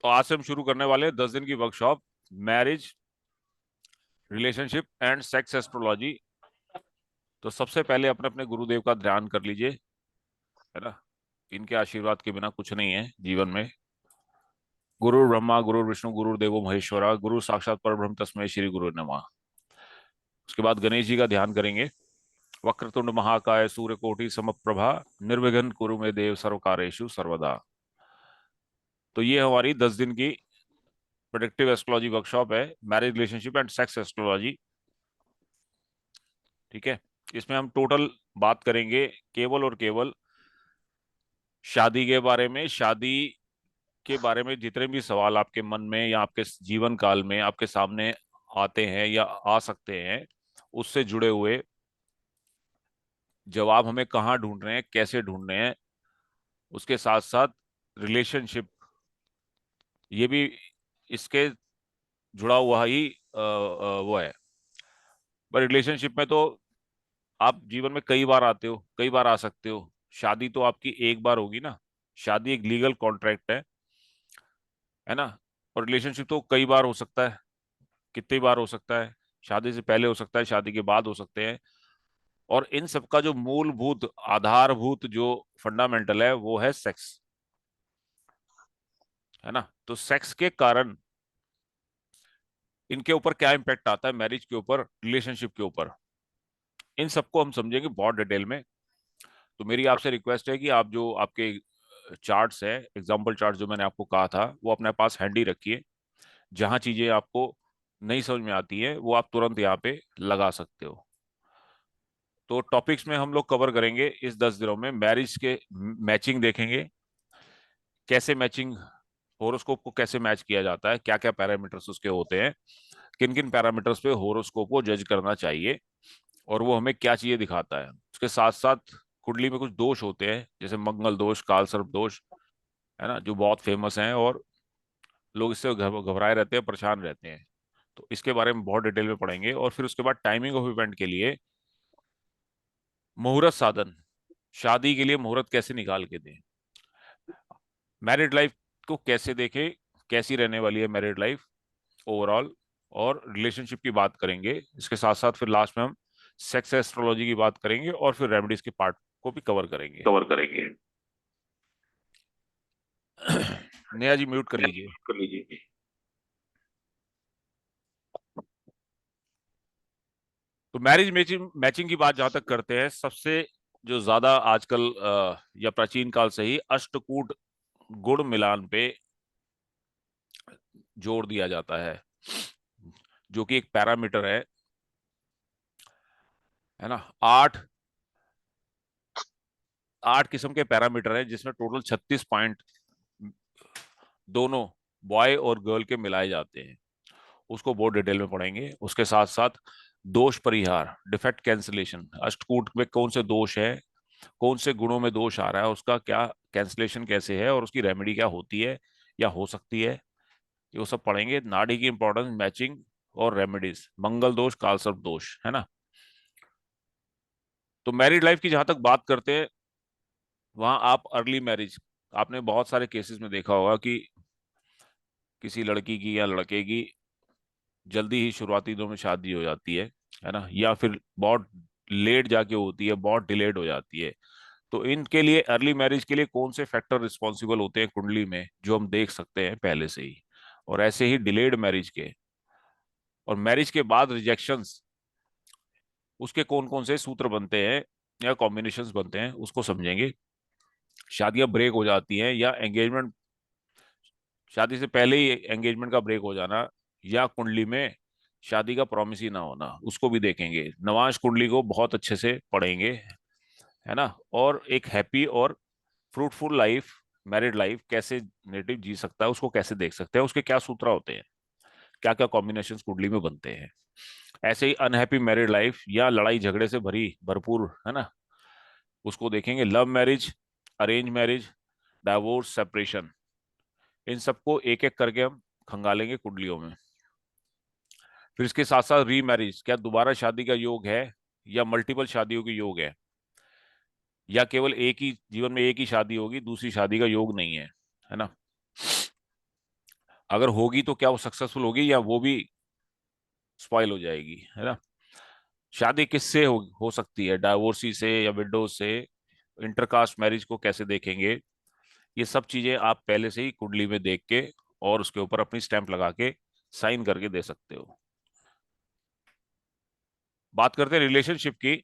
तो आज से हम शुरू करने वाले हैं 10 दिन की workshop, marriage, relationship and sex astrology. तो सबसे पहले अपने अपने गुरुदेव का ध्यान कर लीजिए, है ना। इनके आशीर्वाद के बिना कुछ नहीं है जीवन में। गुरु ब्रह्मा, गुरु विष्णु, गुरु देवो महेश्वरा, गुरु साक्षात परब्रह्म तस्मै श्री गुरु नमः। उसके बाद गणेश जी का ध्यान करेंगे। वक्रतुंड महाकाय सूर्यकोटि समप्रभा, निर्विघ्न कुरु मे देव सर्वकारेषु सर्वदा। तो ये हमारी 10 दिन की प्रोडक्टिव एस्ट्रोलॉजी वर्कशॉप है, marriage, relationship and sex astrology. ठीक है। इसमें हम टोटल बात करेंगे केवल और केवल शादी के बारे में। शादी के बारे में जितने भी सवाल आपके मन में या आपके जीवन काल में आपके सामने आते हैं या आ सकते हैं, उससे जुड़े हुए जवाब हमें कहाँ ढूंढ रहे हैं, कैसे ढूंढ रहे हैं। उसके साथ साथ रिलेशनशिप, ये भी इसके जुड़ा हुआ ही वो है। पर रिलेशनशिप में तो आप जीवन में कई बार आते हो, कई बार आ सकते हो। शादी तो आपकी एक बार होगी ना। शादी एक लीगल कॉन्ट्रैक्ट है ना। और रिलेशनशिप तो कई बार हो सकता है। कितनी बार हो सकता है? शादी से पहले हो सकता है, शादी के बाद हो सकते हैं। और इन सबका जो मूलभूत आधारभूत जो फंडामेंटल है वो है सेक्स, है ना। तो सेक्स के कारण इनके ऊपर क्या इम्पैक्ट आता है, मैरिज के ऊपर, रिलेशनशिप के ऊपर, इन सबको हम समझेंगे बहुत डिटेल में। तो मेरी आपसे रिक्वेस्ट है कि आप जो आपके चार्ट्स है, एग्जाम्पल चार्ट जो मैंने आपको कहा था, वो अपने पास हैंडी रखिए। जहां चीजें आपको नहीं समझ में आती है वो आप तुरंत यहाँ पे लगा सकते हो। तो टॉपिक्स में हम लोग कवर करेंगे इस 10 दिनों में। मैरिज के मैचिंग देखेंगे, कैसे मैचिंग, होरोस्कोप को कैसे मैच किया जाता है, क्या क्या पैरामीटर्स उसके होते हैं, किन किन पैरामीटर्स पे होरोस्कोप को जज करना चाहिए और वो हमें क्या चीजें दिखाता है। उसके साथ साथ कुंडली में कुछ दोष होते हैं, जैसे मंगल दोष, काल सर्प दोष, है ना, जो बहुत फेमस हैं और लोग इससे घबराए रहते हैं, परेशान रहते हैं। तो इसके बारे में बहुत डिटेल में पढ़ेंगे। और फिर उसके बाद टाइमिंग ऑफ इवेंट के लिए मुहूर्त साधन, शादी के लिए मुहूर्त कैसे निकाल के दें, मैरिड लाइफ को कैसे देखें, कैसी रहने वाली है मैरिड लाइफ ओवरऑल, और रिलेशनशिप की बात करेंगे। इसके साथ साथ फिर लास्ट में हम सेक्स एस्ट्रोलॉजी की बात करेंगे और फिर रेमेडीज के पार्ट को भी कवर करेंगे। कवर करेंगे। नया जी म्यूट कर लीजिए। कर लीजिए। तो मैरिज मैचिंग मैचिंग की बात जहां तक करते हैं, सबसे जो ज्यादा आजकल या प्राचीन काल से ही अष्टकूट गुण मिलान पे जोर दिया जाता है, जो कि एक पैरामीटर है ना। आठ आठ किस्म के पैरामीटर हैं, जिसमें टोटल 36 पॉइंट दोनों बॉय और गर्ल के मिलाए जाते हैं। उसको बहुत डिटेल में पढ़ेंगे। उसके साथ साथ दोष परिहार, डिफेक्ट कैंसिलेशन, अष्टकूट में कौन से दोष है, कौन से गुणों में दोष आ रहा है, उसका क्या कैंसिलेशन कैसे है और उसकी रेमेडी क्या होती है या हो सकती है, ये वो सब पढ़ेंगे। नाड़ी की इंपॉर्टेंस, मैचिंग और रेमेडीज, मंगल दोष, कालसर्प दोष, है ना। तो मैरिड लाइफ की जहां तक बात करते हैं, वहां आप अर्ली मैरिज, आपने बहुत सारे केसेस में देखा होगा कि किसी लड़की की या लड़के की जल्दी ही शुरुआती दिनों में शादी हो जाती है ना, या फिर बहुत लेट जाके होती है, बहुत डिलेड हो जाती है। तो इनके लिए, अर्ली मैरिज के लिए कौन से फैक्टर रिस्पॉन्सिबल होते हैं कुंडली में, जो हम देख सकते हैं पहले से ही। और ऐसे ही डिलेड मैरिज के और मैरिज के बाद रिजेक्शंस, उसके कौन कौन से सूत्र बनते हैं या कॉम्बिनेशंस बनते हैं, उसको समझेंगे। शादियां ब्रेक हो जाती हैं या एंगेजमेंट, शादी से पहले ही एंगेजमेंट का ब्रेक हो जाना, या कुंडली में शादी का प्रॉमिस ही ना होना, उसको भी देखेंगे। नवांश कुंडली को बहुत अच्छे से पढ़ेंगे, है ना। और एक हैप्पी और फ्रूटफुल लाइफ, मैरिड लाइफ कैसे नेटिव जी सकता है, उसको कैसे देख सकते हैं, उसके क्या सूत्र होते हैं, क्या क्या कॉम्बिनेशन कुंडली में बनते हैं। ऐसे ही अनहैप्पी मैरिड लाइफ या लड़ाई झगड़े से भरी भरपूर, है ना, उसको देखेंगे। Love marriage, arrange marriage, divorce, separation, इन सबको एक एक करके हम खंगालेंगे कुंडलियों में। फिर इसके साथ साथ री मैरिज, क्या दोबारा शादी का योग है या मल्टीपल शादियों के योग या केवल एक ही जीवन में एक ही शादी होगी, दूसरी शादी का योग नहीं है ना। अगर होगी तो क्या वो सक्सेसफुल होगी या वो भी स्पॉइल हो जाएगी, है ना। शादी किससे हो सकती है, डाइवोर्सी से या विडो से, इंटरकास्ट मैरिज को कैसे देखेंगे, ये सब चीजें आप पहले से ही कुंडली में देख के और उसके ऊपर अपनी स्टैंप लगा के साइन करके दे सकते हो। बात करते हैं रिलेशनशिप की।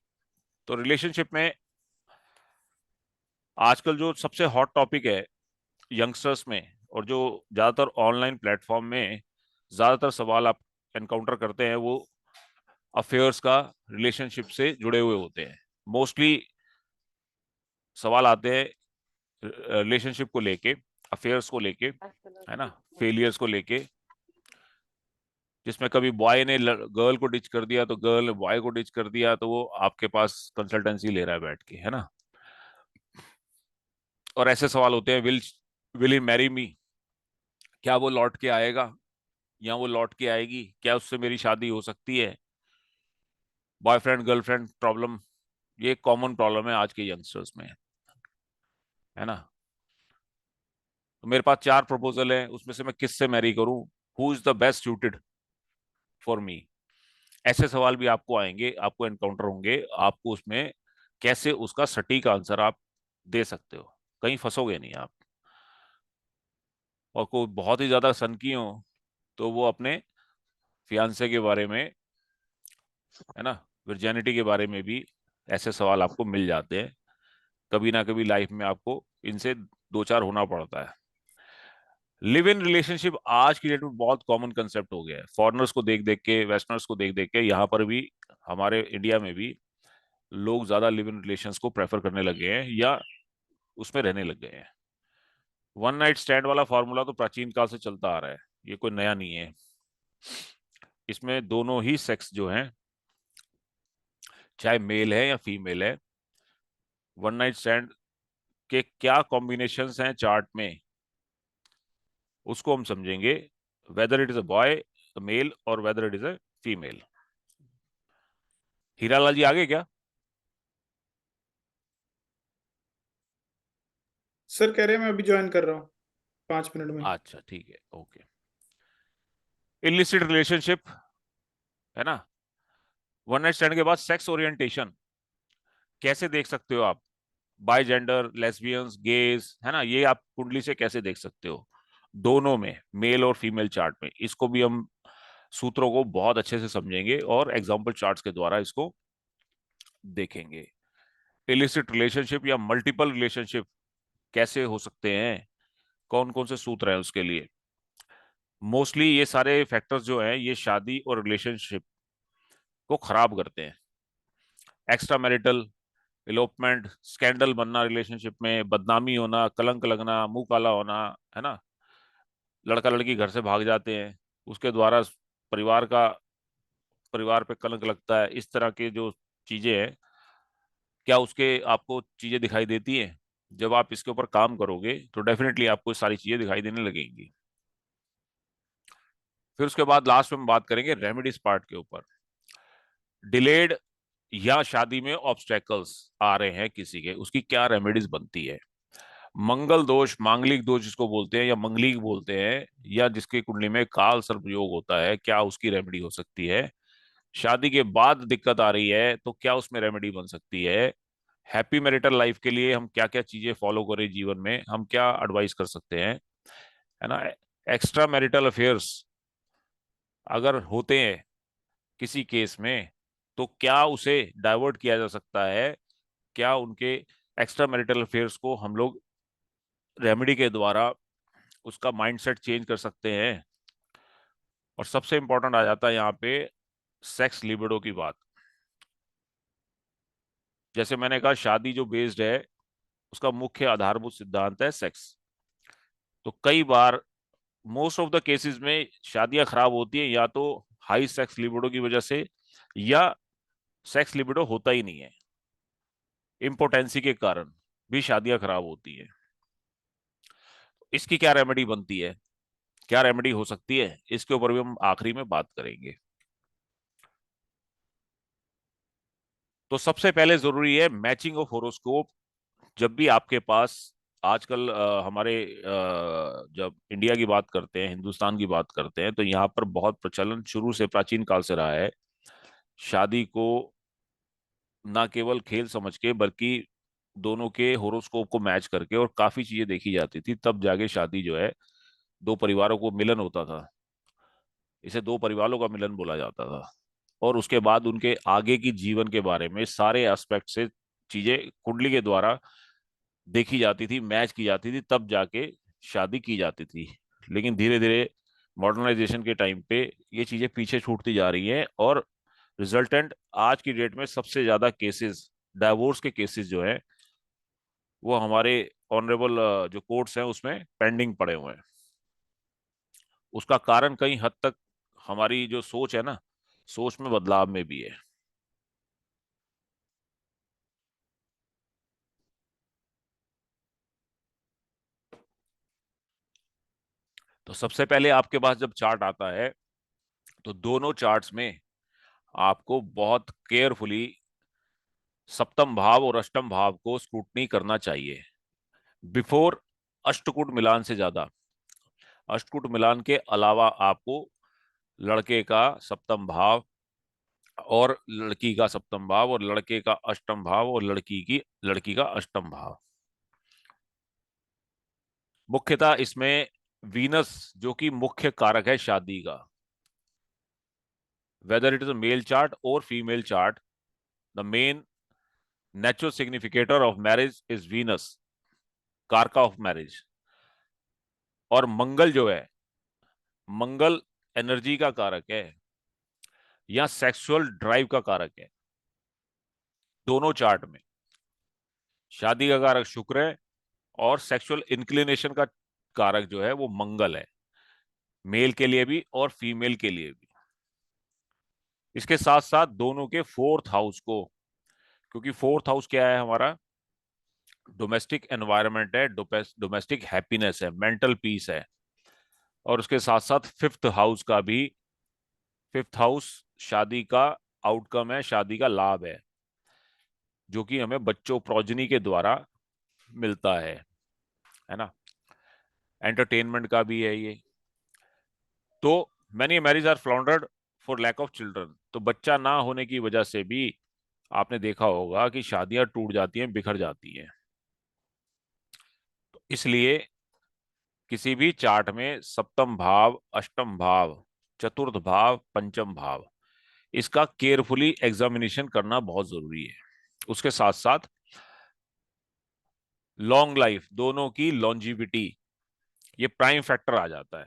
तो रिलेशनशिप में आजकल जो सबसे हॉट टॉपिक है यंगस्टर्स में, और जो ज्यादातर ऑनलाइन प्लेटफॉर्म में ज्यादातर सवाल आप एनकाउंटर करते हैं, वो अफेयर्स का रिलेशनशिप से जुड़े हुए होते हैं। मोस्टली सवाल आते हैं रिलेशनशिप को लेके, अफेयर्स को लेके, है ना, फेलियर्स को लेके, जिसमें कभी बॉय ने गर्ल को डिच कर दिया तो गर्ल ने बॉय को डिच कर दिया, तो वो आपके पास कंसल्टेंसी ले रहा है बैठ के, है ना। और ऐसे सवाल होते हैं, विल ही मैरी मी, क्या वो लौट के आएगा या वो लौट के आएगी, क्या उससे मेरी शादी हो सकती है, बॉयफ्रेंड गर्लफ्रेंड प्रॉब्लम, ये कॉमन प्रॉब्लम है आज के यंगस्टर्स में, है ना। तो मेरे पास 4 प्रपोजल है, उसमें से मैं किससे मैरी करूं, who is the best suited for me, ऐसे सवाल भी आपको आएंगे, आपको एनकाउंटर होंगे, आपको उसमें कैसे उसका सटीक आंसर आप दे सकते हो, कहीं फंसोगे नहीं आप। और कोई बहुत ही ज्यादा सनकी हो तो वो अपने फियांसे के बारे में, है ना, वर्जेनिटी के बारे में भी ऐसे सवाल आपको मिल जाते हैं। कभी ना कभी लाइफ में आपको इनसे दो चार होना पड़ता है। लिव इन रिलेशनशिप आज की डेट में बहुत कॉमन कंसेप्ट हो गया है, फॉरेनर्स को देख देख के, वेस्टर्नर्स को देख देख के, यहाँ पर भी हमारे इंडिया में भी लोग ज्यादा लिव इन रिलेशंस को प्रेफर करने लगे हैं या उसमें रहने लग गए हैं। वन नाइट स्टैंड वाला फॉर्मूला तो प्राचीन काल से चलता आ रहा है, ये कोई नया नहीं है। इसमें दोनों ही सेक्स जो हैं, चाहे मेल है या फीमेल है, वन नाइट स्टैंड के क्या कॉम्बिनेशंस हैं चार्ट में, उसको हम समझेंगे, whether it is a boy male और whether it is a female. Hiralal ji आगे क्या? सर कह रहे हैं मैं अभी ज्वाइन कर रहा हूँ 5 मिनट में। अच्छा ठीक है, ओके। इलिसिट रिलेशनशिप, है ना, वन नाइट स्टैंड के बाद सेक्स ओरिएंटेशन कैसे देख सकते हो आप, बाय जेंडर, लेस्बियंस, गेज, है ना, ये आप कुंडली से कैसे देख सकते हो, दोनों में, मेल और फीमेल चार्ट में, इसको भी हम सूत्रों को बहुत अच्छे से समझेंगे और एग्जाम्पल चार्ट्स के द्वारा इसको देखेंगे। इलिसिट रिलेशनशिप या मल्टीपल रिलेशनशिप कैसे हो सकते हैं, कौन कौन से सूत्र हैं उसके लिए। मोस्टली ये सारे फैक्टर्स जो हैं ये शादी और रिलेशनशिप को खराब करते हैं। एक्स्ट्रा मैरिटल, इलोपमेंट, स्कैंडल बनना रिलेशनशिप में, बदनामी होना, कलंक लगना, मुंह काला होना, है ना, लड़का लड़की घर से भाग जाते हैं, उसके द्वारा परिवार का, परिवार पे कलंक लगता है, इस तरह के जो चीजें हैं, क्या उसके आपको चीजें दिखाई देती हैं? जब आप इसके ऊपर काम करोगे तो डेफिनेटली आपको ये सारी चीजें दिखाई देने लगेंगी। फिर उसके बाद लास्ट में हम बात करेंगे रेमेडीज पार्ट के ऊपर। डिलेड या शादी में ऑब्स्टेकल्स आ रहे हैं किसी के, उसकी क्या रेमेडीज बनती है। मंगल दोष, मांगलिक दोष जिसको बोलते हैं या मंगलिक बोलते हैं, या जिसके कुंडली में काल सर्प योग होता है, क्या उसकी रेमेडी हो सकती है। शादी के बाद दिक्कत आ रही है तो क्या उसमें रेमेडी बन सकती है। हैप्पी मैरिटल लाइफ के लिए हम क्या क्या चीजें फॉलो करें, जीवन में हम क्या एडवाइस कर सकते हैं, है ना। एक्स्ट्रा मैरिटल अफेयर्स अगर होते हैं किसी केस में तो क्या उसे डाइवर्ट किया जा सकता है, क्या उनके एक्स्ट्रा मैरिटल अफेयर्स को हम लोग रेमेडी के द्वारा उसका माइंडसेट चेंज कर सकते हैं। और सबसे इंपॉर्टेंट आ जाता है यहाँ पे सेक्स लिबिडो की बात। जैसे मैंने कहा, शादी जो बेस्ड है उसका मुख्य आधारभूत सिद्धांत है सेक्स। तो कई बार, मोस्ट ऑफ द केसेस में शादियां खराब होती है या तो हाई सेक्स लिबिडो की वजह से, या सेक्स लिबिडो होता ही नहीं है, इम्पोटेंसी के कारण भी शादियां खराब होती है। इसकी क्या रेमेडी बनती है, क्या रेमेडी हो सकती है, इसके ऊपर भी हम आखिरी में बात करेंगे। तो सबसे पहले जरूरी है मैचिंग ऑफ होरोस्कोप। जब भी आपके पास आजकल हमारे जब इंडिया की बात करते हैं, हिंदुस्तान की बात करते हैं, तो यहाँ पर बहुत प्रचलन शुरू से, प्राचीन काल से रहा है शादी को ना केवल खेल समझ के, बल्कि दोनों के होरोस्कोप को मैच करके, और काफी चीजें देखी जाती थी, तब जाके शादी जो है, दो परिवारों को मिलन होता था। इसे दो परिवारों का मिलन बोला जाता था। और उसके बाद उनके आगे की जीवन के बारे में सारे एस्पेक्ट से चीजें कुंडली के द्वारा देखी जाती थी, मैच की जाती थी, तब जाके शादी की जाती थी। लेकिन धीरे धीरे मॉडर्नाइजेशन के टाइम पे ये चीजें पीछे छूटती जा रही हैं, और रिजल्टेंट आज की डेट में सबसे ज्यादा केसेस, डाइवोर्स के केसेस जो है, वो हमारे ऑनरेबल जो कोर्ट्स हैं उसमें पेंडिंग पड़े हुए हैं। उसका कारण कई हद तक हमारी जो सोच है ना, सोच में बदलाव में भी है। तो सबसे पहले आपके पास जब चार्ट आता है, तो दोनों चार्ट्स में आपको बहुत केयरफुली सप्तम भाव और अष्टम भाव को स्क्रूटनी करना चाहिए बिफोर अष्टकूट मिलान से ज्यादा। अष्टकूट मिलान के अलावा आपको लड़के का सप्तम भाव और लड़की का सप्तम भाव, और लड़के का अष्टम भाव और लड़की का अष्टम भाव, मुख्यतः इसमें वीनस जो कि मुख्य कारक है शादी का, whether it is a male chart और female chart, the main natural significator of marriage is Venus, karaka of marriage. और मंगल जो है, मंगल एनर्जी का कारक है या सेक्सुअल ड्राइव का कारक है। दोनों चार्ट में शादी का कारक शुक्र है, और सेक्सुअल इंक्लिनेशन का कारक जो है वो मंगल है, मेल के लिए भी और फीमेल के लिए भी। इसके साथ साथ दोनों के फोर्थ हाउस को, क्योंकि फोर्थ हाउस क्या है हमारा, डोमेस्टिक एनवायरनमेंट है, डोमेस्टिक हैप्पीनेस है, मेंटल पीस है। और उसके साथ साथ फिफ्थ हाउस का भी, फिफ्थ हाउस शादी का आउटकम है, शादी का लाभ जो कि हमें बच्चों प्रोजनी के द्वारा मिलता है ना। एंटरटेनमेंट का भी है ये। तो many marriage are floundered for lack of children, तो बच्चा ना होने की वजह से भी आपने देखा होगा कि शादियां टूट जाती हैं, बिखर जाती हैं। तो इसलिए किसी भी चार्ट में सप्तम भाव, अष्टम भाव, चतुर्थ भाव, पंचम भाव, इसका केयरफुली एग्जामिनेशन करना बहुत जरूरी है। उसके साथ साथ लॉन्ग लाइफ, दोनों की लॉन्जिविटी, ये प्राइम फैक्टर आ जाता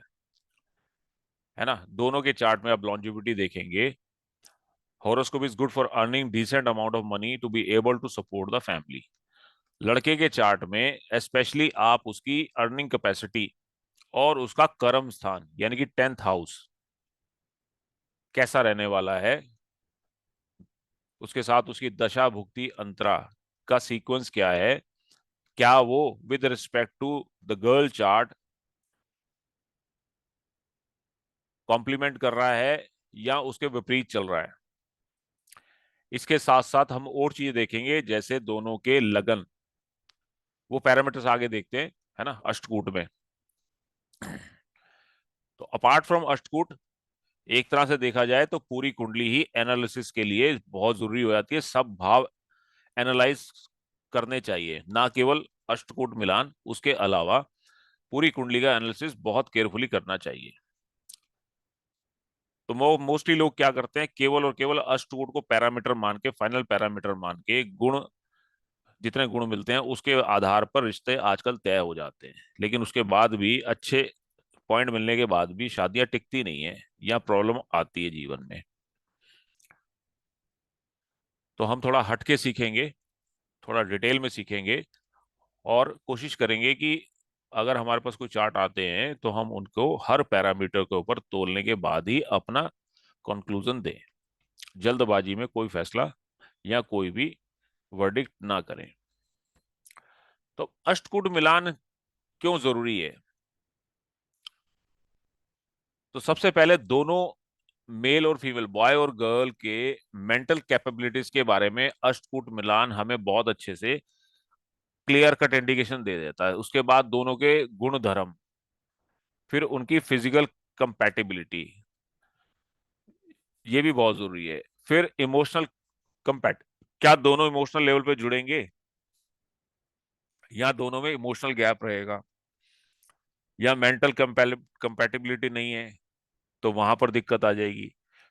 है ना। दोनों के चार्ट में आप लॉन्जिविटी देखेंगे, horoscope is good for earning decent amount of money to be able to support the family। लड़के के चार्ट में स्पेशली आप उसकी अर्निंग कैपेसिटी और उसका कर्म स्थान यानी कि 10th हाउस कैसा रहने वाला है, उसके साथ उसकी दशा भुक्ति अंतरा का सीक्वेंस क्या है, क्या वो with respect to the girl chart complement कर रहा है या उसके विपरीत चल रहा है। इसके साथ साथ हम और चीजें देखेंगे, जैसे दोनों के लगन, वो पैरामीटर्स आगे देखते हैं, है ना, अष्टकूट में। तो अपार्ट फ्रॉम अष्टकूट, एक तरह से देखा जाए तो पूरी कुंडली ही एनालिसिस के लिए बहुत जरूरी हो जाती है। सब भाव एनालाइज करने चाहिए, ना केवल अष्टकूट मिलान, उसके अलावा पूरी कुंडली का एनालिसिस बहुत केयरफुली करना चाहिए। तो मोस्टली लोग क्या करते हैं, केवल और केवल अष्टकूट को पैरामीटर मान के, फाइनल पैरामीटर मान के, गुण जितने गुण मिलते हैं उसके आधार पर रिश्ते आजकल तय हो जाते हैं। लेकिन उसके बाद भी, अच्छे पॉइंट मिलने के बाद भी शादियां टिकती नहीं है, या प्रॉब्लम आती है जीवन में। तो हम थोड़ा हटके सीखेंगे, थोड़ा डिटेल में सीखेंगे, और कोशिश करेंगे कि अगर हमारे पास कोई चार्ट आते हैं तो हम उनको हर पैरामीटर के ऊपर तोलने के बाद ही अपना कंक्लूजन दें। जल्दबाजी में कोई फैसला या कोई भी वर्डिक्ट ना करें। तो अष्टकूट मिलान क्यों जरूरी है? तो सबसे पहले दोनों मेल और फीमेल, बॉय और गर्ल के मेंटल कैपेबिलिटीज के बारे में अष्टकूट मिलान हमें बहुत अच्छे से क्लियर कट इंडिकेशन दे देता है। उसके बाद दोनों के गुण धर्म, फिर उनकी फिजिकल कंपैटिबिलिटी, ये भी बहुत जरूरी है। फिर इमोशनल कंपैट, क्या दोनों इमोशनल लेवल पे जुड़ेंगे या दोनों में इमोशनल गैप रहेगा, या मेंटल कंपैटिबिलिटी नहीं है, तो वहां पर दिक्कत आ जाएगी।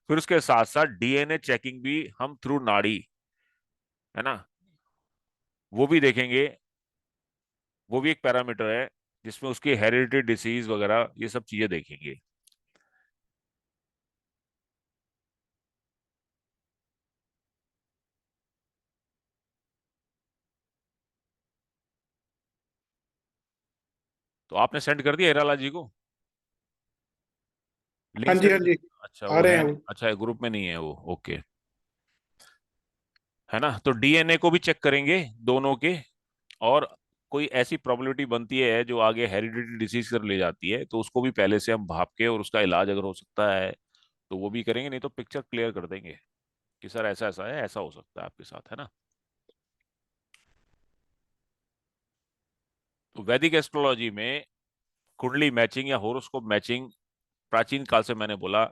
फिर उसके साथ साथ डीएनए चेकिंग भी हम थ्रू नाड़ी, है ना, वो भी देखेंगे। वो भी एक पैरामीटर है जिसमें उसकी हेरिडिटी डिसीज वगैरह ये सब चीजें देखेंगे। तो आपने सेंड कर दिया हिराला जी को हाँ लिंक जी, सेंड हाँ कर? जी। अच्छा, आ वो रहे है हैं नहीं, वो। अच्छा ग्रुप में नहीं है वो, ओके। है ना, तो डीएनए को भी चेक करेंगे दोनों के। और कोई ऐसी प्रॉबिलिटी बनती है जो आगे हेरिडिटी डिसीज कर ले जाती है, तो उसको भी पहले से हम भाप के, और उसका इलाज अगर हो सकता है तो वो भी करेंगे, नहीं तो पिक्चर क्लियर कर देंगे कि सर ऐसा ऐसा है, ऐसा हो सकता है आपके साथ, है ना। तो वैदिक एस्ट्रोलॉजी में कुंडली मैचिंग या होरोस्कोप मैचिंग प्राचीन काल से, मैंने बोला,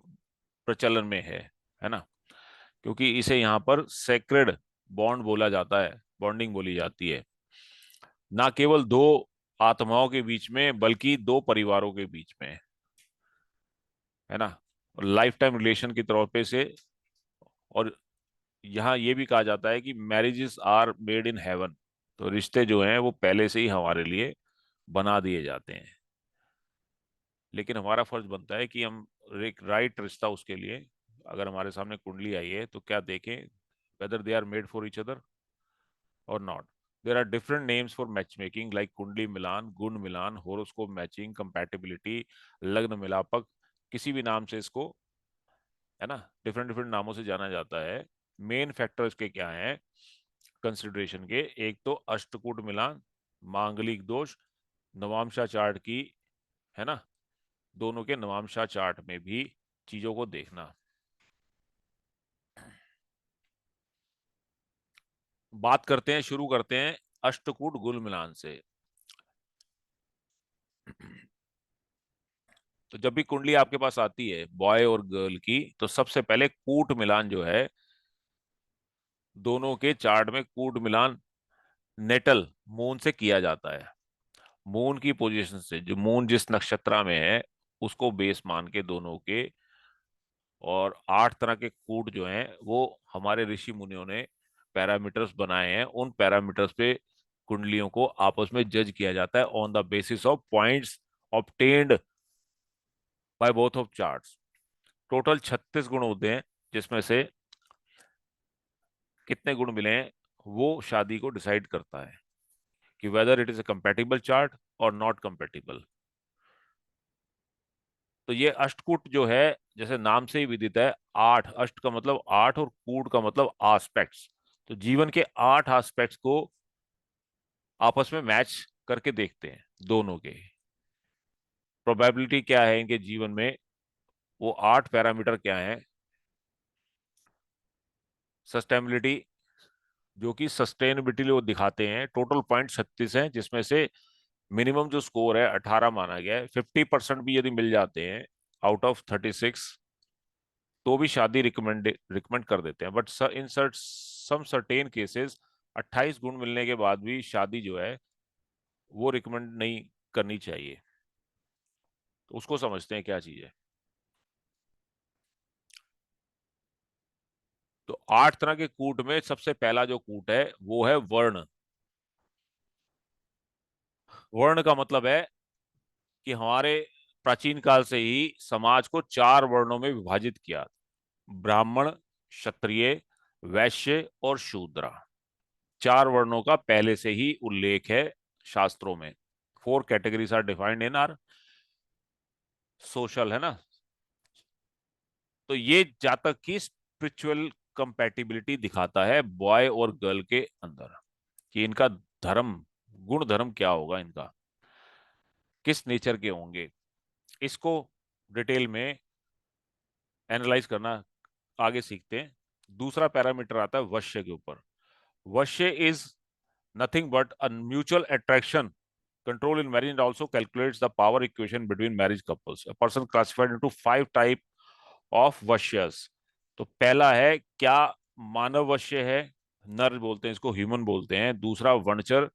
प्रचलन में है ना, क्योंकि इसे यहाँ पर सेक्रेड बॉन्ड बोला जाता है, बॉन्डिंग बोली जाती है, ना केवल दो आत्माओं के बीच में बल्कि दो परिवारों के बीच में, है ना, लाइफ टाइम रिलेशन की तौर पे से। और यहाँ ये भी कहा जाता है कि marriages are made in heaven, तो रिश्ते जो हैं वो पहले से ही हमारे लिए बना दिए जाते हैं, लेकिन हमारा फर्ज बनता है कि हम एक राइट रिश्ता उसके लिए, अगर हमारे सामने कुंडली आई है तो क्या देखें, whether they are made for each other और not. There are different names for match making like kundli milan, गुण मिलान, होरोस्कोप मैचिंग, कंपैटिबिलिटी, लग्न मिलापक, किसी भी नाम से इसको, है ना, डिफरेंट डिफरेंट नामों से जाना जाता है। मेन फैक्टर्स के क्या हैं कंसिडरेशन के? एक तो अष्टकूट मिलान, मांगलिक दोष, नवामशा चार्ट की, है ना, दोनों के नवामशा चार्ट में भी चीजों को देखना। बात करते हैं, शुरू करते हैं अष्टकूट गुल मिलान से। तो जब भी कुंडली आपके पास आती है बॉय और गर्ल की, तो सबसे पहले कूट मिलान जो है, दोनों के चार्ट में कूट मिलान नेटल मून से किया जाता है। मून की पोजीशन से, जो मून जिस नक्षत्र में है उसको बेस मान के दोनों के, और 8 तरह के कूट जो हैं वो हमारे ऋषि मुनियों ने पैरामीटर्स बनाए हैं, उन पैरामीटर्स पे कुंडलियों को आपस में जज किया जाता है on the basis of points obtained by both of charts. Total 36 गुण होते हैं, जिसमें से कितने गुण मिले हैं वो शादी को डिसाइड करता है कि weather it is a compatible chart और नॉट कंपैटिबल। तो ये अष्टकूट जो है, जैसे नाम से ही विदित है, 8, अष्ट का मतलब 8 और कूट का मतलब आस्पेक्ट्स, तो जीवन के 8 आस्पेक्ट्स को आपस में मैच करके देखते हैं दोनों के। प्रोबेबिलिटी क्या है इनके जीवन में, वो 8 पैरामीटर क्या है? सस्टेनेबिलिटी, जो कि सस्टेनेबिलिटी वो दिखाते हैं, टोटल पॉइंट 36 है, जिसमें से मिनिमम जो स्कोर है 18 माना गया है। 50% भी यदि मिल जाते हैं आउट ऑफ 36, तो भी शादी रिकमेंड कर देते हैं। But in some certain cases 28 गुण मिलने के बाद भी शादी जो है वो रिकमेंड नहीं करनी चाहिए। तो उसको समझते हैं क्या चीज है। तो 8 तरह के कूट में सबसे पहला जो कूट है वो है वर्ण। वर्ण का मतलब है कि हमारे प्राचीन काल से ही समाज को 4 वर्णों में विभाजित किया, ब्राह्मण, क्षत्रिय, वैश्य और शूद्र। 4 वर्णों का पहले से ही उल्लेख है शास्त्रों में। 4 categories are defined in our social, है ना। तो ये जातक की स्पिरिचुअल कंपैटिबिलिटी दिखाता है बॉय और गर्ल के अंदर, कि इनका धर्म, गुण धर्म क्या होगा, इनका किस नेचर के होंगे। इसको डिटेल में एनालाइज करना आगे सीखते हैं। दूसरा पैरामीटर आता है वश्य के ऊपर। वश्य is nothing but a mutual attraction. Control in marriage also calculates the power equation between marriage couples. A person classified into 5 type of वश्यस. तो पहला है क्या मानव वश्य है, नर बोलते हैं इसको, ह्यूमन बोलते हैं. दूसरा वनचर.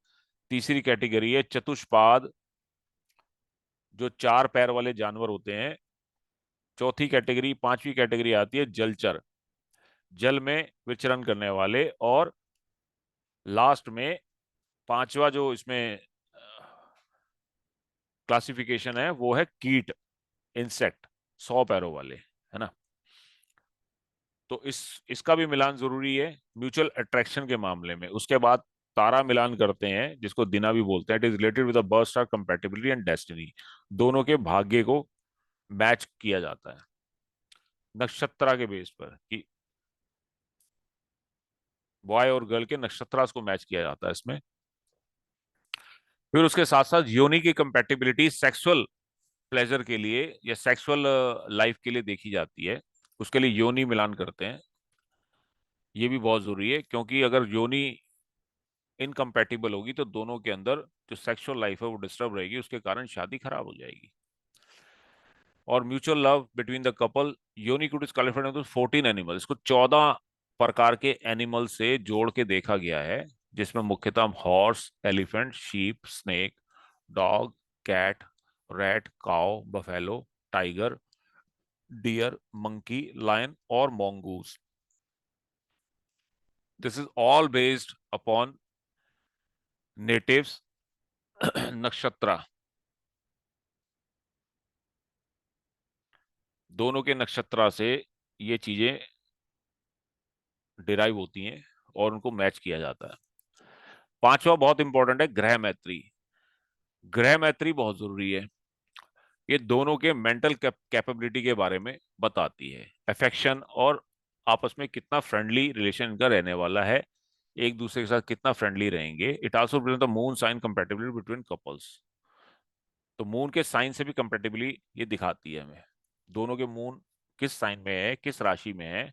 तीसरी कैटेगरी है चतुष्पाद, जो 4 पैर वाले जानवर होते हैं. चौथी कैटेगरी, पांचवी कैटेगरी आती है जलचर, जल में विचरण करने वाले. और लास्ट में पांचवा जो इसमें क्लासिफिकेशन है वो है कीट, इंसेक्ट, 100 पैरों वाले, है ना. तो इसका भी मिलान जरूरी है म्यूचुअल अट्रैक्शन के मामले में. उसके बाद तारा मिलान करते हैं, जिसको दिना भी बोलते हैं. It is related with the birth star compatibility and destiny. दोनों के भाग्य को मैच किया जाता है नक्षत्र के बेस पर, कि बॉय और गर्ल के नक्षत्र को मैच किया जाता है इसमें. फिर उसके साथ साथ योनि की कंपैटिबिलिटी सेक्सुअल प्लेजर के लिए या सेक्सुअल लाइफ के लिए देखी जाती है. उसके लिए योनि मिलान करते हैं. ये भी बहुत जरूरी है, क्योंकि अगर योनि इनकम्पैटिबल होगी तो दोनों के अंदर जो सेक्सुअल लाइफ है वो डिस्टर्ब रहेगी, उसके कारण शादी खराब हो जाएगी. और mutual love between the couple, yoni koot is qualified to 14 animal. इसको 14 प्रकार के एनिमल से जोड़ के देखा गया है, जिसमें मुख्यतः horse, elephant, sheep, snake, dog, cat, rat, cow, buffalo, tiger, deer, monkey, lion और mongoose. This is all based upon natives नक्षत्र. दोनों के नक्षत्र से ये चीजें डिराइव होती हैं और उनको मैच किया जाता है. पांचवा बहुत इंपॉर्टेंट है, ग्रह मैत्री. ग्रह मैत्री बहुत जरूरी है. ये दोनों के मेंटल कैपेबिलिटी के बारे में बताती है. अफेक्शन और आपस में कितना फ्रेंडली रिलेशन इनका रहने वाला है, एक दूसरे के साथ कितना फ्रेंडली रहेंगे. It also present the moon sign compatibility between couples. तो मून के साइन से भी कंपैटिबिलिटी ये दिखाती है हमें. दोनों के मून किस साइन में है, किस राशि में है,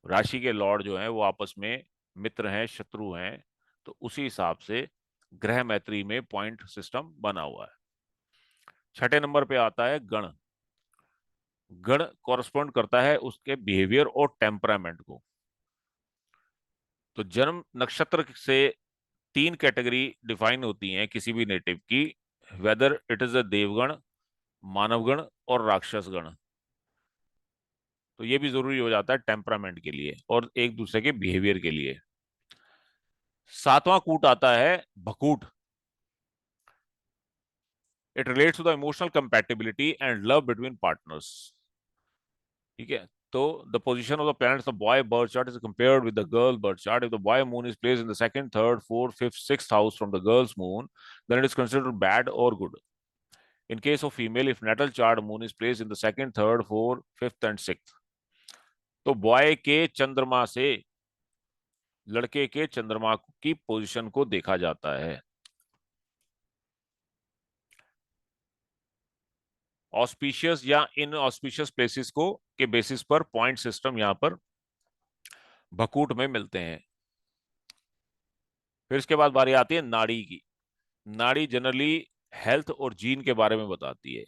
राशि के लॉर्ड जो हैं वो आपस में मित्र हैं, शत्रु हैं. तो उसी हिसाब से ग्रह मैत्री में पॉइंट सिस्टम बना हुआ है. छठे नंबर पे आता है गण. गण कॉरस्पॉन्ड करता है उसके बिहेवियर और टेम्परामेंट को. तो जन्म नक्षत्र से 3 कैटेगरी डिफाइन होती हैं किसी भी नेटिव की, वेदर इट इज अ देवगण, मानवगण और राक्षस गण. तो ये भी जरूरी हो जाता है टेम्परामेंट के लिए और एक दूसरे के बिहेवियर के लिए. सातवां कूट आता है भकूट. It relates to the emotional compatibility and love between partners. ठीक है. तो the position of the planets the boy birth chart is compared with the girl birth chart. If the boy moon is placed in the second, third, fourth, fifth, sixth house from the girl's moon, then it is considered bad और good. In case of female, if natal chart moon is placed in the second, third, fourth, fifth and sixth, तो boy के चंद्रमा से लड़के के चंद्रमा की position को देखा जाता है. ऑस्पिशियस या इन ऑस्पिशियस प्लेसेस को के बेसिस पर पॉइंट सिस्टम यहां पर भकूट में मिलते हैं. फिर इसके बाद बारी आती है नाड़ी की. नाड़ी जनरली हेल्थ और जीन के बारे में बताती है,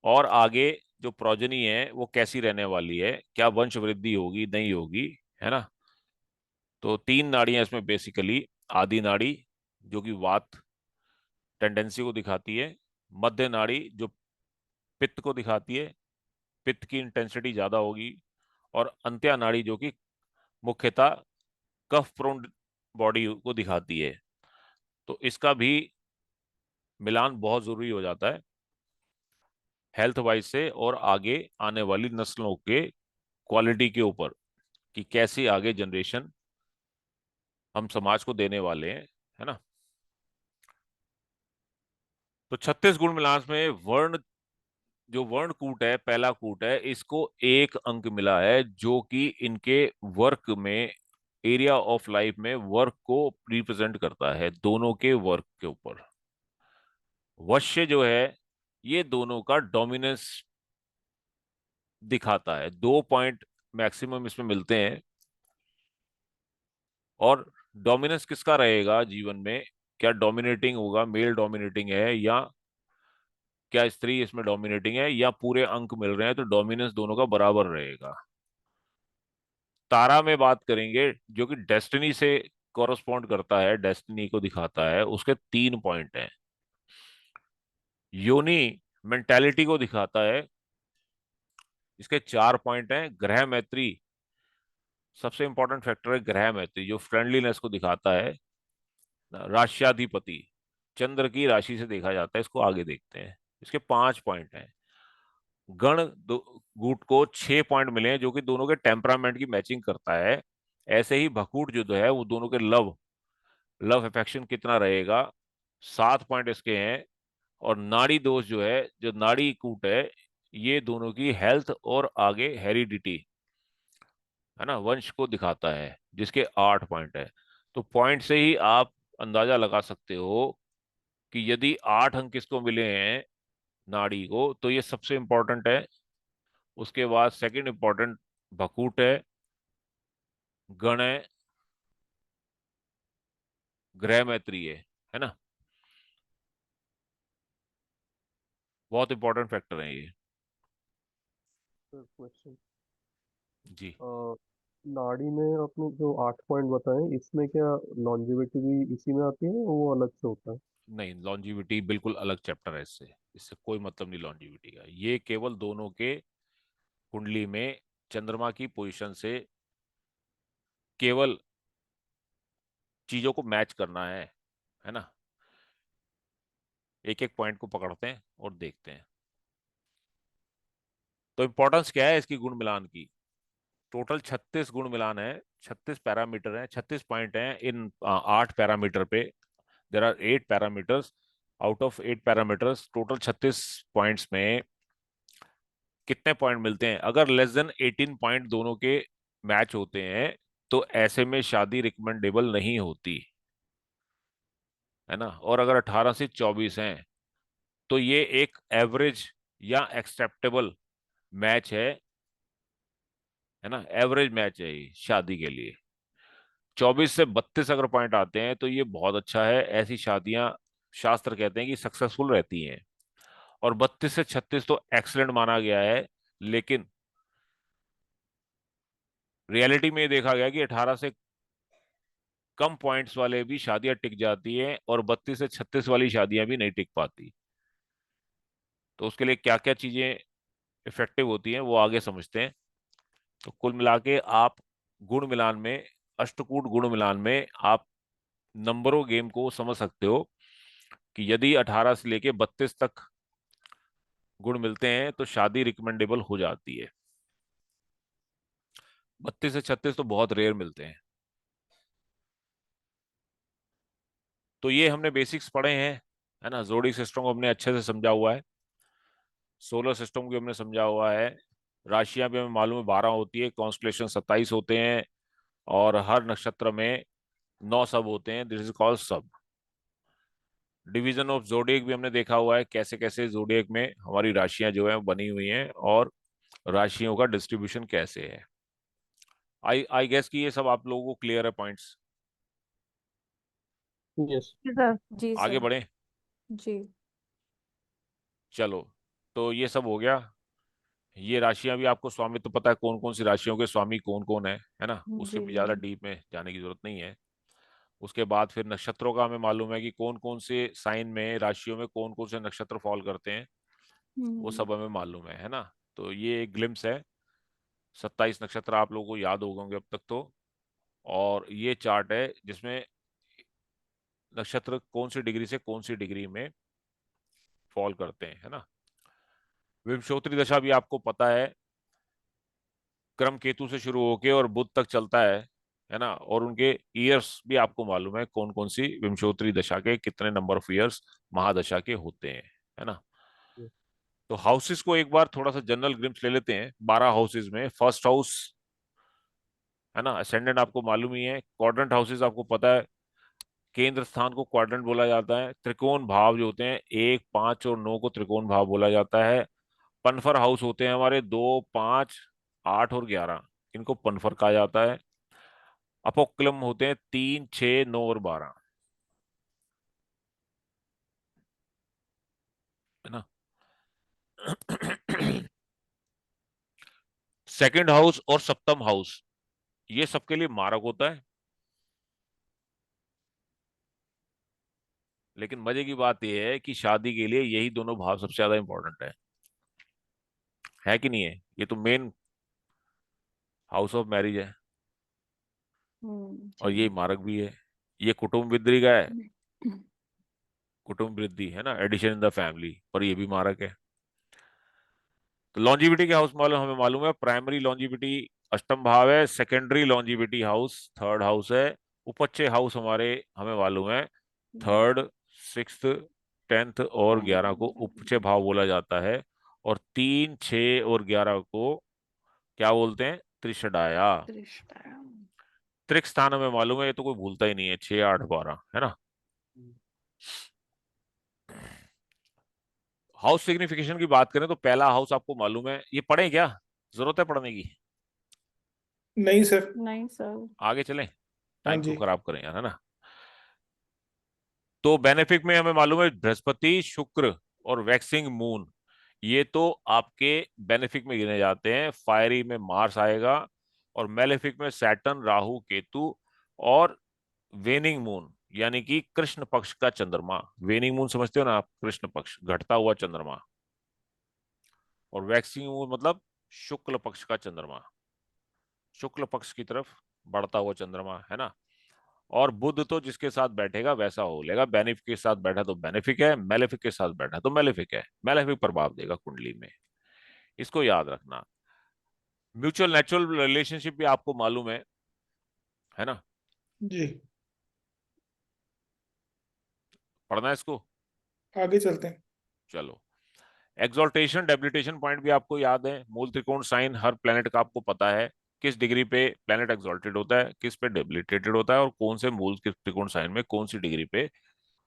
और आगे जो प्रोजनी है वो कैसी रहने वाली है, क्या वंश वृद्धि होगी नहीं होगी, है ना. तो 3 नाड़ियां इसमें बेसिकली. आदि नाड़ी जो कि वात टेंडेंसी को दिखाती है, मध्य नाड़ी जो पित्त को दिखाती है, पित्त की इंटेंसिटी ज्यादा होगी, और अंत्या नाड़ी जो कि मुख्यतः कफ प्रोन बॉडी को दिखाती है. तो इसका भी मिलान बहुत जरूरी हो जाता है हेल्थ वाइज से और आगे आने वाली नस्लों के क्वालिटी के ऊपर, कि कैसी आगे जनरेशन हम समाज को देने वाले हैं, है ना. तो 36 गुण मिलान में वर्ण, जो वर्ण कूट है, पहला कूट है, इसको 1 अंक मिला है, जो कि इनके वर्क में, एरिया ऑफ लाइफ में वर्क को रिप्रेजेंट करता है, दोनों के वर्क के ऊपर. वश्य जो है ये दोनों का डोमिनेंस दिखाता है. 2 पॉइंट मैक्सिमम इसमें मिलते हैं. और डोमिनेंस किसका रहेगा जीवन में? क्या डोमिनेटिंग होगा, मेल डोमिनेटिंग है, या क्या स्त्री इसमें डोमिनेटिंग है, या पूरे अंक मिल रहे हैं तो डोमिनेंस दोनों का बराबर रहेगा? तारा में बात करेंगे, जो कि डेस्टिनी से कॉरस्पॉन्ड करता है, डेस्टिनी को दिखाता है, उसके 3 पॉइंट हैं। योनि मेंटेलिटी को दिखाता है, इसके 4 पॉइंट हैं। ग्रह मैत्री, सबसे इंपॉर्टेंट फैक्टर है ग्रह मैत्री, जो फ्रेंडलीनेस को दिखाता है। राष्ट्राधिपति, चंद्र की राशि से देखा जाता है, इसको आगे देखते हैं। इसके 5 पॉइंट हैं। गण गुट को 6 पॉइंट मिले हैं, जो कि दोनों के टेम्परामेंट की मैचिंग करता है। ऐसे ही भकूट जो है वो दोनों के लव लव अफेक्शन कितना रहेगा, 7 पॉइंट इसके हैं। और नाड़ी दोष जो है, जो नाड़ी कूट है, ये दोनों की हेल्थ और आगे हेरिडिटी, है ना, वंश को दिखाता है, जिसके 8 पॉइंट है। तो पॉइंट से ही आप अंदाजा लगा सकते हो कि यदि 8 अंक किसको मिले हैं, नाड़ी को, तो ये सबसे इंपॉर्टेंट है। उसके बाद सेकंड इंपॉर्टेंट भकूट है, गण है, ग्रह मैत्री है ना। बहुत इंपॉर्टेंट फैक्टर है ये। क्वेश्चन। जी। नाड़ी में आपने जो 8 पॉइंट बताए, इसमें क्या लॉन्जेविटी भी इसी में आती है, वो अलग से होता है? नहीं, लॉन्जिविटी बिल्कुल अलग चैप्टर है इससे। इससे कोई मतलब नहीं लॉन्जिविटी का, ये केवल दोनों के कुंडली में चंद्रमा की पोजीशन से केवल चीजों को मैच करना है ना। एक एक पॉइंट को पकड़ते हैं और देखते हैं। तो इंपॉर्टेंस क्या है इसकी गुण मिलान की? टोटल 36 गुण मिलान है, 36 पैरामीटर हैं, 36 पॉइंट हैं इन 8 पैरामीटर पे। There are 8 parameters. Out of 8 parameters, total 36 points में कितने पॉइंट मिलते हैं? अगर लेस देन 18 पॉइंट दोनों के मैच होते हैं, तो ऐसे में शादी रिकमेंडेबल नहीं होती, है ना। और अगर 18 से 24 हैं, तो ये एक एवरेज या एक्सेप्टेबल मैच है ना, एवरेज मैच है ये शादी के लिए। 24 से 32 अगर पॉइंट आते हैं तो ये बहुत अच्छा है, ऐसी शादियां शास्त्र कहते हैं कि सक्सेसफुल रहती हैं। और 32 से 36 तो एक्सलेंट माना गया है, लेकिन रियलिटी में ये देखा गया कि 18 से कम पॉइंट्स वाले भी शादियां टिक जाती हैं, और 32 से 36 वाली शादियां भी नहीं टिक पाती। तो उसके लिए क्या क्या चीजें इफेक्टिव होती हैं वो आगे समझते हैं। तो कुल मिला के आप गुण मिलान में, अष्टकूट गुण मिलान में आप नंबरों गेम को समझ सकते हो कि यदि 18 से लेके 32 तक गुण मिलते हैं तो शादी रिकमेंडेबल हो जाती है। 32 से 36 तो बहुत रेयर मिलते हैं। तो ये हमने बेसिक्स पढ़े हैं, है ना। जोड़ी सिस्टम को हमने अच्छे से समझा हुआ है, सोलर सिस्टम को हमने समझा हुआ है, राशियां भी हमें मालूम है 12 होती है, कॉन्स्टलेशन 27 होते हैं, और हर नक्षत्र में 9 सब होते हैं, दिस इज कॉल्ड सब। डिवीजन ऑफ जोडिएक भी हमने देखा हुआ है, कैसे कैसे जोडिएक में हमारी राशियां जो है बनी हुई हैं, और राशियों का डिस्ट्रीब्यूशन कैसे है। आई आई गेस कि ये सब आप लोगों को क्लियर है पॉइंट्स। यस। जी सर। जी आगे सर। बढ़े। जी। चलो, तो ये सब हो गया। ये राशियां भी आपको स्वामी तो पता है, कौन कौन सी राशियों के स्वामी कौन कौन है ना। उसके जी। भी ज्यादा डीप में जाने की जरूरत नहीं है। उसके बाद फिर नक्षत्रों का हमें मालूम है कि कौन कौन से साइन में, राशियों में कौन कौन से नक्षत्र फॉल करते हैं, वो हम्म। सब हमें मालूम है ना। तो ये एक ग्लिम्स है। 27 नक्षत्र आप लोगों को याद हो गए होंगे अब तक तो। और ये चार्ट है जिसमें नक्षत्र कौन सी डिग्री से कौन सी डिग्री में फॉल करते हैं, है ना। विंशोत्तरी दशा भी आपको पता है, क्रम केतु से शुरू होके और बुध तक चलता है ना। और उनके ईयर्स भी आपको मालूम है, कौन कौन सी विंशोत्तरी दशा के कितने नंबर ऑफ ईयर्स महादशा के होते हैं, है ना। तो हाउसेस को एक बार थोड़ा सा जनरल ग्लिम्स ले लेते हैं। 12 हाउसेस में फर्स्ट हाउस, है ना, असेंडेंट आपको मालूम ही है। क्वाड्रेंट हाउसेस आपको पता है, केंद्र स्थान को क्वाड्रेंट बोला जाता है। त्रिकोण भाव जो होते हैं 1, 5 और 9 को त्रिकोण भाव बोला जाता है। पनफर हाउस होते हैं हमारे 2, 5, 8 और 11, इनको पनफर कहा जाता है। अपोक्लम होते हैं 3, 6, 9 और 12, है ना। सेकंड हाउस और सप्तम हाउस ये सबके लिए मारक होता है। लेकिन मजे की बात यह है कि शादी के लिए यही दोनों भाव सबसे ज्यादा इंपॉर्टेंट है कि नहीं है? ये तो मेन हाउस ऑफ मैरिज है और ये जी। मारक भी है। ये कुटुंब वृद्धि का है, कुटुंब वृद्धि है ना, एडिशन इन द फैमिली, पर ये भी मारक है। तो लॉन्जिविटी के हाउस मालूम हमें मालूम है, प्राइमरी लॉन्जिविटी अष्टम भाव है, secondary longevity house third house है, उपच्चय हाउस हमारे हमें मालूम है थर्ड, सिक्स्थ, 10th और 11 को उपच्चय भाव बोला जाता है। और 3, 6 और 11 को क्या बोलते हैं? त्रिषडाया। त्रिक स्थान हमें मालूम है, ये तो कोई भूलता ही नहीं है, 6, 8, 12, है ना। हाउस सिग्निफिकेशन की बात करें तो पहला हाउस आपको मालूम है, ये पढ़े क्या? जरूरत है पढ़ने की? नहीं सर। नहीं सर। आगे चलें, हाँ टाइम जी। क्यों खराब करें यार, है ना। तो बेनिफिक में हमें मालूम है बृहस्पति, शुक्र और वैक्सिंग मून, ये तो आपके बेनिफिक में गिने जाते हैं। फायरी में मार्स आएगा, और मेलेफिक में सैटर्न, राहु, केतु और वेनिंग मून यानी कि कृष्ण पक्ष का चंद्रमा। वेनिंग मून समझते हो ना आप? कृष्ण पक्ष, घटता हुआ चंद्रमा। और वैक्सिंग मून मतलब शुक्ल पक्ष का चंद्रमा, शुक्ल पक्ष की तरफ बढ़ता हुआ चंद्रमा, है ना। और बुध तो जिसके साथ बैठेगा वैसा हो लेगा, बेनिफिक के साथ बैठा तो बेनिफिक है, मेलेफिक के साथ बैठा तो मेलेफिक है, मेलेफिक प्रभाव देगा कुंडली में, इसको याद रखना। म्यूचुअल नेचुरल रिलेशनशिप भी आपको मालूम है ना। जी। पढ़ना है इसको? आगे चलते हैं। चलो। एक्सॉल्टेशन डेबिलिटेशन पॉइंट भी आपको याद है, मूल त्रिकोण साइन हर प्लेनेट का आपको पता है, किस डिग्री पे प्लेनेट एक्सॉल्टेड होता है, किस पे डेबिलिटेटेड होता है, और कौन से मूल त्रिकोण साइन में कौन सी डिग्री पे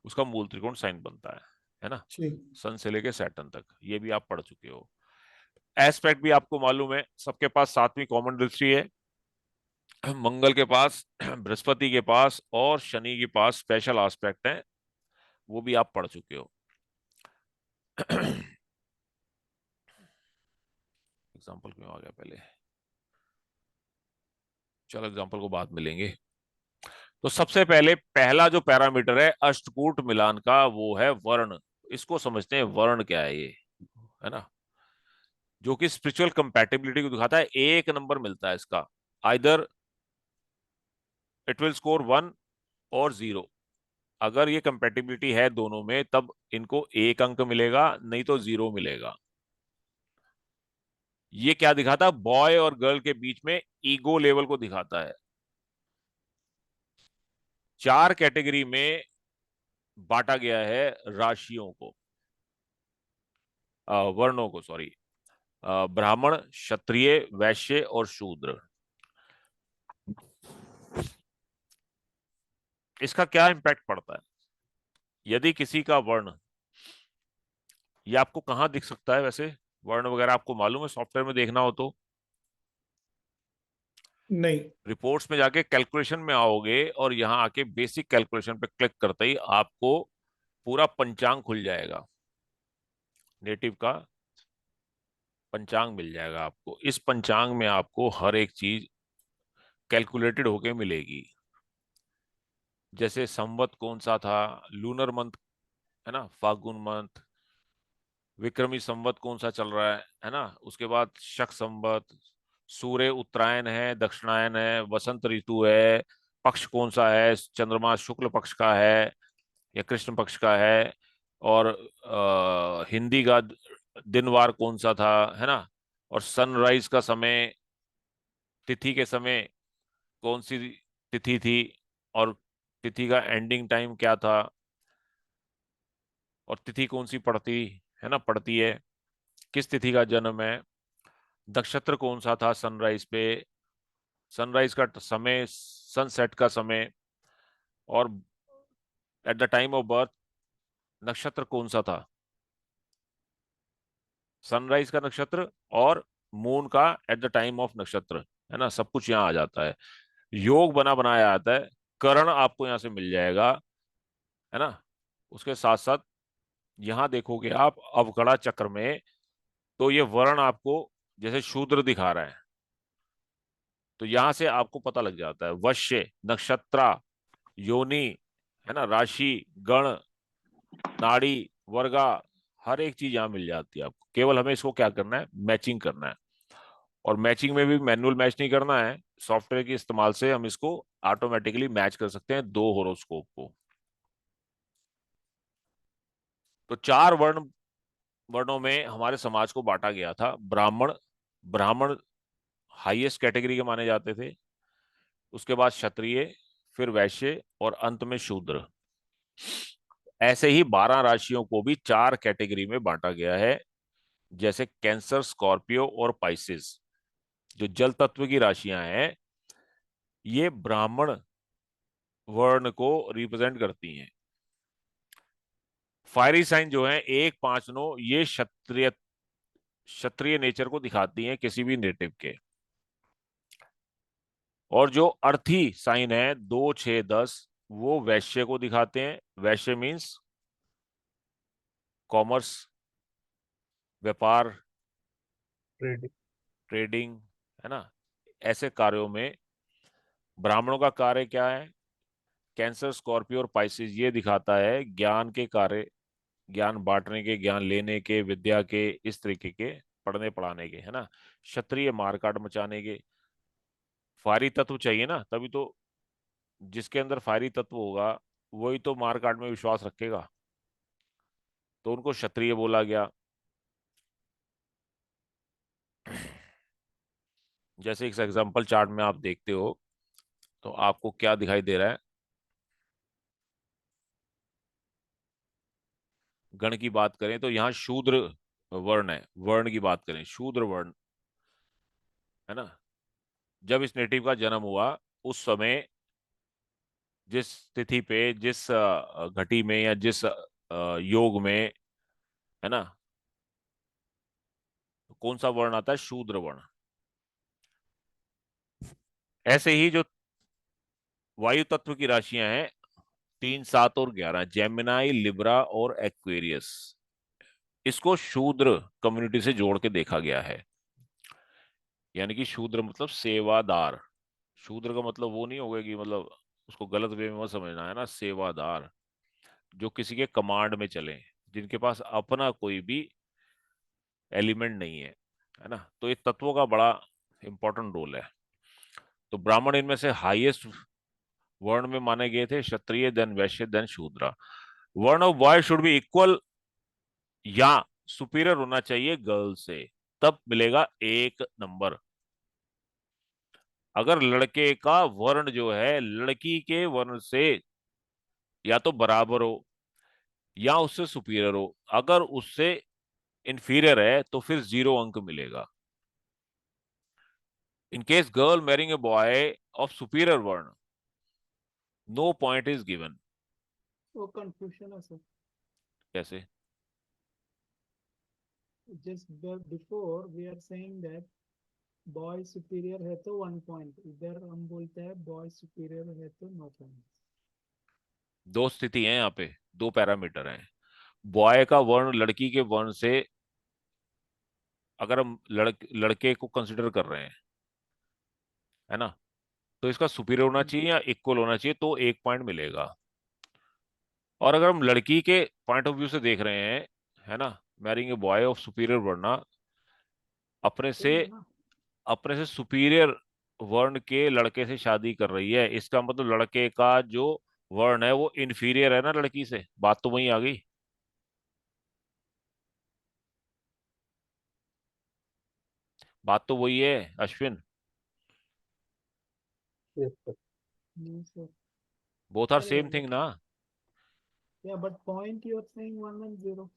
उसका मूल त्रिकोण साइन बनता है ना। जी। सन से लेके सैटर्न तक ये भी आप पढ़ चुके हो। एस्पेक्ट भी आपको मालूम है, सबके पास 7वीं कॉमन दृष्टि है, मंगल के पास, बृहस्पति के पास और शनि के पास स्पेशल एस्पेक्ट है, वो भी आप पढ़ चुके हो। एग्जाम्पल क्यों आ गया पहले? चलो एग्जाम्पल को बाद में लेंगे। तो सबसे पहले पहला जो पैरामीटर है अष्टकूट मिलान का वो है वर्ण। इसको समझते हैं, वर्ण क्या है ये, है ना, जो कि स्पिरिचुअल कंपैटिबिलिटी को दिखाता है। 1 नंबर मिलता है इसका, आइदर इट विल स्कोर 1 और 0। अगर ये कंपैटिबिलिटी है दोनों में तब इनको 1 अंक मिलेगा, नहीं तो 0 मिलेगा। ये क्या दिखाता है? बॉय और गर्ल के बीच में ईगो लेवल को दिखाता है। 4 कैटेगरी में बांटा गया है राशियों को, वर्णों को, सॉरी, ब्राह्मण, क्षत्रिय, वैश्य और शूद्र। इसका क्या इंपैक्ट पड़ता है? यदि किसी का वर्ण, ये आपको कहाँ दिख सकता है वैसे? वर्ण वगैरह आपको मालूम है? सॉफ्टवेयर में देखना हो तो नहीं। रिपोर्ट्स में जाके कैलकुलेशन में आओगे और यहाँ आके बेसिक कैलकुलेशन पे क्लिक करते ही आपको पूरा पंचांग खुल जाएगा, नेटिव का पंचांग मिल जाएगा आपको। इस पंचांग में आपको हर एक चीज कैलकुलेटेड होके मिलेगी। जैसे संवत कौन सा था, लूनर मंथ, है ना, फागुन मंथ, विक्रमी संवत कौन सा चल रहा है ना, उसके बाद शक संवत, सूर्य उत्तरायण है, दक्षिणायन है, वसंत ऋतु है, पक्ष कौन सा है, चंद्रमा शुक्ल पक्ष का है या कृष्ण पक्ष का है, और हिंदी का दिनवार कौन सा था, है ना, और सनराइज का समय, तिथि के समय कौन सी तिथि थी, और तिथि का एंडिंग टाइम क्या था, और तिथि कौन सी पड़ती है ना, पड़ती है, किस तिथि का जन्म है, नक्षत्र कौन सा था सनराइज पे, सनराइज का समय, सनसेट का समय, और at the time of birth नक्षत्र कौन सा था, सनराइज का नक्षत्र और मून का एट द टाइम ऑफ नक्षत्र, है ना, सब कुछ यहाँ आ जाता है। योग बना बनाया आता है, करण आपको यहां से मिल जाएगा, है ना। उसके साथ साथ यहां देखोगे आप अवकड़ा चक्र में, तो ये वर्ण आपको जैसे शूद्र दिखा रहा है, तो यहां से आपको पता लग जाता है वश्य, नक्षत्रा, योनि, है ना, राशि, गण, नाड़ी, वर्गा, हर एक चीज यहां मिल जाती है आपको। केवल हमें इसको क्या करना है, मैचिंग करना है। और मैचिंग में भी मैनुअल मैच नहीं करना है, सॉफ्टवेयर के इस्तेमाल से हम इसको ऑटोमेटिकली मैच कर सकते हैं दो होरोस्कोप को। तो चार वर्णों में हमारे समाज को बांटा गया था। ब्राह्मण, ब्राह्मण हाईएस्ट कैटेगरी के माने जाते थे, उसके बाद क्षत्रिय, फिर वैश्य और अंत में शूद्र। ऐसे ही 12 राशियों को भी चार कैटेगरी में बांटा गया है, जैसे कैंसर, स्कॉर्पियो और पाइसिस। जो जल तत्व की राशियां हैं, ये ब्राह्मण वर्ण को रिप्रेजेंट करती हैं। फायरी साइन जो है 1, 5, 9, ये क्षत्रिय, क्षत्रिय नेचर को दिखाती हैं किसी भी नेटिव के। और जो अर्थी साइन है 2, 6, 10, वो वैश्य को दिखाते हैं। वैश्य मीन्स कॉमर्स, व्यापार, ट्रेडिंग। ट्रेडिंग, है ना, ऐसे कार्यों में। ब्राह्मणों का कार्य क्या है, कैंसर, स्कॉर्पियो और पाइसिस, ये दिखाता है ज्ञान के कार्य, ज्ञान बांटने के, ज्ञान लेने के, विद्या के, इस तरीके के, पढ़ने पढ़ाने के, है ना। क्षत्रिय मारकाट मचाने के। फायरी तत्व चाहिए ना, तभी तो, जिसके अंदर फायरी तत्व होगा वही तो मारकाट में विश्वास रखेगा, तो उनको क्षत्रिय बोला गया। जैसे इस एग्जांपल चार्ट में आप देखते हो, तो आपको क्या दिखाई दे रहा है। गण की बात करें तो यहाँ शूद्र वर्ण है, वर्ण की बात करें शूद्र वर्ण, है ना। जब इस नेटिव का जन्म हुआ, उस समय जिस तिथि पे, जिस घटी में या जिस योग में, है ना, कौन सा वर्ण आता है, शूद्र वर्ण। ऐसे ही जो वायु तत्व की राशियां हैं 3, 7 और 11, जेमिनाई, लिब्रा और एक्वेरियस, इसको शूद्र कम्युनिटी से जोड़ के देखा गया है। यानी कि शूद्र मतलब सेवादार। शूद्र का मतलब वो नहीं होगा कि मतलब उसको गलत वे में मत समझना, है ना। सेवादार, जो किसी के कमांड में चले, जिनके पास अपना कोई भी एलिमेंट नहीं है ना। तो ये तत्वों का बड़ा इंपॉर्टेंट रोल है। तो ब्राह्मण इनमें से हाईएस्ट वर्ण में माने गए थे, क्षत्रिय, देन वैश्य, देन शूद्र। वर्ण of boy should be equal या सुपीरियर होना चाहिए गर्ल से, तब मिलेगा 1 नंबर। अगर लड़के का वर्ण जो है लड़की के वर्ण से या तो बराबर हो या उससे सुपीरियर हो, अगर उससे इंफीरियर है तो फिर 0 अंक मिलेगा। In case girl marrying a boy of superior वर्ण, नो पॉइंट इज गिवन। वो कंफ्यूजन है सर। कैसे? Just before we are saying that boy superior है तो 1 पॉइंट, इधर हम बोलते हैं बॉय सुपीरियर है तो नो पॉइंट। दो स्थिति है यहाँ पे, दो पैरामीटर हैं। बॉय का वर्ण लड़की के वर्ण से, अगर हम लड़के को कंसिडर कर रहे हैं, है ना, तो इसका सुपीरियर होना चाहिए या इक्वल होना चाहिए, तो 1 पॉइंट मिलेगा। और अगर हम लड़की के पॉइंट ऑफ व्यू से देख रहे हैं, है ना, marrying a boy of superior वर्ण, अपने से, सेम है ना। अपने से सुपीरियर वर्ण के लड़के से शादी कर रही है, इसका मतलब लड़के का जो वर्ण है वो इन्फीरियर है ना लड़की से। बात तो वही आ गई। बात तो वही है Ashwin. Yes sir. No sir. Both are अरे सेम थिंग ना। Yeah but point you are saying 1 and 0।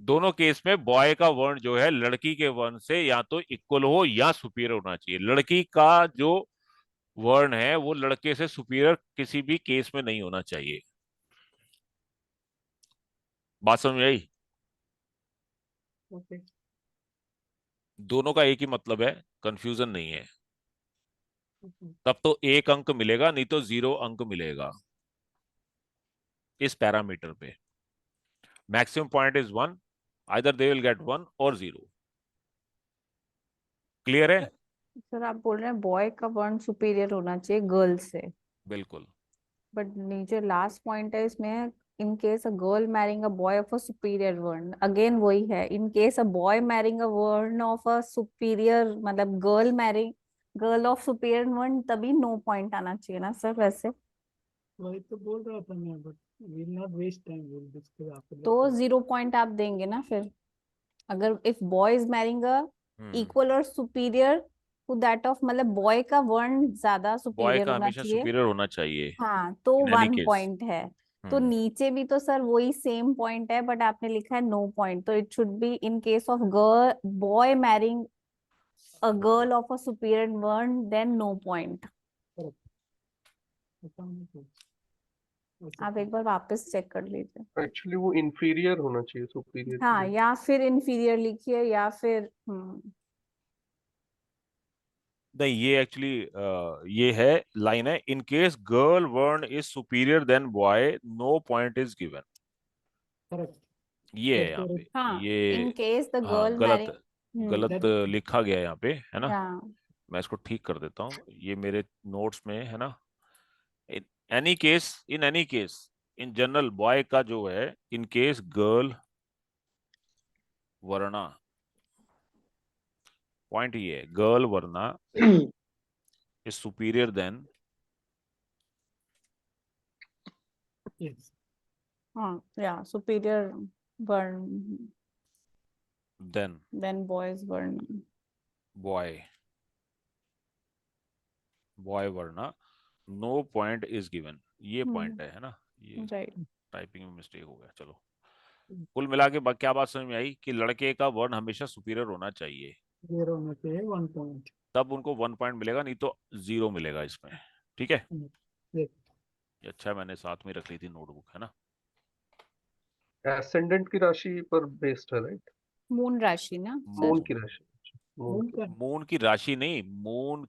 दोनों केस में बॉय का वर्ण जो है लड़की के वर्ण से या तो इक्वल हो या सुपीरियर होना चाहिए। लड़की का जो वर्ण है वो लड़के से सुपीरियर किसी भी केस में नहीं होना चाहिए। बात समझ आई? ओके। दोनों का एक ही मतलब है, कंफ्यूजन नहीं है। Okay. तब तो एक अंक मिलेगा, नहीं तो 0 अंक मिलेगा इस पैरामीटर पे। Maximum point is 1, either they will get 1 और 0। क्लियर है? सर आप बोल रहे हैं बॉय का वर्ण सुपीरियर होना चाहिए गर्ल से, बिल्कुल। बट नीचे लास्ट पॉइंट है इसमें, in case a girl marrying a boy of a superior वर्ण, अगेन वही है, in case a boy marrying अ वर्ण ऑफ अ सुपीरियर, मतलब girl marrying girl of superior वर्ण, तभी नो पॉइंट आना चाहिए ना सर वैसे। वही तो बोल रहा था मैं, but will not waste time, will discuss after तो दैट। 0 पॉइंट आप देंगे ना फिर, अगर if boy is marrying a hmm. Equal और सुपीरियर टू दैट ऑफ, मतलब बॉय का वर्ण ज्यादा बॉय सुपीरियर का होना हमेशा चाहिए, सुपीरियर होना चाहिए हाँ तो इन एनी केस। 1 पॉइंट है। तो नीचे भी तो सर वही सेम पॉइंट है, बट आपने लिखा है नो पॉइंट, तो it should be in case of girl boy marrying a girl of a superior वर्ण, देन नो पॉइंट। आप एक बार वापस चेक कर लीजिए। एक्चुअली वो इंफीरियर होना चाहिए सुपीरियर के हाँ, लिए। या फिर इंफीरियर लिखिए, या फिर नहीं, ये एक्चुअली ये है, लाइन है, इन केस गर्ल वर्ण is superior than boy, no point is given. Correct. ये है यहाँ Therefore, पे। हाँ, ये इन केस द हाँ, गर्ल गलत मैरिंग, गलत that लिखा गया है यहाँ पे, है ना? हाँ मैं इसको ठीक कर देता हूँ, ये मेरे नोट्स में है ना। In any case, in any case, in general boy का जो है, इन केस गर्ल वरना, पॉइंट ये है, गर्ल वरना इज सुपीरियर देन, yes, हाँ, या सुपीरियर वर्ण देन देन बॉयज वर्ण। बॉय, बॉय वरना नो पॉइंट इज गिवन, ये पॉइंट है ना? ये राइट। टाइपिंग में मिस्टेक हो गया, चलो। कुल मिला के क्या बात समझ में आई कि लड़के का वर्ण हमेशा सुपीरियर होना चाहिए, zero होना चाहिए 1 पॉइंट। तब उनको 1 पॉइंट मिलेगा, नहीं तो 0 मिलेगा इसमें। ठीक है? yes, ये अच्छा, मैंने साथ में रख ली थी नोटबुक, है ना? एसेंडेंट की राशि पर बेस्ड है, राइट? मून राशि ना सर, मून की राशि, मून मून की, का मून की राशि नहीं, मून,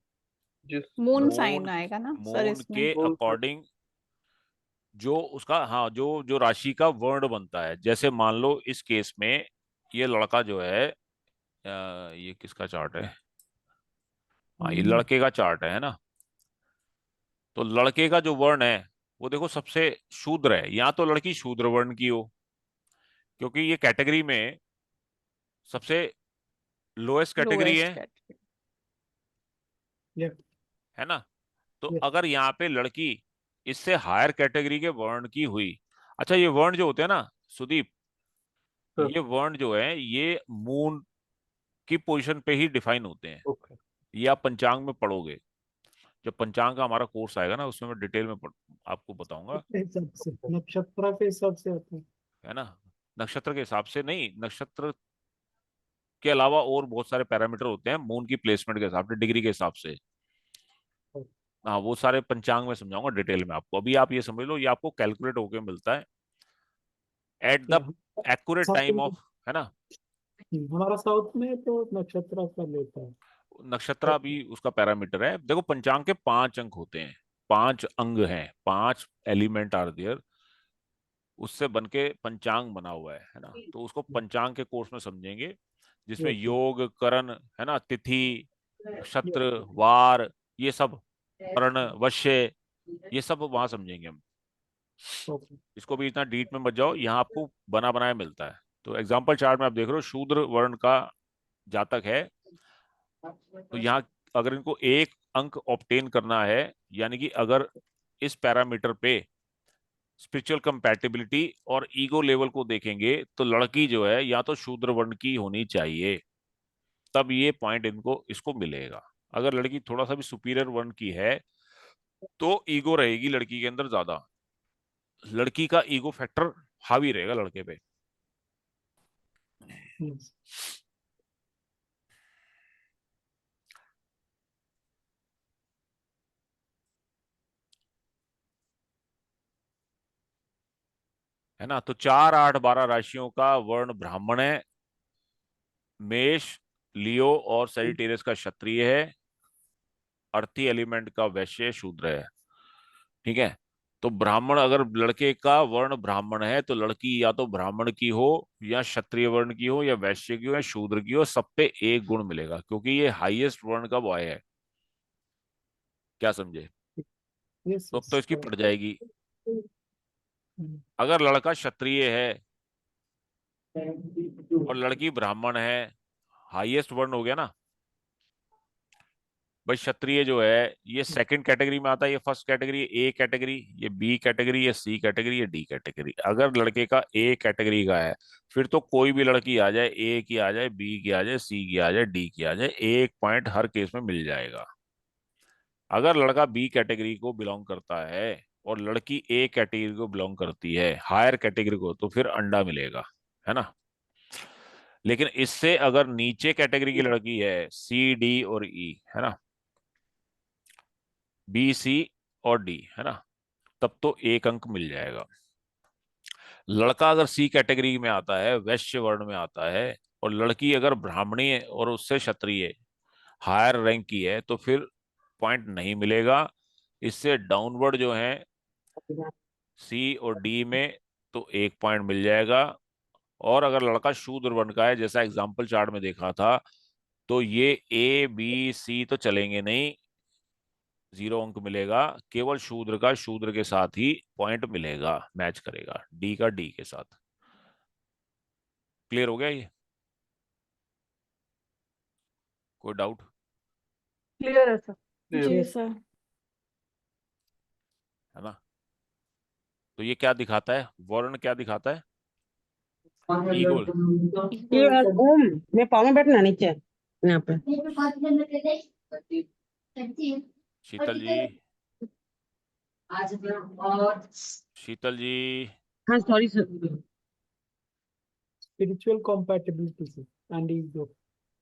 जिस मून मून साइन आएगा ना सर मून इसमें। के मून का, अकॉर्डिंग जो उसका, हाँ, जो जो राशि का वर्ण बनता है। जैसे मान लो इस केस में ये लड़का जो है, ये किसका चार्ट है? हाँ, ये लड़के का चार्ट है ना? तो लड़के का जो वर्ण है, वो देखो सबसे शूद्र है, या तो लड़की शूद्र वर्ण की हो, क्योंकि ये कैटेगरी में सबसे लोएस्ट कैटेगरी लोएस्ट है कैटेगरी। yes, है ना? तो yes, अगर यहाँ पे लड़की इससे हायर कैटेगरी के वर्ण की हुई, अच्छा, ये वर्ण जो होते हैं ना सुदीप, हाँ, ये वर्ण जो है ये मून की पोजीशन पे ही डिफाइन होते हैं। ओके। ये आप पंचांग में पढ़ोगे, जब पंचांग का हमारा कोर्स आएगा ना, उसमें मैं डिटेल में आपको बताऊंगा, उसके हिसाब से नक्षत्र के हिसाब से होता है। है ना? नक्षत्र के हिसाब से नहीं, नक्षत्र के अलावा और बहुत सारे पैरामीटर होते हैं मून की प्लेसमेंट के हिसाब से, डिग्री के हिसाब से। हाँ, वो सारे पंचांग में समझाऊंगा डिटेल में आपको, अभी आप ये समझ लो, ये आपको कैलकुलेट होके मिलता है at the accurate south time में, ऑफ, है ना? हमारा साउथ में तो नक्षत्र का लेता है। नक्षत्र भी उसका पैरामीटर है। देखो, पंचांग के 5 अंक होते हैं, 5 अंग हैं, 5 एलिमेंट आर देयर, उससे बन के पंचांग बना हुआ है ना? तो उसको पंचांग के कोर्स में समझेंगे, जिसमें यस, योग, करण, है ना, तिथि, नक्षत्र, वार, ये सब, वर्ण, वश्य, ये सब वहां समझेंगे हम। ओके, इसको भी इतना डीप में मत जाओ, यहाँ आपको बना बनाया मिलता है। तो एग्जाम्पल चार्ट में आप देख रहे हो, शूद्र वर्ण का जातक है, तो यहाँ अगर इनको 1 अंक ऑब्टेन करना है, यानी कि अगर इस पैरामीटर पे स्पिरिचुअल कंपैटिबिलिटी और ईगो लेवल को देखेंगे, तो लड़की जो है या तो शूद्र वर्ण की होनी चाहिए, तब ये पॉइंट इनको इसको मिलेगा। अगर लड़की थोड़ा सा भी सुपीरियर वर्ण की है, तो ईगो रहेगी लड़की के अंदर ज्यादा, लड़की का ईगो फैक्टर हावी रहेगा लड़के पे। यस, है ना? तो 4, 8, 12 राशियों का वर्ण ब्राह्मण है, मेष, लियो और सजिटेरियस का क्षत्रिय है, अर्थी एलिमेंट का वैश्य शूद्र है। ठीक है, तो ब्राह्मण, अगर लड़के का वर्ण ब्राह्मण है तो लड़की या तो ब्राह्मण की हो या क्षत्रिय वर्ण की हो या वैश्य की हो या शूद्र की हो, सब पे एक गुण मिलेगा क्योंकि ये हाईएस्ट वर्ण का बॉय है। क्या समझे? Yes, तो अब yes. तो इसकी पड़ जाएगी। Hmm. अगर लड़का क्षत्रिय है और लड़की ब्राह्मण है, हाईएस्ट वर्ण हो गया ना भाई। क्षत्रिय जो है ये सेकंड कैटेगरी में आता है, ये फर्स्ट कैटेगरी, ए कैटेगरी, ये बी कैटेगरी, ये सी कैटेगरी, ये डी कैटेगरी। अगर लड़के का ए कैटेगरी का है, फिर तो कोई भी लड़की आ जाए, ए की आ जाए, बी की आ जाए, सी की आ जाए, डी की आ जाए, एक पॉइंट हर केस में मिल जाएगा। अगर लड़का बी कैटेगरी को बिलोंग करता है और लड़की ए कैटेगरी को बिलोंग करती है, हायर कैटेगरी को, तो फिर अंडा मिलेगा, है ना। लेकिन इससे अगर नीचे कैटेगरी की लड़की है, सी डी और ई, है ना, बी सी और डी, है ना, तब तो एक अंक मिल जाएगा। लड़का अगर सी कैटेगरी में आता है, वैश्य वर्ण में आता है, और लड़की अगर ब्राह्मणी है और उससे क्षत्रिय हायर रैंक की है, तो फिर पॉइंट नहीं मिलेगा। इससे डाउनवर्ड जो है सी और डी में, तो एक पॉइंट मिल जाएगा। और अगर लड़का शूद्र वर्ण का है, जैसा एग्जाम्पल चार्ट में देखा था, तो ये ए बी सी तो चलेंगे नहीं, 0 अंक मिलेगा। केवल शूद्र का शूद्र के साथ ही पॉइंट मिलेगा, मैच करेगा डी का डी के साथ। क्लियर हो गया ये? कोई डाउट? क्लियर है सर। जी सर। है ना। तो ये क्या दिखाता है, वर्ण क्या दिखाता है? ईगोल। ये ओम मैं पाँव में बैठना नीचे यहाँ पे। शीतल जी, शीतल जी, हाँ sorry sir. Spiritual compatibility sir, and ego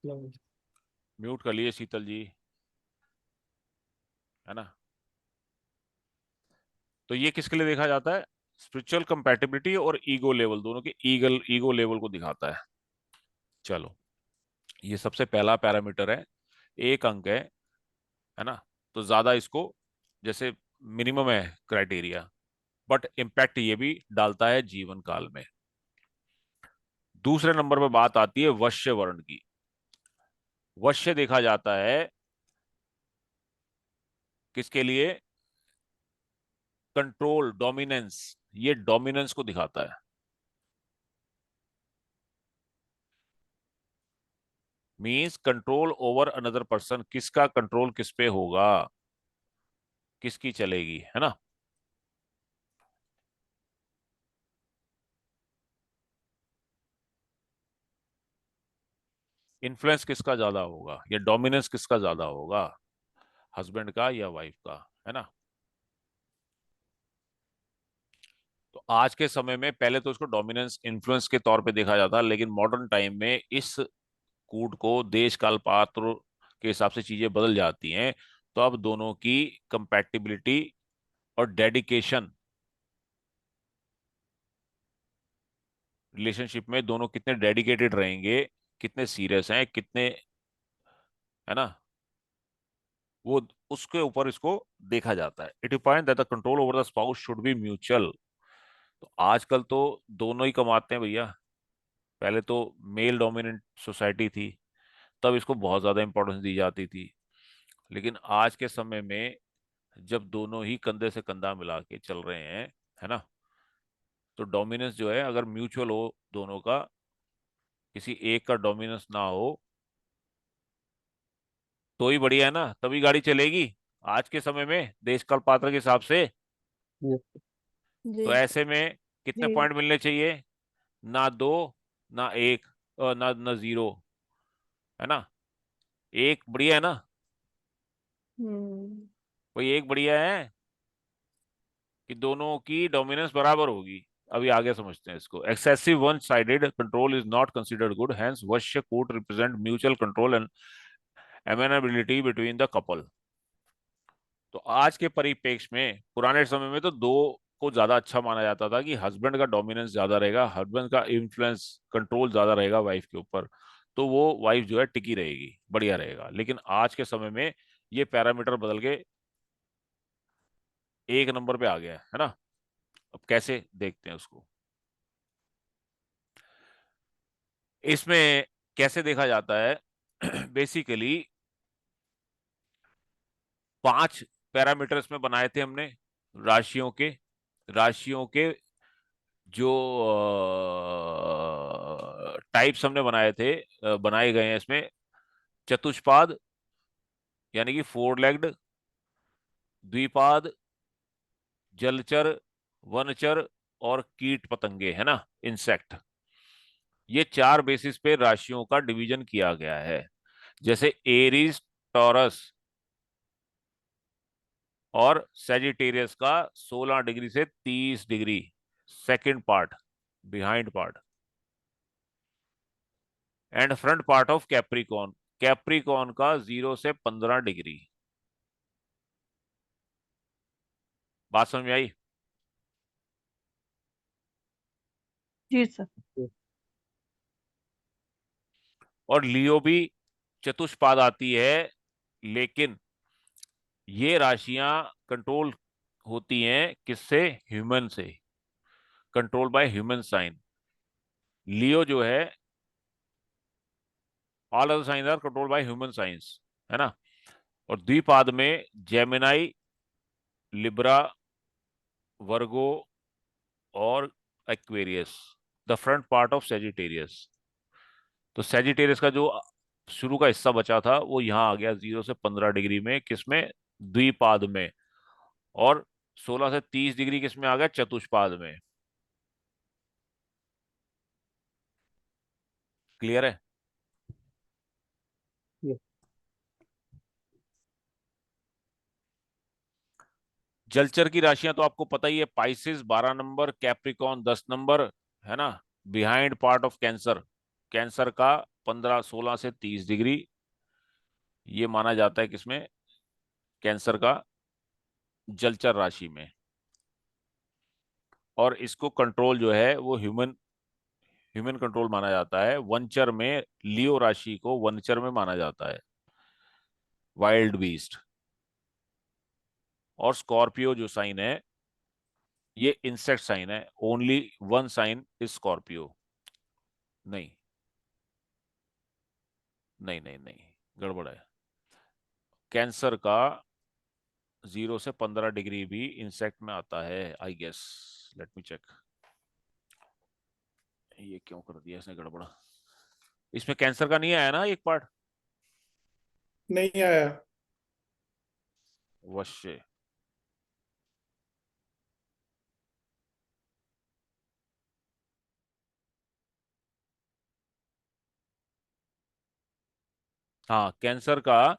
level. Mute कर लिए शीतल जी, है ना। तो ये किसके लिए देखा जाता है? स्पिरिचुअल कंपैटिबिलिटी और ईगो लेवल, दोनों के ईगो लेवल को दिखाता है। चलो, ये सबसे पहला पैरामीटर है, एक अंक है ना। तो ज्यादा इसको, जैसे मिनिमम है क्राइटेरिया, बट इम्पैक्ट ये भी डालता है जीवन काल में। दूसरे नंबर पे बात आती है वश्य वर्ण की। वश्य देखा जाता है किसके लिए? कंट्रोल, डोमिनेंस, ये डोमिनेंस को दिखाता है। Means control over another person, किसका कंट्रोल किस पे होगा, किसकी चलेगी, है ना। इन्फ्लुएंस किसका ज्यादा होगा या डोमिनेंस किसका ज्यादा होगा, हस्बैंड का या वाइफ का, है ना। तो आज के समय में पहले तो इसको डोमिनेंस इन्फ्लुएंस के तौर पे देखा जाता, लेकिन मॉडर्न टाइम में इस कूट को देश काल पात्र के हिसाब से चीजें बदल जाती हैं। तो अब दोनों की कंपैटिबिलिटी और डेडिकेशन, रिलेशनशिप में दोनों कितने डेडिकेटेड रहेंगे, कितने सीरियस हैं, कितने, है ना, वो उसके ऊपर इसको देखा जाता है। It find that the control over the spouse should be mutual. तो आजकल तो दोनों ही कमाते हैं भैया। पहले तो मेल डोमिनेंट सोसाइटी थी, तब इसको बहुत ज्यादा इंपॉर्टेंस दी जाती थी। लेकिन आज के समय में जब दोनों ही कंधे से कंधा मिला के चल रहे हैं, है ना, तो डोमिनेंस जो है, अगर म्यूचुअल हो दोनों का, किसी एक का डोमिनेंस ना हो, तो ही बढ़िया है ना, तभी गाड़ी चलेगी आज के समय में देश काल पात्र के हिसाब से। ये तो जी ऐसे में कितने जी। पॉइंट मिलने चाहिए? ना दो, ना एक, ना ना जीरो, है ना। एक बढ़िया है ना, हम्म। कोई एक बढ़िया है कि दोनों की डोमिनेंस बराबर होगी। अभी आगे समझते हैं इसको। Excessive one sided control is not considered good, hence vashya koot represent mutual control and amenability between the couple. तो आज के परिप्रेक्ष्य में, पुराने समय में तो दो को ज्यादा अच्छा माना जाता था कि हस्बैंड का डोमिनेंस ज्यादा रहेगा, हस्बैंड का इन्फ्लुएंस कंट्रोल ज्यादा रहेगा वाइफ के ऊपर। तो वो वाइफ जो है टिकी रहेगी, बढ़िया रहेगा। लेकिन आज के समय में ये पैरामीटर बदल के 1 नंबर पे आ गया है ना। अब कैसे देखते हैं उसको, इसमें कैसे देखा जाता है बेसिकली 5 पैरामीटर्स में बनाए थे हमने राशियों के जो टाइप्स हमने बनाए थे, बनाए गए हैं इसमें। चतुष्पाद यानी कि 4 लेग्ड, द्विपाद, जलचर, वनचर और कीट पतंगे, है ना, इंसेक्ट। ये 4 बेसिस पे राशियों का डिवीजन किया गया है। जैसे एरीज, टॉरस और सेजिटेरियस का 16 डिग्री से 30 degree second part, behind part, and front part of Capricorn, Capricorn का 0 से 15 डिग्री। बात समझ में आई? जी सर। और लियो भी चतुष्पाद आती है, लेकिन ये राशियां कंट्रोल होती हैं किससे? ह्यूमन से, control by human sign. Leo जो है, all other signs are control by human signs, है ना। और द्विपाद में जेमिनाई, लिब्रा, वर्गो और Aquarius, the front part of Sagittarius. तो सेजिटेरियस का जो शुरू का हिस्सा बचा था वो यहां आ गया 0 से 15 डिग्री में, किसमें? द्विपाद में। और 16 से 30 डिग्री किसमें आ गया? चतुष्पाद में। क्लियर है? ये जलचर की राशियां तो आपको पता ही है, पाइसिस 12 नंबर, कैप्रिकॉन 10 नंबर, है ना। Behind part of cancer, cancer का 15, 16 से 30 डिग्री, ये माना जाता है किसमें? कैंसर का जलचर राशि में। और इसको कंट्रोल जो है वो ह्यूमन ह्यूमन कंट्रोल माना जाता है। वनचर में लियो राशि को वनचर में माना जाता है, वाइल्ड बीस्ट। और स्कॉर्पियो जो साइन है ये इंसेक्ट साइन है, only one sine is Scorpio. नहीं नहीं नहीं नहीं, गड़बड़ है। कैंसर का 0 से 15 डिग्री भी इंसेक्ट में आता है, I guess. Let me check, ये क्यों कर दिया इसने गड़बड़। इसमें कैंसर का नहीं आया ना एक पार्ट? नहीं आया। वश्य। हाँ, कैंसर का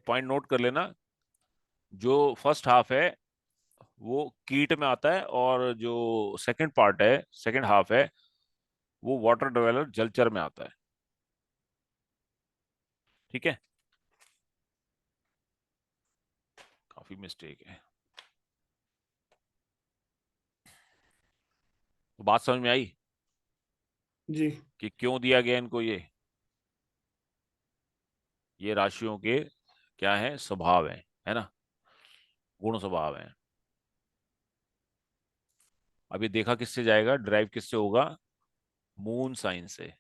पॉइंट नोट कर लेना। जो फर्स्ट हाफ है वो कीट में आता है, और जो सेकंड पार्ट है, सेकंड हाफ है, वो वाटर डेवलपर जलचर में आता है। ठीक है, काफी मिस्टेक है। तो बात समझ में आई जी। कि क्यों दिया गया इनको ये राशियों के क्या है? स्वभाव है ना, गुण स्वभाव है। अभी देखा किससे जाएगा, ड्राइव किससे होगा? मून साइन से।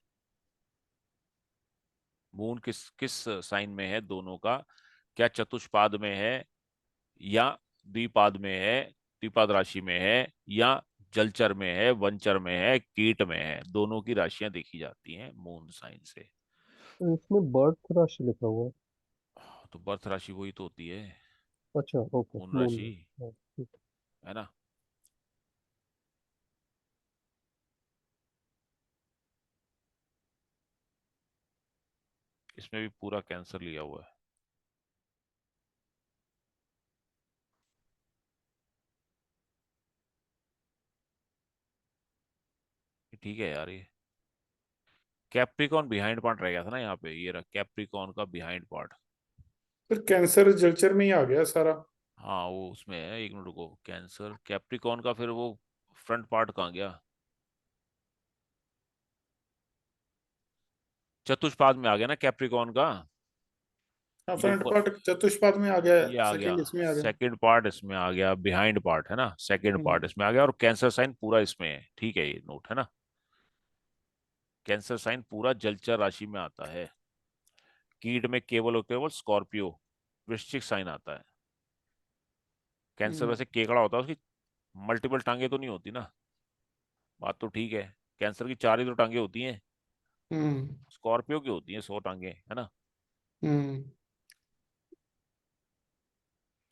मून किस किस साइन में है दोनों का? क्या चतुष्पाद में है, या द्विपाद में है, द्विपाद राशि में है, या जलचर में है, वनचर में है, कीट में है? दोनों की राशियां देखी जाती हैं मून साइन से। तो इसमें बर्थ राशि लिखा हुआ है। तो बर्थ राशि वही तो होती है, अच्छा, ओके, मून मून राशि, है। हाँ, ठीक। है ना। इसमें भी पूरा कैंसर लिया हुआ है। ठीक है यार, ये कैप्रिकॉन बिहाइंड पार्ट रह गया था ना यहाँ पे, ये रहा कैप्रिकॉन का बिहाइंड पार्ट। फिर कैंसर जलचर में ही आ गया सारा। हाँ वो उसमें है, एक मिनट रुको, कैंसर कैप्रिकॉन का, फिर वो फ्रंट पार्ट कहाँ गया? चतुष्पाद में आ गया ना कैप्रिकॉर्न का, ये फ्रंट ऊपर पार्ट चतुष्पाद में आ गया, ये आ गया, सेकंड इसमें आ गया। सेकंड पार्ट इसमें आ गया, बिहाइंड पार्ट है ना, सेकंड पार्ट इसमें आ गया, और कैंसर साइन पूरा इसमें है, ठीक है, ये नोट है ना, कैंसर साइन पूरा जलचर राशि में आता है। कीट में केवल और केवल स्कॉर्पियो वृश्चिक साइन आता है। कैंसर वैसे केकड़ा होता है, उसकी मल्टीपल टांगे तो नहीं होती ना, बात तो ठीक है, कैंसर की 4 ही तो टांगे होती हैं, स्कॉर्पियो की होती हैं 100 टांगे, है ना,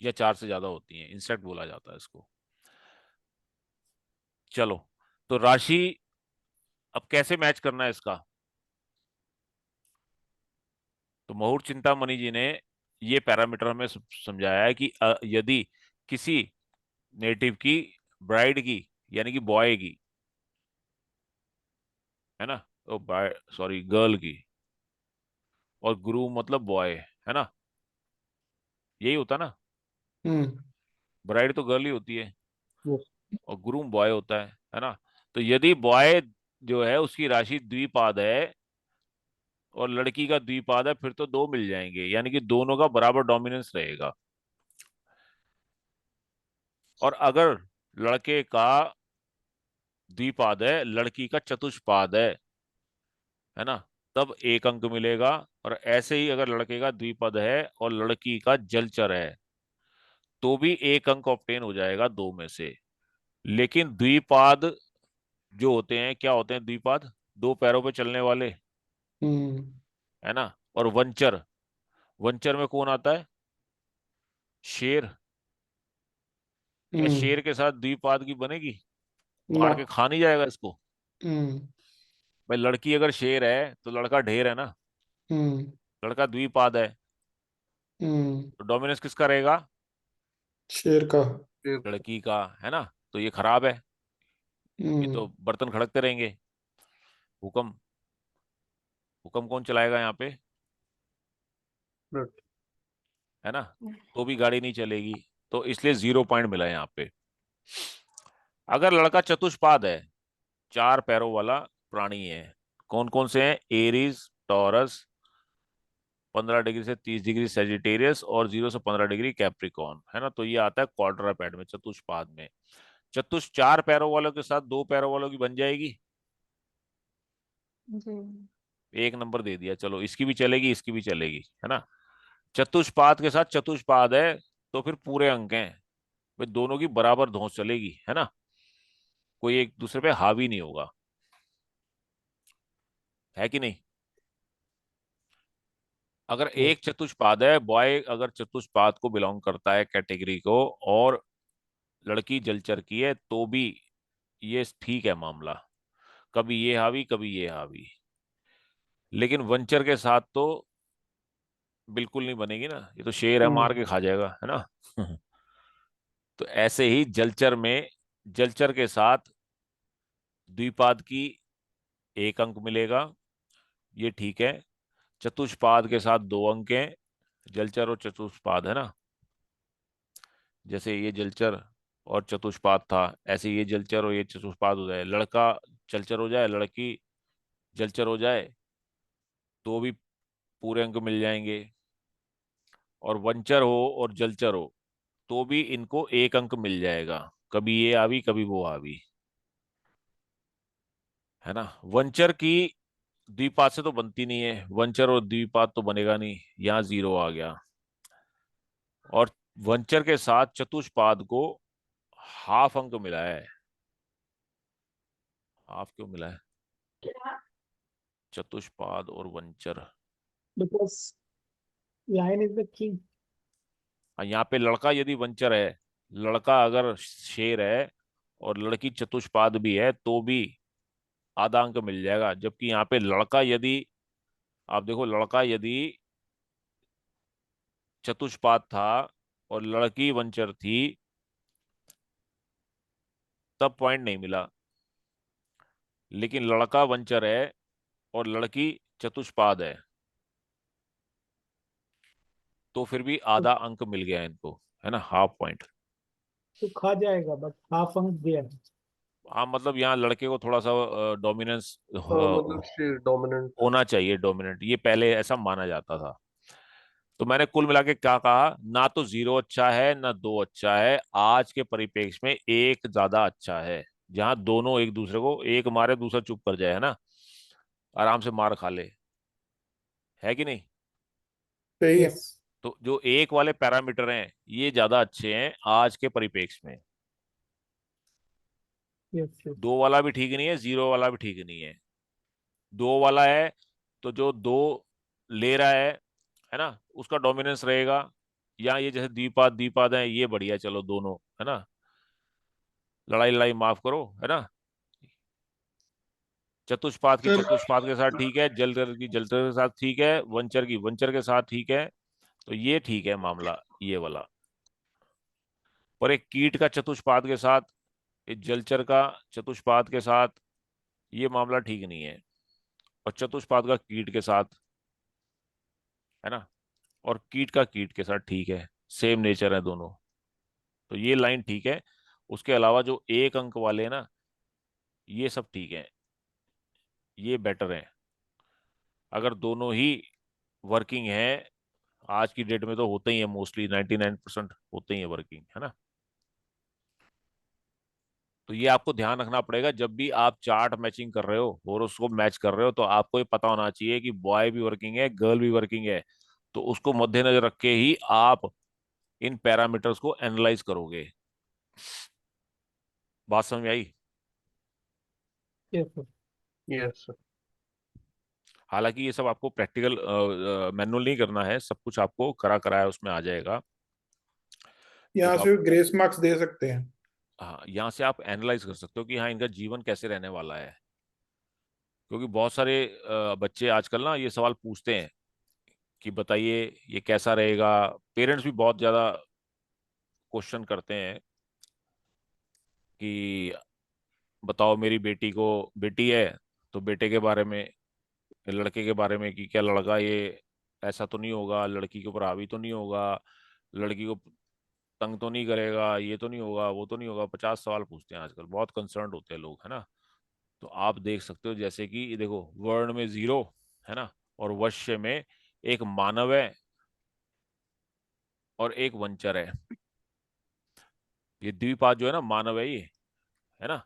या 4 से ज्यादा होती हैं, इंसेक्ट बोला जाता है इसको। चलो, तो राशि अब कैसे मैच करना है इसका, तो महूर चिंतामणि जी ने ये पैरामीटर हमें समझाया है कि यदि किसी नेटिव की ब्राइड की, यानी कि बॉय की, है ना, तो सॉरी गर्ल की, और गुरु मतलब बॉय, है ना, यही होता ना, ब्राइड तो गर्ल ही होती है Yes. और ग्रूम बॉय होता है ना, तो यदि बॉय जो है उसकी राशि द्विपाद है और लड़की का द्विपाद है, फिर तो 2 मिल जाएंगे, यानी कि दोनों का बराबर डोमिनेंस रहेगा। और अगर लड़के का द्विपाद है, लड़की का चतुष्पाद है ना, तब 1 अंक मिलेगा। और ऐसे ही अगर लड़के का द्विपद है और लड़की का जलचर है, तो भी 1 अंक ऑब्टेन हो जाएगा 2 में से। लेकिन द्विपाद जो होते हैं, क्या होते हैं द्विपाद, 2 पैरों पे चलने वाले, है ना, और वंचर, वंचर में कौन आता है, शेर। क्या शेर के साथ द्विपाद की बनेगी, मार के खा नहीं जाएगा इसको। भाई लड़की अगर शेर है तो लड़का ढेर है ना, लड़का द्विपाद है, तो डोमिनेंस किसका रहेगा, शेर का। लड़की का, है ना, तो ये खराब है, ये तो बर्तन खड़कते रहेंगे। हुक्म, हुक्म कौन चलाएगा यहाँ पे, Right. है ना, तो भी गाड़ी नहीं चलेगी, तो इसलिए 0 पॉइंट मिला यहाँ पे। अगर लड़का चतुष्पाद है, 4 पैरों वाला प्राणी है, कौन कौन से हैं, एरीज, टॉरस, 15 डिग्री से 30 डिग्री सेजिटेरियस, और 0 से 15 डिग्री कैप्रिकॉर्न, है ना, तो ये आता है क्वाड्रापेड में, चतुष्पाद में। चतुष 4 पैरों वालों के साथ 2 पैरों वालों की बन जाएगी, जी 1 नंबर दे दिया, चलो इसकी भी चलेगी इसकी भी चलेगी, है ना। चतुष्पाद के साथ चतुष्पाद है, तो फिर पूरे अंक हैं, भाई दोनों की बराबर धौंस चलेगी, है ना, कोई एक दूसरे पे हावी नहीं होगा, है कि नहीं। अगर Yes. एक चतुष्पाद है, बॉय अगर चतुष्पाद को बिलोंग करता है कैटेगरी को, और लड़की जलचर की है, तो भी ये ठीक है मामला, कभी ये हावी कभी ये हावी। लेकिन वंचर के साथ तो बिल्कुल नहीं बनेगी ना, ये तो शेर है, मार के खा जाएगा, है ना। तो ऐसे ही जलचर में, जलचर के साथ द्विपाद की 1 अंक मिलेगा, ये ठीक है। चतुष्पाद के साथ 2 अंक हैं, जलचर और चतुष्पाद, है ना, जैसे ये जलचर और चतुष्पाद था, ऐसे ये जलचर और ये चतुष्पाद हो जाए, लड़का जलचर हो जाए, लड़की जलचर हो जाए, तो भी पूरे अंक मिल जाएंगे। और वंचर हो और जलचर हो, तो भी इनको 1 अंक मिल जाएगा, कभी ये आवी कभी वो आवी, है ना। वंचर की द्विपाद से तो बनती नहीं है, वंचर और द्विपाद तो बनेगा नहीं, यहाँ 0 आ गया। और वंचर के साथ चतुष्पाद को हाफ अंक मिला है, हाफ क्यों मिला है, चतुष्पाद और वंचर। Because lion is the king. यहाँ पे लड़का यदि वंचर है, लड़का अगर शेर है और लड़की चतुष्पाद भी है, तो भी आधा अंक मिल जाएगा। जबकि यहाँ पे लड़का यदि, आप देखो, लड़का यदि चतुष्पाद था और लड़की वंचर थी, तब पॉइंट नहीं मिला। लेकिन लड़का वंचर है और लड़की चतुष्पाद है, तो फिर भी आधा अंक मिल गया इनको, है ना, हाफ पॉइंट। तो खा जाएगा, but half अंक दिया है। हाँ मतलब यहाँ लड़के को थोड़ा सा डोमिनेंस हाँ मतलब शेर डोमिनेंट। होना चाहिए, डोमिनेंट, ये पहले ऐसा माना जाता था। तो मैंने कुल मिला के क्या कहा, ना तो 0 अच्छा है ना 2 अच्छा है, आज के परिप्रेक्ष्य में 1 ज्यादा अच्छा है, जहां दोनों एक दूसरे को, एक मारे दूसरा चुप कर जाए, है ना, आराम से मार खा ले, है कि नहीं। सही है। yes, तो जो 1 वाले पैरामीटर हैं ये ज्यादा अच्छे हैं आज के परिप्रेक्ष्य में। yes, yes, 2 वाला भी ठीक नहीं है, 0 वाला भी ठीक नहीं है। 2 वाला है तो जो 2 ले रहा है ना, उसका डोमिनेंस रहेगा। या ये जैसे द्विपाद द्विपाद है, ये बढ़िया, चलो दोनों, है ना, लड़ाई लड़ाई माफ करो, है ना। चतुष्पाद की सर चतुष्पाद के साथ ठीक है, जलचर की जलचर के साथ ठीक है, वंचर की वंचर के साथ ठीक है, तो ये ठीक है मामला, ये वाला। पर एक कीट का चतुष्पाद के साथ, एक जलचर का चतुष्पाद के साथ, ये मामला ठीक नहीं है। और चतुष्पाद का कीट के साथ, है ना, और कीट का कीट के साथ ठीक है, सेम नेचर है दोनों, तो ये लाइन ठीक है। उसके अलावा जो 1 अंक वाले हैं ना, ये सब ठीक है, ये बेटर है। अगर दोनों ही वर्किंग है, आज की डेट में तो होते ही है, मोस्टली 99% होते ही है वर्किंग, है ना। तो ये आपको ध्यान रखना पड़ेगा जब भी आप चार्ट मैचिंग कर रहे हो, होरोस्कोप मैच कर रहे हो, तो आपको ये पता होना चाहिए कि बॉय भी वर्किंग है, गर्ल भी वर्किंग है। तो उसको मद्देनजर रख के ही आप इन पैरामीटर्स को एनालाइज करोगे। बात समझ में आई। yes, sir. Yes sir. हालांकि ये सब आपको प्रैक्टिकल मैनुअल नहीं करना है, सब कुछ आपको करा कराया उसमें आ जाएगा। यहाँ जब आप, से ग्रेस मार्क्स दे सकते हैं। हाँ, यहाँ से आप एनालाइज कर सकते हो कि हाँ इनका जीवन कैसे रहने वाला है। क्योंकि बहुत सारे बच्चे आजकल ना ये सवाल पूछते हैं कि बताइए ये कैसा रहेगा। पेरेंट्स भी बहुत ज्यादा क्वेश्चन करते हैं कि बताओ मेरी बेटी को, बेटी है तो बेटे के बारे में, लड़के के बारे में, कि क्या लड़का ये ऐसा तो नहीं होगा, लड़की के ऊपर हावी तो नहीं होगा, लड़की को तंग तो नहीं करेगा, ये तो नहीं होगा, वो तो नहीं होगा। 50 सवाल पूछते हैं आजकल, बहुत कंसर्न होते हैं लोग, है ना। तो आप देख सकते हो जैसे कि ये देखो, वर्ण में 0, है ना, और वश्य में एक मानव है और एक वंचर है। ये द्विपाद जो है ना, मानव है ये, है ना।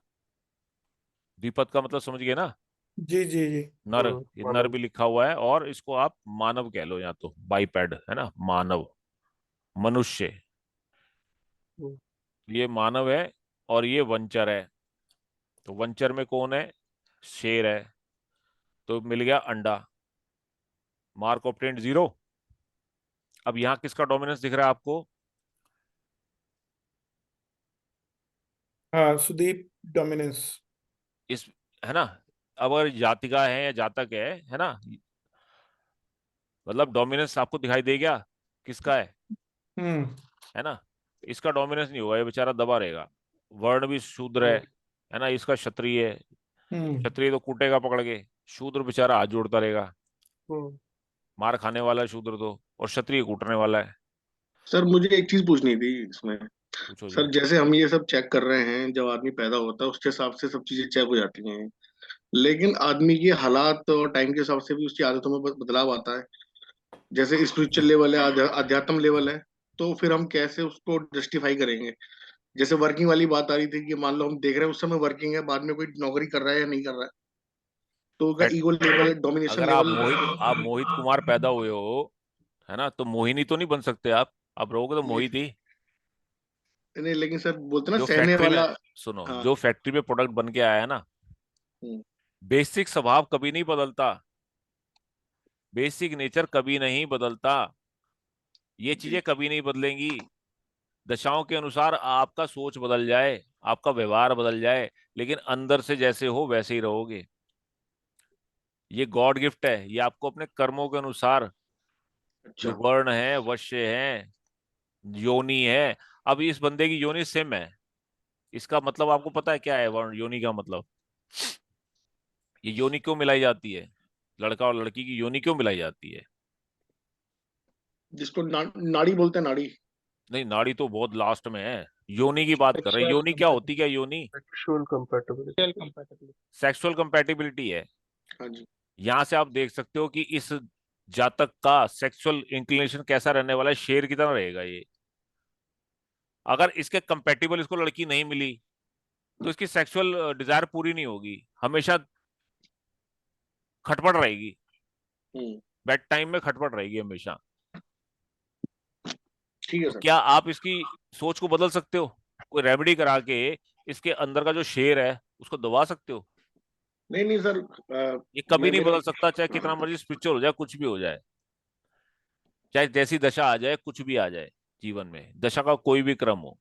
द्विपद का मतलब समझ गए ना, जी जी जी। नर, ये नर मानव। भी लिखा हुआ है, और इसको आप मानव कह लो, या तो बाइपैड, है ना, मानव, मनुष्य, हम्म, ये मानव है। और ये वंचर है, तो वंचर में कौन है, शेर है। तो मिल गया अंडा, मार्क ऑप्टेंड 0। अब यहाँ किसका डोमिनेंस दिख रहा है आपको, हाँ, सुदीप डोमिनेंस। इस, है ना। अब अगर जातिका है या जातक है ना, मतलब डोमिनेंस आपको दिखाई दे गया किसका हम्म है ना। इसका डोमिनेंस नहीं होगा, ये बेचारा दबा रहेगा। वर्ण भी शूद्र है ना, इसका क्षत्रिय है। हम्म क्षत्रिय तो कूटेगा पकड़ के, शूद्र बेचारा हाथ जोड़ता रहेगा, हम्म, मार खाने वाला है शूद्र तो, और क्षत्रिय कूटने वाला है। सर मुझे एक चीज पूछनी थी इसमें। पूछो जी। सर जैसे हम ये सब चेक कर रहे हैं, जब आदमी पैदा होता है उसके हिसाब से सब चीजें चेक हो जाती हैं, लेकिन आदमी के हालात और टाइम के हिसाब से भी उसकी आदतों में बदलाव आता है। जैसे स्पिरिचुअल लेवल है, अध्यात्म लेवल है, तो फिर हम कैसे उसको जस्टिफाई करेंगे? जैसे वर्किंग वाली बात आ रही थी कि मान लो हम देख रहे हैं उस समय वर्किंग है, बाद में कोई नौकरी कर रहा है या नहीं कर रहा है, तो उसका फैट, ईगो लेवल, डोमिनेशन अगर आप लेवल। मोहित कुमार पैदा हुए हो, है ना, तो मोहिनी तो नहीं बन सकते आप रहोगे तो नहीं मोहित ही। नहीं, लेकिन सर बोलते ना जो सहने फैक्ट्री में, वाला। सुनो, हाँ। जो फैक्ट्री में प्रोडक्ट बन के आया है ना, हम्म, बेसिक स्वभाव कभी नहीं बदलता, बेसिक नेचर कभी नहीं बदलता, ये जी। चीजें कभी नहीं बदलेंगी। दशाओं के अनुसार आपका सोच बदल जाए, आपका व्यवहार बदल जाए, लेकिन अंदर से जैसे हो वैसे ही रहोगे। ये गॉड गिफ्ट है, ये आपको अपने कर्मों के अनुसार, जो अच्छा। वर्ण है, वश्य है, योनि है। अब इस बंदे की योनि सेम है, इसका मतलब आपको पता है क्या है वर्ण योनि का मतलब। ये योनि क्यों मिलाई जाती है, लड़का और लड़की की योनि क्यों मिलाई जाती है। जिसको नाड़ी बोलते हैं, नाड़ी। नहीं, नाड़ी तो बहुत लास्ट में है, योनि की बात कर रहे हैं। Sexual योनि क्या होती, क्या योनि? Sexual compatibility. Sexual compatibility. Sexual compatibility है। हाँ जी। यहां से आप देख सकते हो कि इस जातक का सेक्सुअल इंक्लिनेशन कैसा रहने वाला है, शेर की तरह रहेगा ये। अगर इसके कंपैटिबल इसको लड़की नहीं मिली तो इसकी सेक्सुअल डिजायर पूरी नहीं होगी, हमेशा खटपट रहेगी, हम्म, बेड टाइम में खटपट रहेगी हमेशा। ठीक है तो सर। क्या आप इसकी सोच को बदल सकते हो? कोई रेमेडी करा के इसके अंदर का जो शेर है उसको दबा सकते हो? नहीं नहीं सर, ये कभी मैं नहीं मेरा बदल सकता, चाहे कितना मर्जी स्पिरिचुअल हो जाए, कुछ भी हो जाए, चाहे जैसी दशा आ जाए, कुछ भी आ जाए जीवन में, दशा का कोई भी क्रम हो।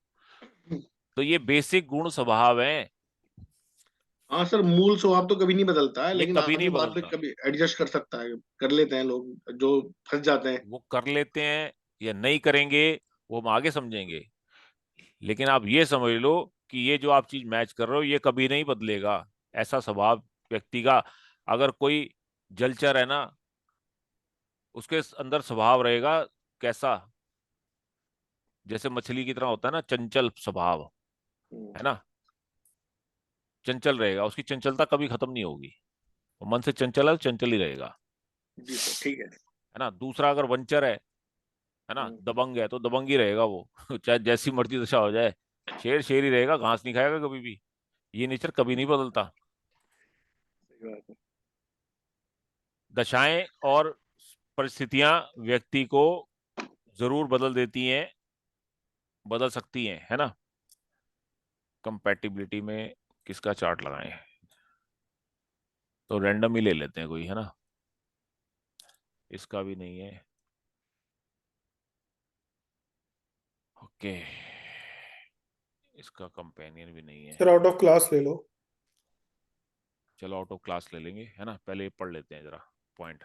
तो ये बेसिक गुण स्वभाव है, हाँ सर, मूल स्वभाव तो कभी नहीं बदलता है, ये लेकिन कभी नहीं आदमी बाद में बदलता। कभी एडजस्ट कर सकता है, कर लेते हैं लोग जो फंस जाते हैं। वो कर लेते हैं या नहीं करेंगे वो हम आगे समझेंगे, लेकिन आप ये समझ लो कि ये जो आप चीज मैच कर रहे हो ये कभी नहीं बदलेगा। ऐसा स्वभाव व्यक्ति का, अगर कोई जलचर है ना, उसके अंदर स्वभाव रहेगा कैसा, जैसे मछली की तरह होता है ना, चंचल स्वभाव, हम्म, है ना, चंचल रहेगा, उसकी चंचलता कभी खत्म नहीं होगी। वो मन से चंचल है तो चंचल ही रहेगा, जी सर, ठीक है। है ना। दूसरा अगर वंचर है ना, हम्म, दबंग है तो दबंग ही रहेगा वो चाहे जैसी मर्जी दशा हो जाए, शेर शेर ही रहेगा, घास नहीं खाएगा कभी भी। ये नेचर कभी नहीं बदलता। सही बात है। दशाएं और परिस्थितियां व्यक्ति को जरूर बदल देती हैं, बदल सकती हैं, है ना। कंपैटिबिलिटी में किसका चार्ट लगाएं, तो रैंडम ही ले लेते हैं कोई, है ना। इसका भी नहीं है, ओके। इसका कंपेनियन भी नहीं है। Sir, out of class ले लो. चलो आउट ऑफ क्लास ले लेंगे, है ना, पहले ये पढ़ लेते हैं जरा पॉइंट।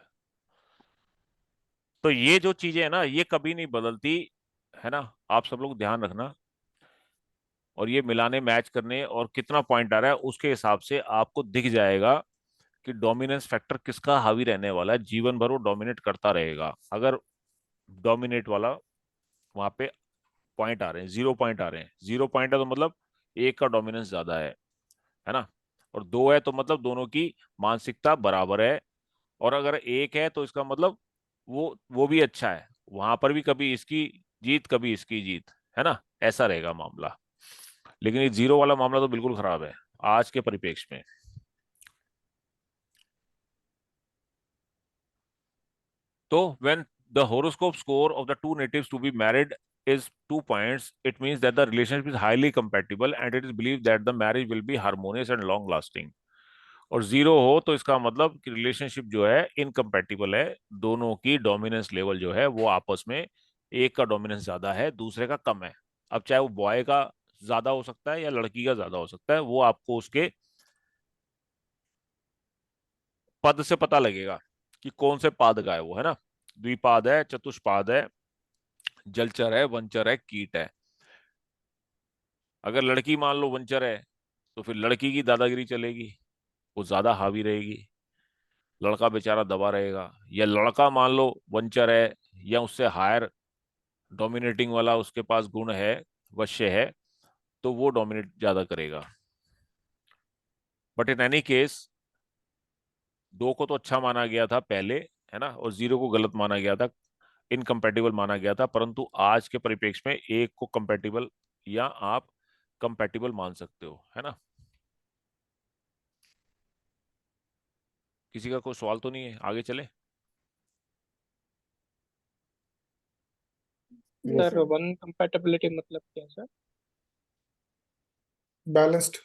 तो ये जो चीजें है ना ये कभी नहीं बदलती, है ना, आप सब लोग ध्यान रखना। और ये मिलाने मैच करने और कितना पॉइंट आ रहा है उसके हिसाब से आपको दिख जाएगा कि डोमिनेंस फैक्टर किसका हावी रहने वाला है, जीवन भर वो डोमिनेट करता रहेगा। अगर डोमिनेट वाला वहां पे पॉइंट आ रहे हैं, 0 पॉइंट आ रहे हैं, 0 पॉइंट है तो मतलब एक का डोमिनेंस ज्यादा है ना। और 2 है तो मतलब दोनों की मानसिकता बराबर है। और अगर 1 है तो इसका मतलब वो भी अच्छा है, वहां पर भी कभी इसकी जीत कभी इसकी जीत, है ना, ऐसा रहेगा मामला। लेकिन ये 0 वाला मामला तो बिल्कुल खराब है आज के परिप्रेक्ष्य में। So when the horoscope score of the two natives to be married is 2 points, it means that the relationship is highly compatible and it is believed that the marriage will be harmonious and long lasting. और 0 हो तो इसका मतलब कि relationship जो है incompatible है, दोनों की डोमिनेंस लेवल जो है वो आपस में, एक का डोमिनेंस ज्यादा है दूसरे का कम है। अब चाहे वो बॉय का ज्यादा हो सकता है या लड़की का ज्यादा हो सकता है, वो आपको उसके पद से पता लगेगा कि कौन से पाद का है वो, है ना। द्विपाद है, चतुष्पाद है, जलचर है, वंचर है, कीट है। अगर लड़की मान लो वंचर है तो फिर लड़की की दादागिरी चलेगी, वो ज्यादा हावी रहेगी, लड़का बेचारा दबा रहेगा। या लड़का मान लो वंचर है या उससे हायर डोमिनेटिंग वाला उसके पास गुण है, वश्य है, तो वो डोमिनेट ज्यादा करेगा। बट इन एनी केस 2 को तो अच्छा माना गया था पहले, है ना, और 0 को गलत माना गया था, इनकम्पैटिबल माना गया था। परंतु आज के परिप्रेक्ष्य में 1 को कंपैटिबल या आप कंपैटिबल मान सकते हो, है ना। किसी का कोई सवाल तो नहीं है, आगे चले। Yes, सर वन कंपैटिबिलिटी मतलब क्या है सर? Balanced.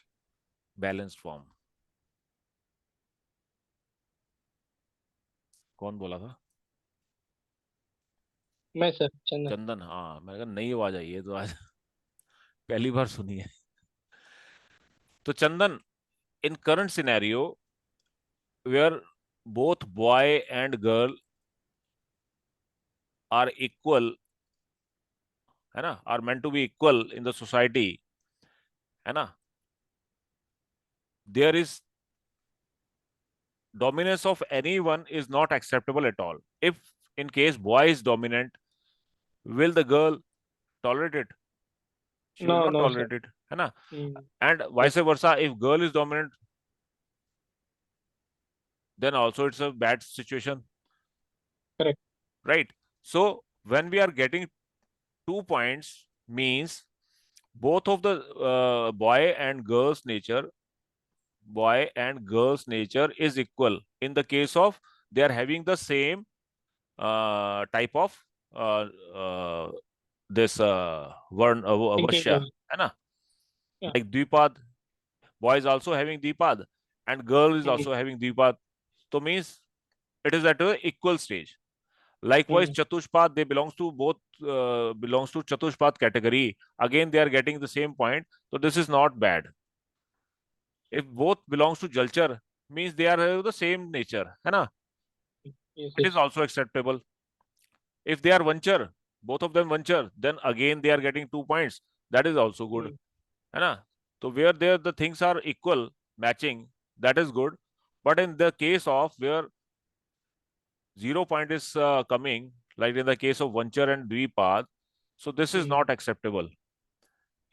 बैलेंस्ड फॉर्म, कौन बोला था? मैं सर चंदन। चंदन, हाँ, मैंने कहा नई आवाज आई है तो आज पहली बार सुनी है। तो Chandan, in current scenario where both boy and girl are equal, है ना, are meant to be equal in the society, है ना, there is dominance of anyone is not acceptable at all. If in case boy is dominant, will the girl tolerate it? she will No, not no, sir. tolerate it, है ना? Hmm. And vice versa, if girl is dominant, then also it's a bad situation. Correct. Right? So when we are getting 2 points, means both of the boy and girl's nature is equal in the case of they are having the same type of uh, uh, this Thinking vashya, level. है ना? Yeah. Like Dvipad, boy is also having Dvipad and girl is Hmm. also having Dvipad. So means it is at a equal stage. Likewise, Hmm. Chatushpad, they belongs to both belongs to Chatushpad category. Again, they are getting the same point. So this is not bad. If both belongs to Jalchar, means they are the same nature, है ना? Yes, It yes. is also acceptable. If they are Vanchar, both of them Vanchar, then again they are getting 2 points. That is also good, Hmm. है ना? So where there the things are equal, matching, that is good. But in the case of where 0 point is coming, like in the case of Vanchar and Dvipad, so this is Hmm. not acceptable,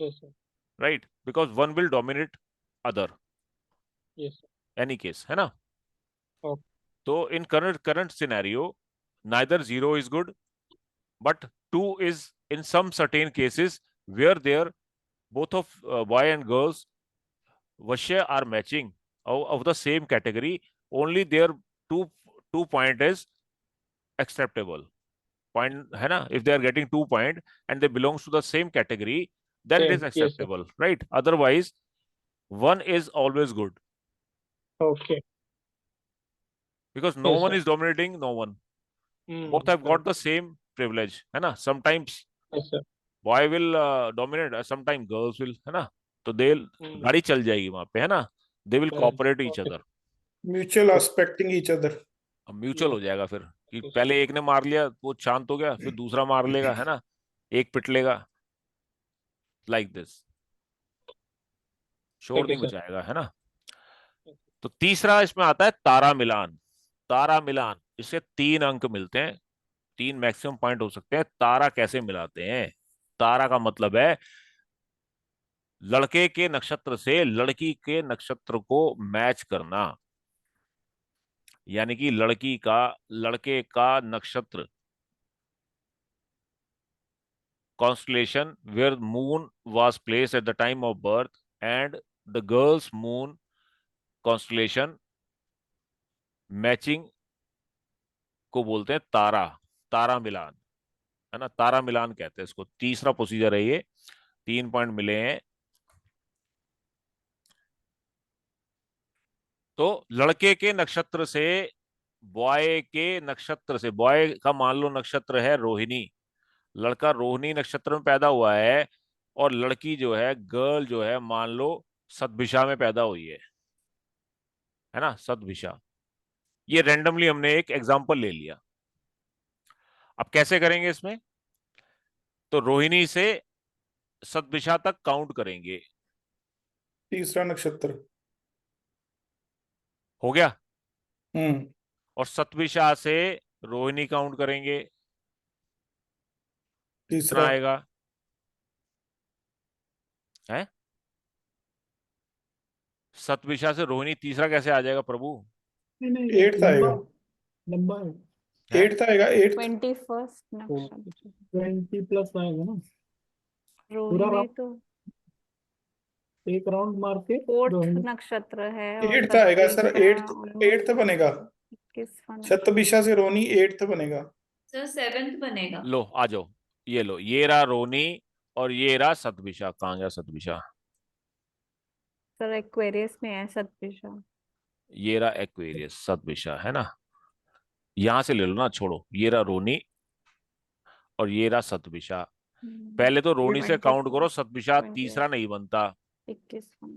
Yes, sir. right? Because one will dominate other, Yes, sir. any case, है ना? Okay. So in current scenario, neither 0 is good, but 2 is in some certain cases where there both of boy and girls vashya are matching of the same category, only their two point is acceptable. Point, है ना? If they are getting 2 point and they belongs to the same category, then it is Same. Yes, sir. acceptable, right? Otherwise, one is always good Okay. because no Yes, one sir. is dominating no one. Both Hmm. have got Correct. the same privilege, है ना? Sometimes Yes, sir. boy will dominate, sometimes girls will, है ना? तो they Hmm. गाड़ी चल जाएगी वहां पे, है ना? They will Correct. cooperate each Okay. other. Mutual aspecting each other. अब म्यूचुअल Yeah. हो जाएगा फिर कि Yes, sir. पहले एक ने मार लिया वो शांत हो गया, फिर दूसरा मार लेगा, है ना? एक पिट लेगा, लाइक दिस, शोर Thank you, नहीं sir. मचाएगा, है ना? तो तीसरा इसमें आता है तारा मिलान। तारा मिलान, इससे 3 अंक मिलते हैं, 3 मैक्सिमम पॉइंट हो सकते हैं। तारा कैसे मिलाते हैं? तारा का मतलब है लड़के के नक्षत्र से लड़की के नक्षत्र को मैच करना, यानी कि लड़के का नक्षत्र, constellation where moon was placed at the time of birth, and the girl's moon constellation matching को बोलते हैं तारा मिलान, है ना? तारा मिलान कहते हैं इसको। तीसरा प्रोसीजर है ये। 3 पॉइंट मिले हैं। तो लड़के के नक्षत्र से बॉय के नक्षत्र से, बॉय का मान लो नक्षत्र है रोहिणी, लड़का रोहिणी नक्षत्र में पैदा हुआ है, और लड़की जो है, गर्ल जो है, मान लो सतभिषा में पैदा हुई है ना? सतभिषा। ये रैंडमली हमने एक एग्जांपल ले लिया। अब कैसे करेंगे इसमें? तो रोहिणी से सतभिषा तक काउंट करेंगे। तीसरा नक्षत्र। हो गया? हम्म। और सतभिषा से रोहिणी काउंट करेंगे, कितना तीसरा। आएगा? है सतभिषा से रोहिणी तीसरा कैसे आ जाएगा प्रभु? नहीं, 8th आएगा। लंबा है। है? 8th आएगा। 8th 21st नक्षत्र 20 प्लस आएगा ना पूरा रोहिणी राउंड, तो एक राउंड मार के 4th रोहिणी। नक्षत्र है और 8th आएगा सर। सतभिषा 8th बनेगा। 21वां सतभिषा से रोनी 8th बनेगा। सर 7th बनेगा। लो आ जाओ, ये लो, ये रहा रोहिणी और ये रहा सतभिषा। कहाँ गया सतभिषा? सर एक्वेरियस में है सतभिषा। ये रहा एक्वेरियस, सतभिषा, है ना? यहां से ले लो ना, छोड़ो। ये रहा रोहिणी और ये रहा सतभिषा। पहले तो रोहिणी से काउंट करो, सतभिषा 28, तीसरा नहीं बनता, 21वां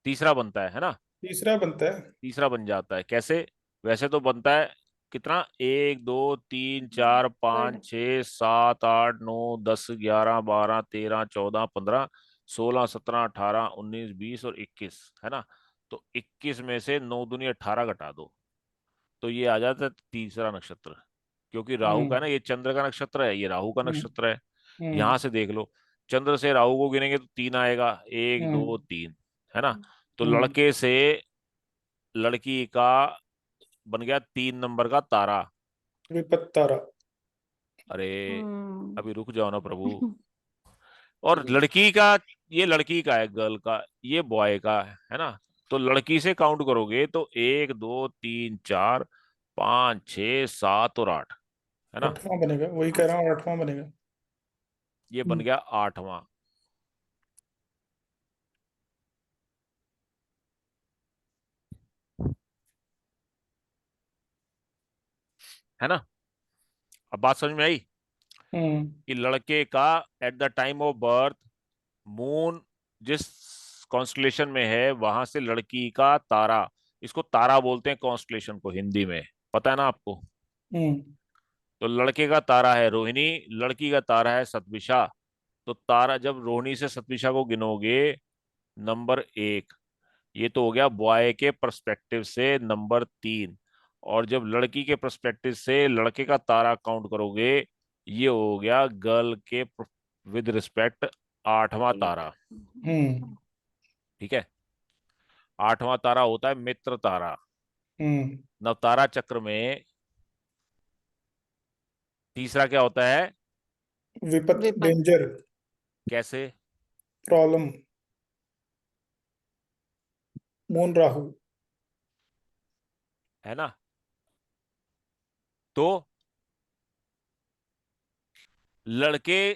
तीसरा बनता है ना? तीसरा बनता है। तीसरा बन जाता है। कैसे? वैसे तो बनता है कितना? 1 2 3 4 5 6 7 8 9 10 11 12 13 14 15 16 17 18 19 20 और 21, है ना? तो 21 में से 9 दूनी 18 घटा दो, तो ये आ जाता है तीसरा नक्षत्र। क्योंकि राहु का ना, ये चंद्र का नक्षत्र है, ये राहु का नक्षत्र है। यहां से देख लो, चंद्र से राहु को गिनेंगे तो 3 आएगा, 1 2 हम्म 3, है ना। तो हम्म लड़के से लड़की का बन गया 3 नंबर का तारा। विपत्त तारा। अरे हम्म अभी रुक जाओ ना प्रभु। और लड़की का, ये लड़की का है, गर्ल का, ये बॉय का है ना। तो लड़की से काउंट करोगे तो 1 2 3 4 5 6 7 और 8, है ना। आठवां बनेगा, वही कह रहा हूँ, आठवां बनेगा। ये बन गया 8वां। है ना। अब बात समझ में आई हम्म कि लड़के का at the time of birth moon जिस कॉन्स्टलेशन में है वहां से लड़की का तारा, इसको तारा बोलते हैं कॉन्स्टलेशन को हिंदी में, पता है ना आपको। हम्म तो लड़के का तारा है रोहिणी, लड़की का तारा है सतभिषा। तो तारा जब रोहिणी से सतभिषा को गिनोगे नंबर 1, ये तो हो गया बॉय के पर्सपेक्टिव से नंबर 3। और जब लड़की के पर्सपेक्टिव से लड़के का तारा काउंट करोगे, ये हो गया गर्ल के विद रिस्पेक्ट 8वां तारा। हम्म ठीक है। 8वां तारा होता है मित्र तारा। हम्म नवतारा चक्र में तीसरा क्या होता है? विपत्त, विपत्त। डेंजर, कैसे? Problem, moon Rahu. है ना। तो लड़के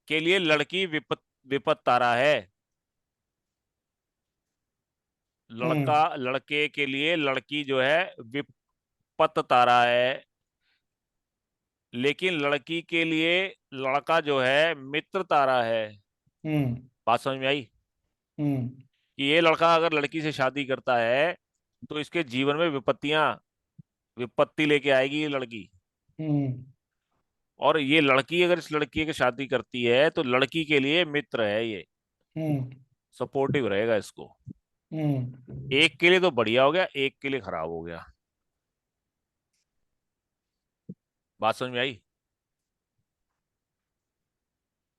के लिए लड़की विपत्त, विपत्त तारा है। हम्म लड़के के लिए लड़की जो है विपत्त तारा है। लेकिन लड़की के लिए लड़का जो है मित्र तारा है। हम्म बात समझ में आई हम्म कि ये लड़का अगर लड़की से शादी करता है तो इसके जीवन में विपत्ति लेके आएगी ये लड़की। हम्म और ये लड़की अगर इस लड़की की शादी करती है तो लड़की के लिए मित्र है ये, हम्म सपोर्टिव रहेगा इसको। हम्म एक के लिए तो बढ़िया हो गया, एक के लिए खराब हो गया। बात समझ में आई?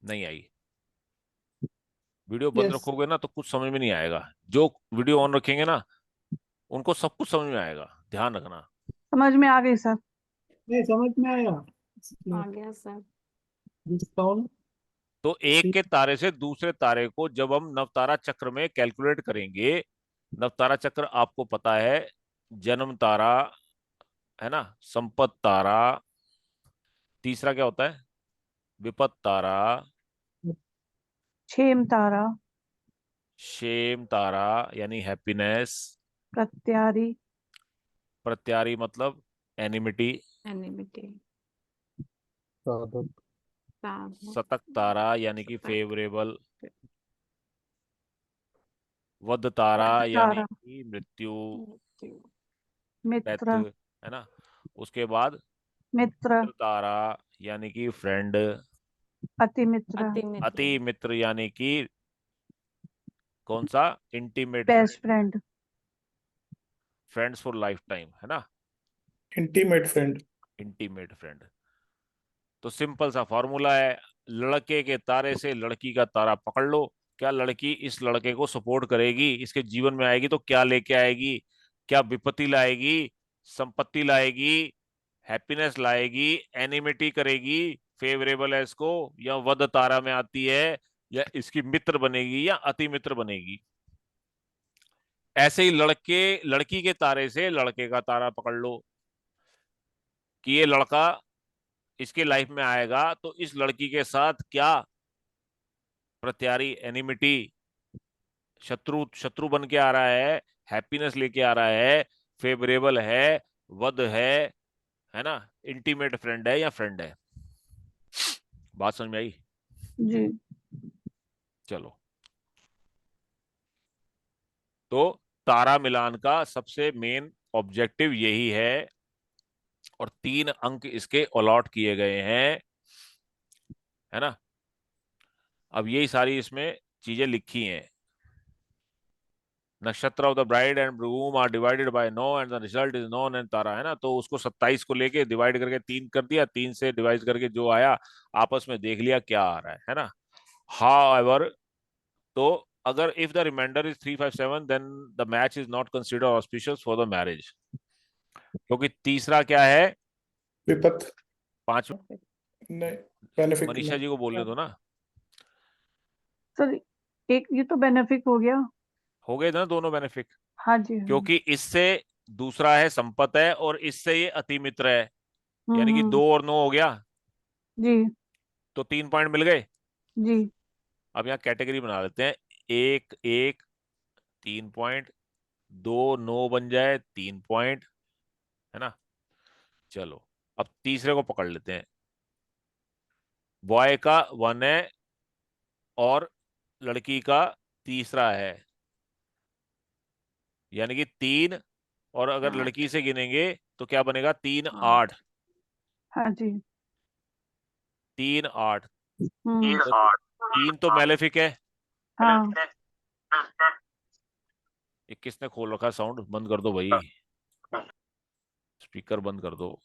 नहीं आई? वीडियो बंद यस। रखोगे ना तो कुछ समझ में नहीं आएगा। जो वीडियो ऑन रखेंगे ना उनको सब कुछ समझ में आएगा, ध्यान रखना। समझ में आ गई सर। नहीं समझ में आया। आ गया सर। डिस्काउंट। तो एक के तारे से दूसरे तारे को जब हम नवतारा चक्र में कैलकुलेट करेंगे, नवतारा चक्र आपको पता है, जन्म तारा, है ना, संपत तारा, तीसरा क्या होता है? विपत तारा, क्षेम तारा, शेम तारा यानी हैप्पीनेस, प्रत्यारी, प्रत्यारी मतलब एनिमिटी, एनिमिटी, साधक, साधक, शतक तारा यानी कि शतक, फेवरेबल, वध तारा वध यानी तारा, कि मृत्यु, मृत्यु, डेथ, मित्र, है ना। उसके बाद मित्र, मित्र तारा यानी कि फ्रेंड, अति मित्र, अति मित्र, अति मित्र यानी कि कौन सा? Intimate best friend, friend, friends for life time, है ना, इंटीमेट फ्रेंड। Intimate friend. तो सिंपल सा फॉर्मूला है, लड़के के तारे से लड़की का तारा पकड़ लो। क्या लड़की इस लड़के को सपोर्ट करेगी, इसके जीवन में आएगी तो क्या लेके आएगी? क्या विपत्ति लाएगी, संपत्ति लाएगी, हैप्पीनेस लाएगी, एनिमिटी करेगी, फेवरेबल है इसको, या वध तारा में आती है, या इसकी मित्र बनेगी या अति मित्र बनेगी। ऐसे ही लड़की के तारे से लड़के का तारा पकड़ लो कि ये लड़का इसके लाइफ में आएगा तो इस लड़की के साथ क्या प्रत्यारी, एनिमिटी, शत्रु शत्रु बन के आ रहा है, हैप्पीनेस लेके आ रहा है, फेवरेबल है, वध है ना, इंटीमेट फ्रेंड है या फ्रेंड है। बात समझ में आई? जी। चलो, तो तारा मिलान का सबसे मेन ऑब्जेक्टिव यही है और 3 अंक इसके अलॉट किए गए हैं, है ना। अब यही सारी इसमें चीजें लिखी हैं। Nakshatra of the bride and groom are divided by no and the result is known and tara, है ना। तो उसको 27 को लेके डिवाइड करके 3 कर दिया, 3 से डिवाइड करके जो आया आपस में देख लिया क्या आ रहा है ना। However, तो अगर if the remainder is 357 then the match is not considered auspicious for the marriage, क्योंकि तीसरा क्या है, विपत 5। नहीं, बेनिफिट मनीषा जी को बोलने दो ना, सर एक ये तो बेनिफिट हो गया। हो गए ना दोनों बेनिफिट, हाँ जी हाँ। क्योंकि इससे दूसरा है संपत है और इससे ये अति मित्र है, यानी कि 2 और 9 हो गया, जी तो 3 पॉइंट मिल गए। जी अब यहाँ कैटेगरी बना लेते हैं, 1 1 3 पॉइंट, 2 9 बन जाए 3 पॉइंट, है ना। चलो अब तीसरे को पकड़ लेते हैं, बॉय का 1 है और लड़की का तीसरा है, यानी कि 3, और अगर लड़की से गिनेंगे तो क्या बनेगा, 3 8, हाँ जी 3 8, हम्म तो 3 तो मैलेफिक है। हाँ ये किसने खोल रखा साउंड, बंद कर दो भाई, स्पीकर बंद कर दो।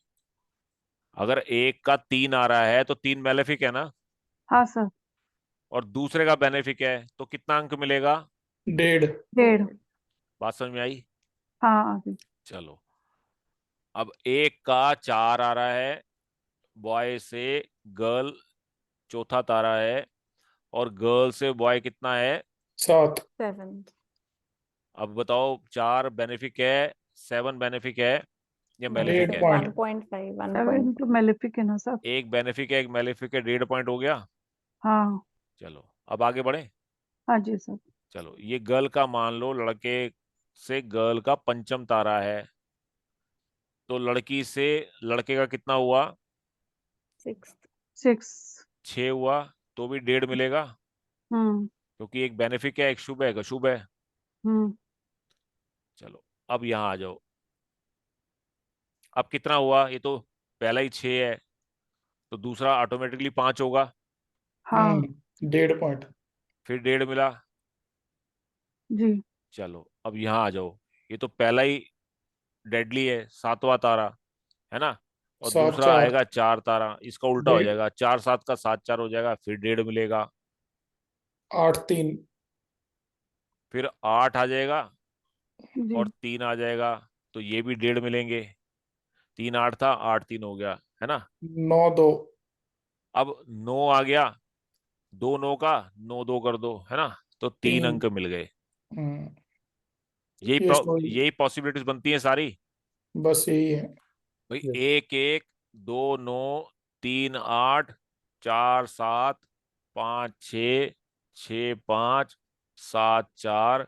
अगर एक का 3 आ रहा है तो 3 मैलेफिक है ना, हाँ सर और दूसरे का बेनिफिक है, तो कितना अंक मिलेगा, 1.5। 1.5 बात समझ में आई। हाँ आगे चलो अब एक का 4 आ रहा है, बॉय से गर्ल चौथा तारा है, और गर्ल से बॉय कितना है, 7। 7th। अब बताओ 4 बेनिफिक है, 7 बेनिफिक है या मैलेफिक 1.5 है, पॉइंट। 1.5 7 तो मेलेफिक है ना सर। एक बेनिफिक है एक मैलेफिक है, 1.5 पॉइंट हो गया। हाँ चलो अब आगे बढ़े। हाँ जी सर। चलो ये गर्ल का मान लो, लड़के से गर्ल का पंचम तारा है, तो लड़की से लड़के का कितना हुआ, 6th। 6 6 हुआ, तो भी 1.5 मिलेगा, हम्म क्योंकि एक बेनिफिक है एक शुभ है, एक अशुभ है। हम्म चलो अब यहां आ जाओ, अब कितना हुआ, ये तो पहला ही 6 है, तो दूसरा ऑटोमेटिकली 5 होगा, हाँ 1.5 पॉइंट। फिर 1.5 मिला। जी चलो अब यहाँ आ जाओ, ये तो पहला ही डेडली है, 7वां तारा है ना, और 7 दूसरा 4 आएगा 4 तारा, इसका उल्टा हो 1.5। जाएगा, 4 7 का 7 4 हो जाएगा, फिर 1.5 मिलेगा, 8 3। फिर 8 आ जाएगा जी और 3 आ जाएगा, तो ये भी 1.5 मिलेंगे, 3 8 था, 8 3 हो गया, है ना। 9 2। अब 9 आ गया, 2 9 का 9 2 कर दो, है ना, तो 3 3। अंक मिल गए। ये स्टोरी यही पॉसिबिलिटीज बनती हैं सारी बस यही है। भाई, Yes. 1 1 2 9 3 8 4 7 5 6 6 5 7 4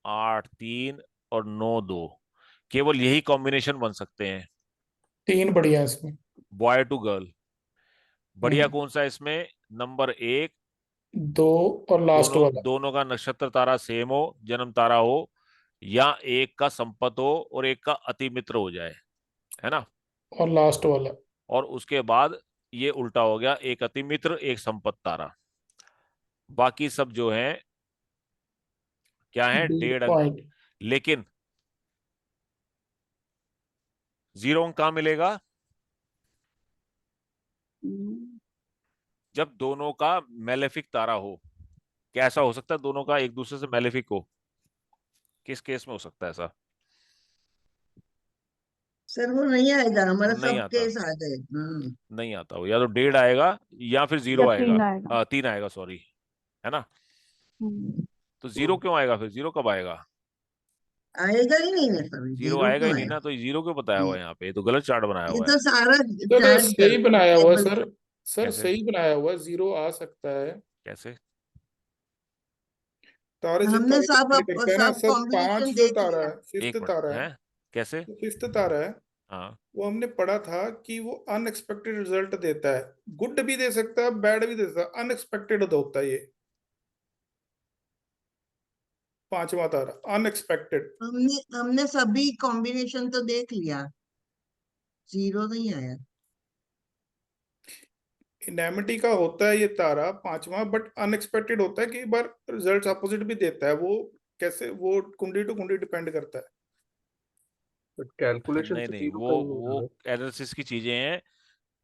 8 3 और 9 2, केवल यही कॉम्बिनेशन बन सकते हैं 3 बढ़िया है इसमें। Boy to girl. बढ़िया हम्म, कौन सा इसमें, नंबर 1, 2 और लास्ट वाला। दोनों का नक्षत्र तारा सेम हो, जन्म तारा हो, या एक का संपत हो और एक का अति मित्र हो जाए, है ना। और लास्ट वाला और उसके बाद ये उल्टा हो गया, एक अति मित्र एक संपत तारा, बाकी सब जो है क्या है, 1.5 1.5 अंक। पॉइंट। लेकिन 0 अंक कहाँ मिलेगा, हम्म, जब दोनों का मेलेफिक तारा हो। कैसा हो सकता है दोनों का एक दूसरे से मेलेफिक हो, किस केस में हो सकता है ऐसा, सर वो नहीं आएगा, हमारा नहीं सब आता, केस आ गए। नहीं आता वो, या तो 1.5 आएगा या फिर 0 या आएगा, 3 आएगा। 3 आएगा सॉरी, है ना। हम्म, तो 0 क्यों आएगा, फिर 0 कब आएगा, आएगा ही नहीं ना सर, 0 जीरो आएगा ही क्यों नहीं ना, आएगा? तो 0 क्यों बताया हुआ हम्म, है यहाँ पे, ये तो गलत चार्ट बनाया ये हुआ है। तो सारा सर चार्ट सही बनाया हुआ टेबल। सर। सर कैसे, सही बनाया हुआ, 0 आ सकता है। कैसे, तारे से हमने तारे सब डिपेंड करता है ना सब सर। 5 कॉम्बिनेशन जो देख तारा लिया। है, फिफ्थ एक मिनट तारा है, है, कैसे, जो फिफ्थ तारा है, हाँ वो हमने पढ़ा था कि वो अनएक्सपेक्टेड रिजल्ट देता है। गुड भी दे सकता है, बैड भी दे सकता है, अनएक्सपेक्टेड होता है ये 5वां तारा, अनएक्सपेक्टेड। हमने हमने सभी कॉम्बिनेशन तो देख लिया, जीरो नहीं आया। इनैमिटी का होता है ये तारा 5वां, बट अनएक्सपेक्टेड होता है, कई बार रिजल्ट्स अपोजिट भी देता है। वो कैसे, वो कुंडली टू कुंडली डिपेंड करता है। बट कैलकुलेशन नहीं से नहीं, 0 वो कहीं नहीं वो आ रहा। एनालिसिस की चीजें हैं,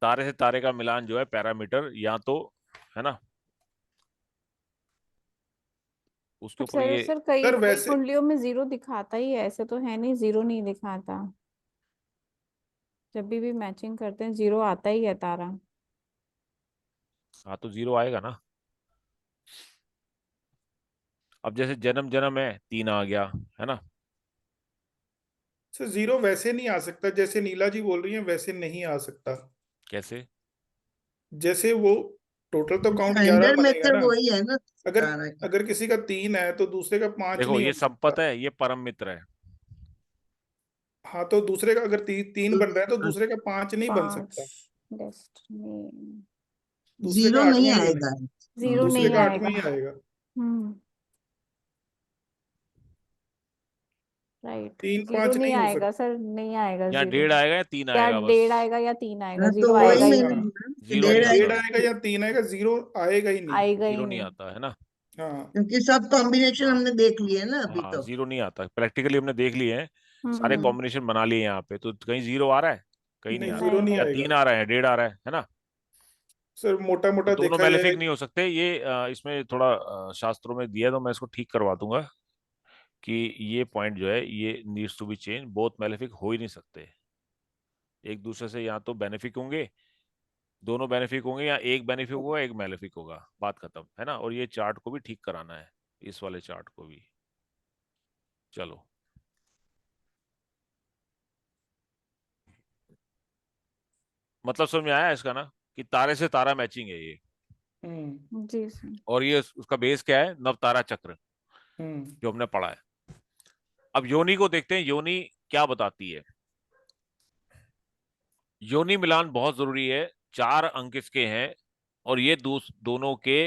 तारे से तारे का मिलान जो है पैरामीटर, या तो, है ना, उसके बट ऊपर सर ये सर कई सर कई वैसे कुंडलियों में जीरो दिखाता ही है, ऐसे तो है नहीं जीरो नहीं दिखाता। जब भी मैचिंग करते हैं जीरो आता ही है तारा। हाँ तो जीरो आएगा ना। अब जैसे जन्म जन्म है 3 आ गया, है ना। सर जीरो वैसे नहीं आ सकता जैसे नीला जी बोल रही हैं, वैसे नहीं आ सकता। कैसे? जैसे वो टोटल तो काउंट 11 स्टैंडर्ड बनेगा मेथड ना। वही है ना अगर तारा का। अगर किसी का 3 है तो दूसरे का 5 देखो नहीं ये हो सकता। संपत है, ये परम मित्र है। हाँ तो दूसरे का अगर 3 बन रहा है तो हाँ, दूसरे का 5 नहीं बन पांच सकता। डेस्टिनी। दूसरे जीरो का नहीं 8वां ही आएगा। बनेगा। जीरो दूसरे नहीं का आएगा। 8वां ही आएगा। हम्म। राइट। 3 जीरो 5 नहीं नहीं हो आएगा सकता। सर, नहीं आएगा या जीरो। 1.5 आएगा या 3 क्या आएगा बस। 1.5 आएगा या 3 आएगा, हाँ तो जीरो वही आएगा ही मैंने हाँ, नहीं। बोला कि जीरो नहीं डेढ़ डेढ़ आता, आएगा। आएगा या 3 आएगा, जीरो आएगा ही नहीं। आएगा ही जीरो नहीं नहीं। आता है ना। हाँ क्योंकि सब कॉम्बिनेशन हाँ हमने देख लिए ना अभी हाँ, तो। जीरो नहीं आता, प्रैक्टिकली हमने देख लिए हैं। सारे हम्म। कॉम्बिनेशन बना लिए यहाँ पे, तो कहीं जीरो आ रहा है, कहीं नहीं नहीं, आ रहा। जीरो नहीं नहीं या नहीं। आएगा 3 आ रहा है, 1.5 आ रहा है ना। सर। मोटा तो मोटा दोनों देखा मेलेफिक जाए। नहीं हो सकते ये, इसमें थोड़ा शास्त्रों में दिया है, तो मैं इसको ठीक करवा दूंगा कि ये पॉइंट जो है ये needs to be change. Both malefic हो ही नहीं सकते, एक दूसरे से या तो बेनिफिक होंगे, दोनों बेनिफिक होंगे, या एक बेनिफिक होगा एक मेलेफिक होगा, बात खत्म है ना। और ये चार्ट को भी ठीक कराना है, इस वाले चार्ट को भी। चलो मतलब समझ में आया इसका ना, कि तारे से तारा मैचिंग है ये। जी सर। और ये उसका बेस क्या है? नवतारा चक्र, हम्म जो हमने पढ़ा है। अब योनि को देखते हैं, योनि क्या बताती है। योनि मिलान बहुत जरूरी है, 4 अंक इसके हैं। और ये दोनों के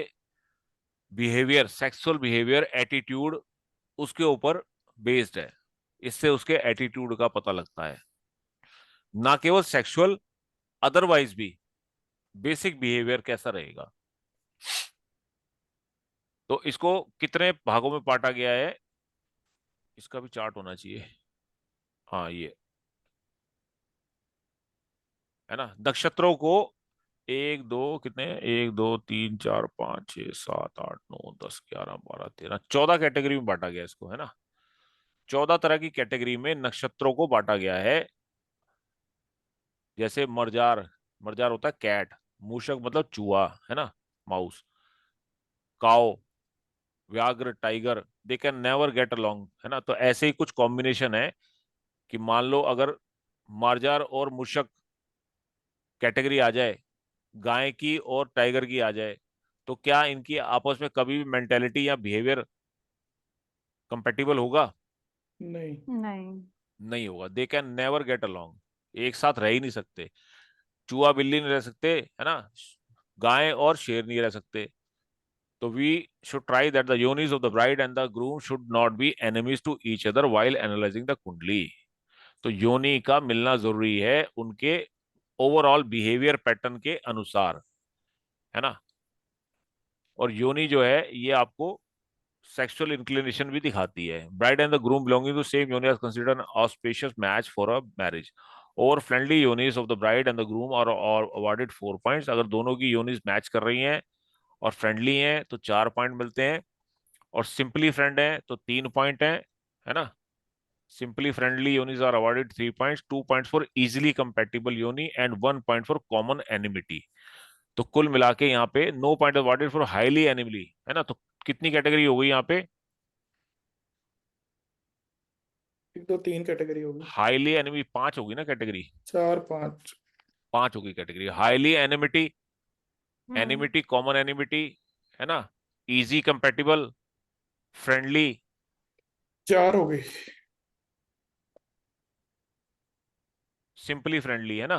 बिहेवियर, सेक्सुअल बिहेवियर, एटीट्यूड उसके ऊपर बेस्ड है। इससे उसके एटीट्यूड का पता लगता है, ना केवल सेक्सुअल, अदरवाइज भी बेसिक बिहेवियर कैसा रहेगा। तो इसको कितने भागों में बांटा गया है, इसका भी चार्ट होना चाहिए। हाँ ये है ना, नक्षत्रों को 1 2 3 4 5 6 7 8 9 10 11 12 13 14 कैटेगरी में बांटा गया इसको, है ना। 14 तरह की कैटेगरी में नक्षत्रों को बांटा गया है। जैसे मरजार, मरजार होता है कैट, मूषक मतलब चूहा, है ना, माउस, काओ, व्याघ्र, tiger, they can never get along, है ना। तो ऐसे ही कुछ कॉम्बिनेशन है कि मान लो अगर मार्जार और मूषक कैटेगरी आ जाए, गाय की और टाइगर की आ जाए, तो क्या इनकी आपस में कभी भी मेंटेलिटी या बिहेवियर कंपेटिबल होगा? नहीं। नहीं। नहीं होगा। They can never get along, एक साथ रह ही नहीं सकते। चूहा बिल्ली नहीं रह सकते, है ना, गाय और शेर नहीं रह सकते। तो we should try that the yonis of the bride and the groom should not be enemies to each other while analyzing the कुंडली। तो योनि का मिलना जरूरी है उनके ओवरऑल बिहेवियर पैटर्न के अनुसार, है ना। और योनि जो है ये आपको सेक्सुअल इंक्लिनेशन भी दिखाती है। Bride and the groom belonging to same yoni are considered an auspicious match for a marriage. और friendly yonis of the bride and the groom are awarded 4 points. अगर दोनों की योनिस मैच कर रही हैं और फ्रेंडली हैं तो 4 पॉइंट मिलते हैं, और सिंपली फ्रेंड है तो 3 पॉइंट है ना। Simply friendly yonis are awarded 3 points, 2 points for easily compatible yoni and 1 point for common enmity. तो कुल मिला के यहाँ पे 9 point awarded for highly inimical, है ना। तो कितनी कैटेगरी हो गई यहाँ पे? 1 2 3 कैटेगरी होगी। हाईली एनिमी 5 होगी ना कैटेगरी, 4 5। 5 होगी कैटेगरी। हाईली एनिमिटी, हम्म। एनिमिटी, कॉमन एनिमिटी, है ना, इजी कंपेटिबल, फ्रेंडली, 4 हो गई। सिंपली फ्रेंडली, है ना।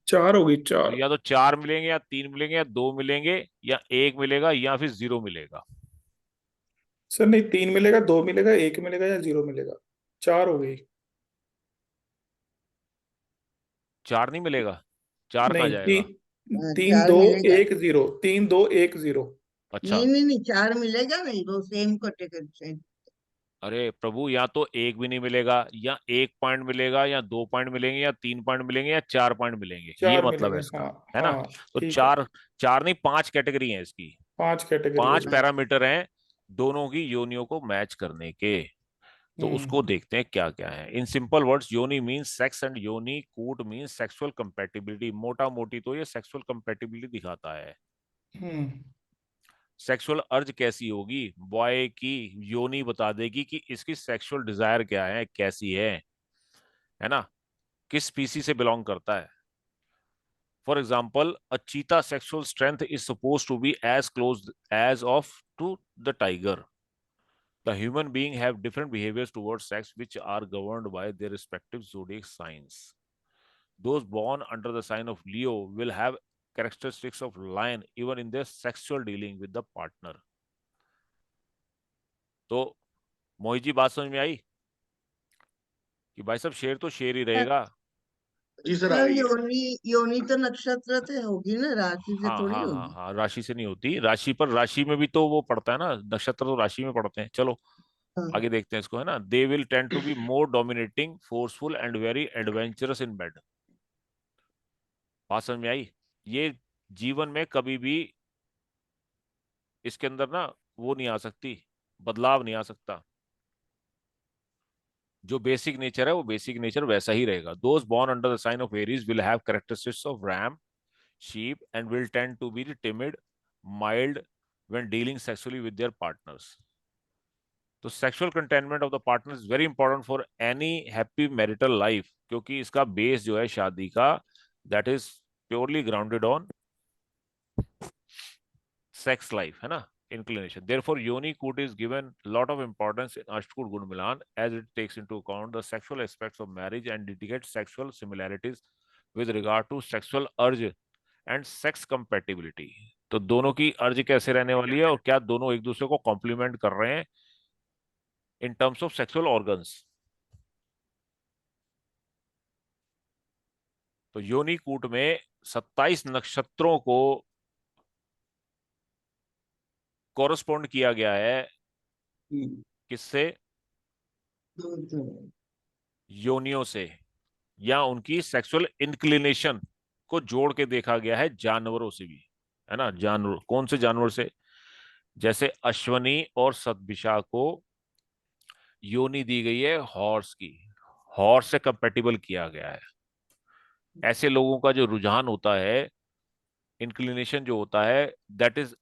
4 हो गई, तो 4। या तो 4 मिलेंगे या 3 मिलेंगे या 2 मिलेंगे या 1 मिलेगा या फिर 0 मिलेगा। सर नहीं, 3 मिलेगा, 2 मिलेगा, 1 मिलेगा या 0 मिलेगा। 4 हो गई। 4 नहीं मिलेगा, 4 कहाँ नहीं, जाएगा? 3 चार 2 मिलेगा। 1 0, 3 2 1 0। अच्छा, नहीं नहीं नहीं, चार मिलेगा नहीं, वो सेम कैटेगरी से। अरे प्रभु, या तो 1 भी नहीं मिलेगा, या 1 पॉइंट मिलेगा, या 2 पॉइंट मिलेंगे, या 3 पॉइंट मिलेंगे, या 4 पॉइंट मिलेंगे, ये 4 मतलब है मिलेगा, इसका, हाँ। है ना। हाँ तो ठीक है। 4, 4 नहीं 5 कैटेगरी है इसकी, 5 कैटेगरी 5 होगी। पैरामीटर हैं दोनों की योनियों को मैच करने के। तो हम्म उसको देखते हैं क्या क्या है। इन सिंपल वर्ड्स, योनी मीन्स सेक्स एंड योनी कूट मीन्स सेक्सुअल कंपैटिबिलिटी। मोटा मोटी तो ये सेक्सुअल कंपैटिबिलिटी दिखाता है। हम्म सेक्सुअल अर्ज कैसी होगी, बॉय की योनी बता देगी कि इसकी सेक्सुअल डिजायर क्या है, कैसी है ना, किस स्पीसी से बिलोंग करता है। For example, a cheetah sexual strength is suppose to be as close as of to the tiger. The human being have different behaviors towards sex which are governed by their respective zodiac signs. Those born under the sign of Leo will have characteristics of lion even in their sexual dealing with the partner. तो मोहित जी, बात समझ में आई कि भाई साहब शेर तो शेर ही रहेगा। जी सर, आ सर रही है। योनि योनि तो नक्षत्र से होगी ना, राशि से हाँ थोड़ी हाँ हाँ होगी। हाँ, राशि से नहीं होती। राशि पर, राशि में भी तो वो पड़ता है ना, नक्षत्र तो राशि में पड़ते हैं। चलो हाँ। आगे देखते हैं इसको, है ना। They will tend to be more dominating, forceful and very adventurous in bed. बात समझ में आई। ये जीवन में कभी भी इसके अंदर ना वो नहीं आ सकती, बदलाव नहीं आ सकता। जो बेसिक नेचर है वो बेसिक नेचर वैसा ही रहेगा। Those born under the sign of Aries will have characteristics of ram, sheep and will tend to be timid, mild when dealing sexually with their partners. तो sexual contentment of the partner is very important for any happy marital life, क्योंकि इसका base जो है शादी का, that is purely grounded on sex life, है ना, inclination. Therefore, Yoni Kut is given lot of importance in Ashtkut Gud Milan as it takes into account the sexual aspects of marriage and indicates sexual similarities with regard to sexual urge and sex compatibility. तो दोनों की अर्ज कैसे रहने वाली है और क्या दोनों एक दूसरे को कॉम्प्लीमेंट कर रहे हैं in terms of sexual organs. तो योनि कूट में 27 नक्षत्रों को कोरस्पोंड किया गया है किससे, योनियों से, या उनकी सेक्सुअल इंक्लिनेशन को जोड़ के देखा गया है जानवरों से भी, है ना। जानवर, कौन से जानवर से, जैसे अश्वनी और सतभिषा को योनि दी गई है हॉर्स की, हॉर्स से कंपेटिबल किया गया है। ऐसे लोगों का जो रुझान होता है, इंक्लिनेशन जो होता है, that is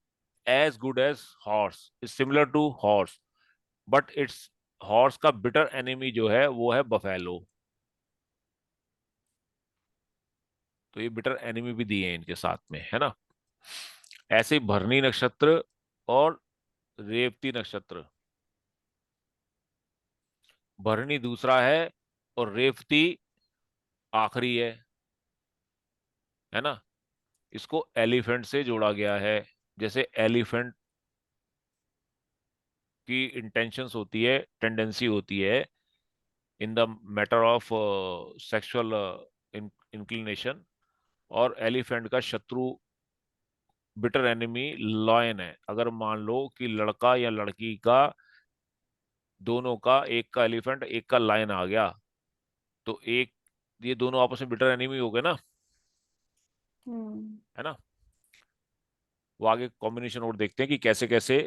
as good as horse, is similar to horse, but it's horse का बिटर एनिमी जो है वो है बफेलो। तो ये बिटर एनिमी भी दिए हैं इनके साथ में, है ना। ऐसे ही भरणी नक्षत्र और रेवती नक्षत्र, भरणी दूसरा है और रेवती आखिरी है ना। इसको एलिफेंट से जोड़ा गया है। जैसे एलिफेंट की इंटेंशंस होती है, टेंडेंसी होती है in the matter of sexual inclination, और एलिफेंट का शत्रु, बिटर एनिमी लॉयन है। अगर मान लो कि लड़का या लड़की का, दोनों का, एक का एलिफेंट एक का लायन आ गया, तो एक, ये दोनों आपस में बिटर एनिमी हो गए ना, है ना। वो आगे कॉम्बिनेशन और देखते हैं कि कैसे कैसे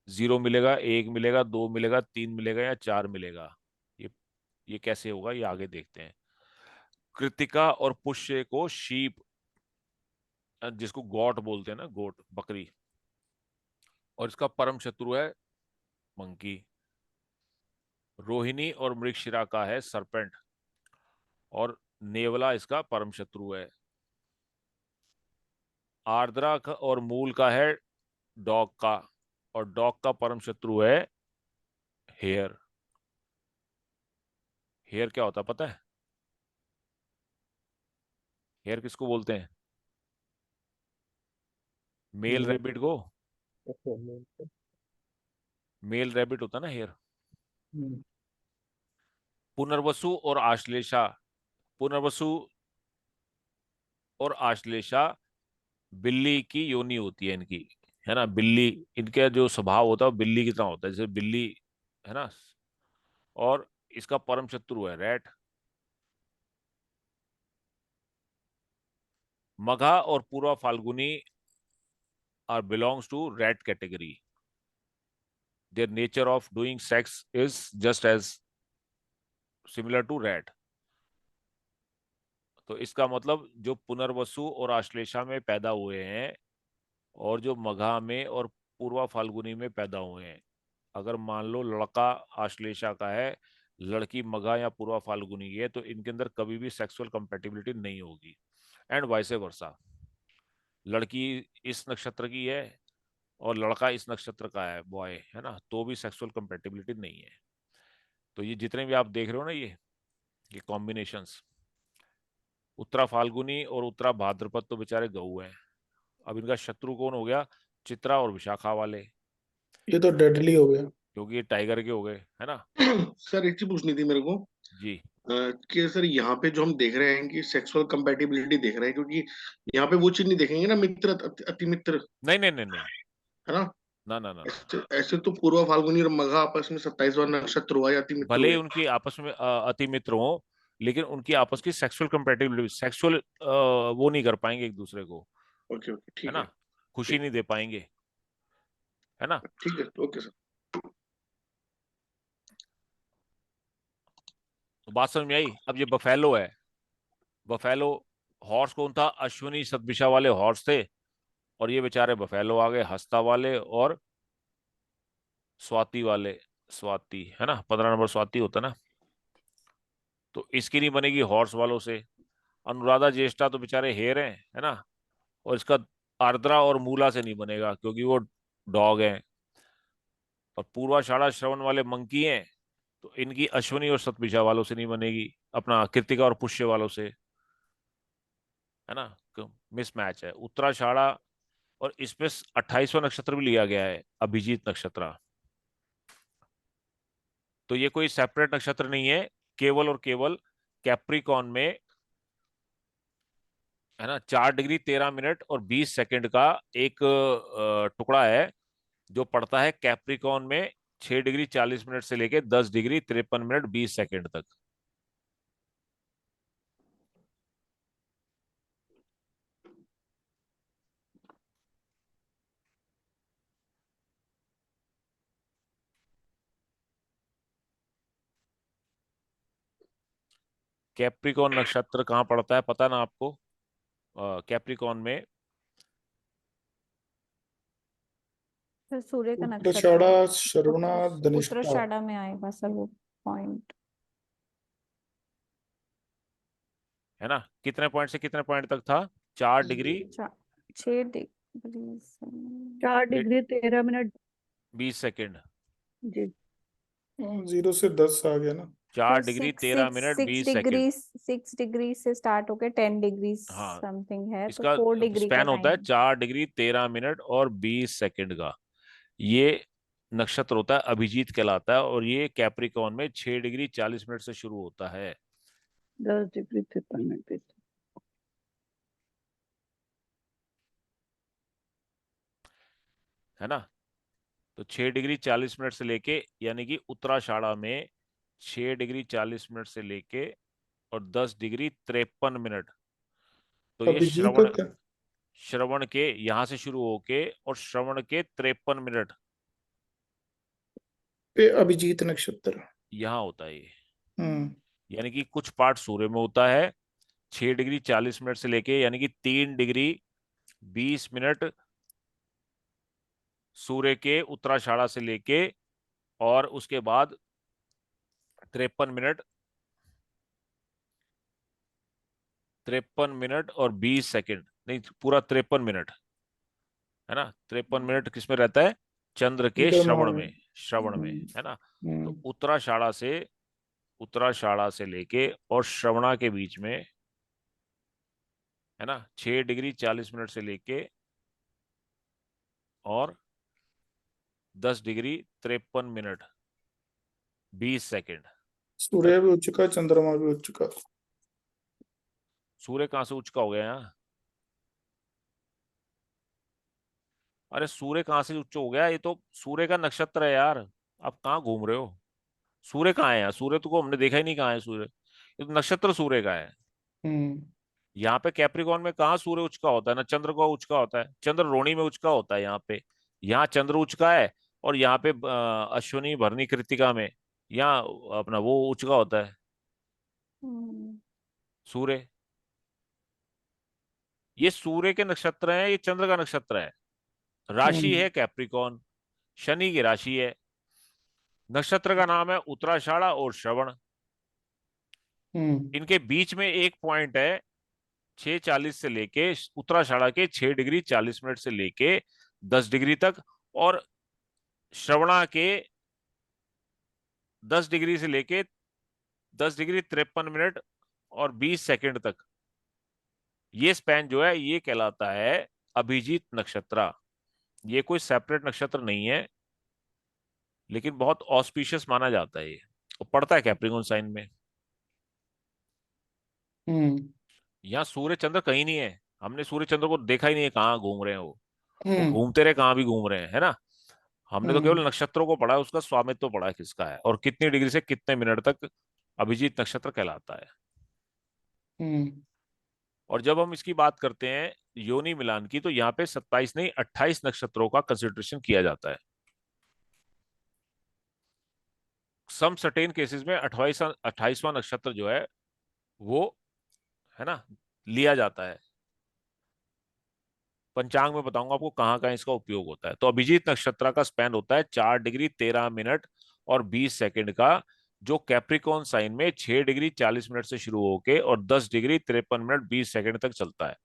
0 मिलेगा, 1 मिलेगा, 2 मिलेगा, 3 मिलेगा या 4 मिलेगा। ये ये कैसे होगा, ये आगे देखते हैं। कृतिका और पुष्य को शीप, जिसको गॉट बोलते हैं ना, गोट, बकरी, और इसका परम शत्रु है मंकी। रोहिणी और मृगशिरा का है सरपेंट, और नेवला इसका परम शत्रु है। आर्द्रा का और मूल का है डॉग का, और डॉग का परम शत्रु है हेयर। हेयर क्या होता है पता है? हेयर किसको बोलते हैं? Mail mail. रैबिट को, अच्छा, मेल। मेल रैबिट होता है ना हेयर। हम्म, पुनर्वसु और आश्लेषा, पुनर्वसु और आश्लेषा बिल्ली की योनि होती है इनकी, है ना। बिल्ली, इनका जो स्वभाव होता है वो बिल्ली की तरह होता है, जैसे बिल्ली, है ना। और इसका परम शत्रु है रैट। मघा और Purva Phalguni are belongs to rat category. their nature of doing sex is just as similar to rat. तो इसका मतलब जो पुनर्वसु और आश्लेषा में पैदा हुए हैं और जो मघा में और पूर्वा फाल्गुनी में पैदा हुए हैं, अगर मान लो लड़का आश्लेषा का है, लड़की मघा या पूर्वा फाल्गुनी की है, तो इनके अंदर कभी भी सेक्सुअल कंपैटिबिलिटी नहीं होगी। एंड वाइस वर्सा, लड़की इस नक्षत्र की है और लड़का इस नक्षत्र का है, बॉय है ना, तो भी सेक्सुअल कंपैटिबिलिटी नहीं है। तो ये जितने भी आप देख रहे हो ना, ये कॉम्बिनेशंस, उत्तरा फाल्गुनी और उत्तरा भाद्रपद तो बेचारे गऊ हैं। अब इनका शत्रु कौन हो गया? चित्रा और विशाखा वाले, ये तो डेडली हो गया। क्योंकि ये टाइगर के हो गए, है ना। सर एक चीज पूछनी थी मेरे को जी। कि सर यहाँ पे जो हम देख रहे हैं कि सेक्सुअल कंपैटिबिलिटी देख रहे हैं, क्योंकि यहाँ पे वो चीज नहीं देखेंगे ना, मित्र अति मित्र, नहीं नहीं नहीं नहीं, है ना। ना ना ना, ऐसे तो पूर्वा फाल्गुनी और मघा आपस में 27वां नक्षत्र हुआ या अति मित्र भले ही हुए। उनकी आपस में अति मित्र हो, लेकिन उनकी आपस की सेक्सुअल कंपैटिबिलिटी, सेक्सुअल वो नहीं कर पाएंगे एक दूसरे को, ओके ओके, है ठीक ना, है, खुशी नहीं दे पाएंगे, है ना। ठीक है, ओके सर। तो बात समझ में आई। अब ये बफेलो है, बफेलो हॉर्स कौन था? अश्विनी सतभिषा वाले हॉर्स थे, और ये बेचारे बफेलो आ गए हस्ता वाले और स्वाति वाले, स्वाति है ना, 15 नंबर स्वाति होता ना। तो इसकी नहीं बनेगी हॉर्स वालों से। अनुराधा ज्येष्ठा तो बेचारे हेर हैं, है ना, और इसका आर्द्रा और मूला से नहीं बनेगा क्योंकि वो डॉग हैं। और पूर्वाषाढ़ा श्रवण वाले मंकी हैं, तो इनकी अश्विनी और सतभिषा वालों से नहीं बनेगी, अपना कृतिका और पुष्य वालों से, है ना। मिसमैच है। उत्तराषाढ़ा, और इसमें 28वां नक्षत्र भी लिया गया है, अभिजीत नक्षत्र। तो ये कोई सेपरेट नक्षत्र नहीं है, केवल और केवल कैप्रिकॉन में, है ना, 4 डिग्री 13 मिनट और 20 सेकंड का एक टुकड़ा है जो पड़ता है कैप्रिकॉन में 6 डिग्री 40 मिनट से लेके 10 डिग्री 53 मिनट 20 सेकंड तक। कैप्रिकॉन नक्षत्र कहाँ पड़ता है पता ना आपको? कैप्रिकॉन में सर सूर्य का नक्षत्र उत्तराषाढ़ा, श्रवणा, धनिष्ठा। उत्तराषाढ़ा में आएगा सर वो पॉइंट, है ना। कितने पॉइंट से कितने पॉइंट तक था? 4 degree 6 degree 4 degree 13 minute 20 second. जी। 0 से 10 आ गया ना। 4 डिग्री 13 मिनट 20 सेकंड। 6 डिग्री से स्टार्ट होके 10 डिग्री हाँ, समथिंग है, तो इसका 4 डिग्री का स्पैन होता है टाइम। 4 डिग्री 13 मिनट और 20 सेकंड का। ये नक्षत्र होता है अभिजीत कहलाता है, और ये कैप्रिकॉन में 6 डिग्री 40 मिनट से शुरू होता है। 10 डिग्री 53 मिनट है ना। तो 6 डिग्री 40 मिनट से लेके, यानी कि उत्तराषाढ़ा में 6 डिग्री 40 मिनट से लेके और 10 डिग्री 53 मिनट। तो ये अभिजीत श्रवण, होता है। श्रवण के यहां से शुरू होके और श्रवण के 53 मिनट पे अभिजीत नक्षत्र। यहाँ होता है ये। हम्म। यानी कि कुछ पार्ट सूर्य में होता है 6 डिग्री 40 मिनट से लेके, यानी कि 3 डिग्री 20 मिनट सूर्य के उत्तराषाढ़ा से लेके, और उसके बाद 53 मिनट, 53 मिनट और 20 सेकंड, नहीं पूरा 53 मिनट, है ना। 53 मिनट किसमें रहता है? चंद्र के चंद्रमा श्रवण में। में, श्रवण में, हम्म। है ना। तो हम्म। उत्तराषाढ़ा से लेके और श्रवणा के बीच में, है ना, 6 डिग्री 40 मिनट से लेके और 10 डिग्री 53 मिनट 20 सेकंड। सूर्य भी उच्च का, चंद्रमा भी उच्च का। सूर्य कहां से उच्च का हो गया यहाँ? अरे सूर्य कहां से उच्च हो गया? ये तो सूर्य का नक्षत्र है यार, आप कहाँ घूम रहे हो? सूर्य कहाँ है यार? सूर्य तो को हमने देखा ही नहीं, कहाँ है सूर्य? ये तो नक्षत्र सूर्य का है। हम्म। यहाँ पे कैप्रिकॉन में कहाँ सूर्य उच्च का होता है? ना चंद्र का उच्च का होता है, चंद्र रोहिणी में उच्च का होता है यहाँ पे। यहाँ चंद्र उच्च का है और यहाँ पे अश्विनी भरनी कृतिका में यहाँ अपना वो उच्च का होता है सूर्य। ये सूर्य के नक्षत्र हैं, ये चंद्र का नक्षत्र है। राशि है कैप्रिकॉन, शनि की राशि है। नक्षत्र का नाम है उत्तराषाढ़ा और श्रवण। इनके बीच में एक पॉइंट है 6:40 से लेके, उत्तराषाढ़ा के 6 डिग्री 40 मिनट से लेके 10 डिग्री तक, और श्रवणा के 10 डिग्री से लेके 10 डिग्री 53 मिनट और 20 सेकंड तक। ये स्पैन जो है ये कहलाता है अभिजीत नक्षत्र। ये कोई सेपरेट नक्षत्र नहीं है, लेकिन बहुत ऑस्पिशियस माना जाता है ये, और पड़ता है कैप्रिकॉन साइन में। यहाँ सूर्य चंद्र कहीं नहीं है, हमने सूर्य चंद्र को देखा ही नहीं है कहाँ घूम रहे हैं वो घूमते रहे कहाँ भी घूम रहे हैं, है ना। हमने तो केवल नक्षत्रों को पढ़ा है, उसका स्वामित्व पढ़ा है किसका है और कितनी डिग्री से कितने मिनट तक अभिजीत नक्षत्र कहलाता है। और जब हम इसकी बात करते हैं योनि मिलान की, तो यहाँ पे 27 नहीं 28 नक्षत्रों का कंसिडरेशन किया जाता है। सम सर्टेन केसेस में 28वां नक्षत्र जो है वो, है ना, लिया जाता है। पंचांग में बताऊंगा आपको कहाँ कहाँ इसका उपयोग होता है। तो अभिजीत नक्षत्र का स्पैन होता है 4 डिग्री 13 मिनट और 20 सेकंड का, जो कैप्रिकॉन साइन में 6 डिग्री 40 मिनट से शुरू होके और 10 डिग्री 53 मिनट 20 सेकंड तक चलता है।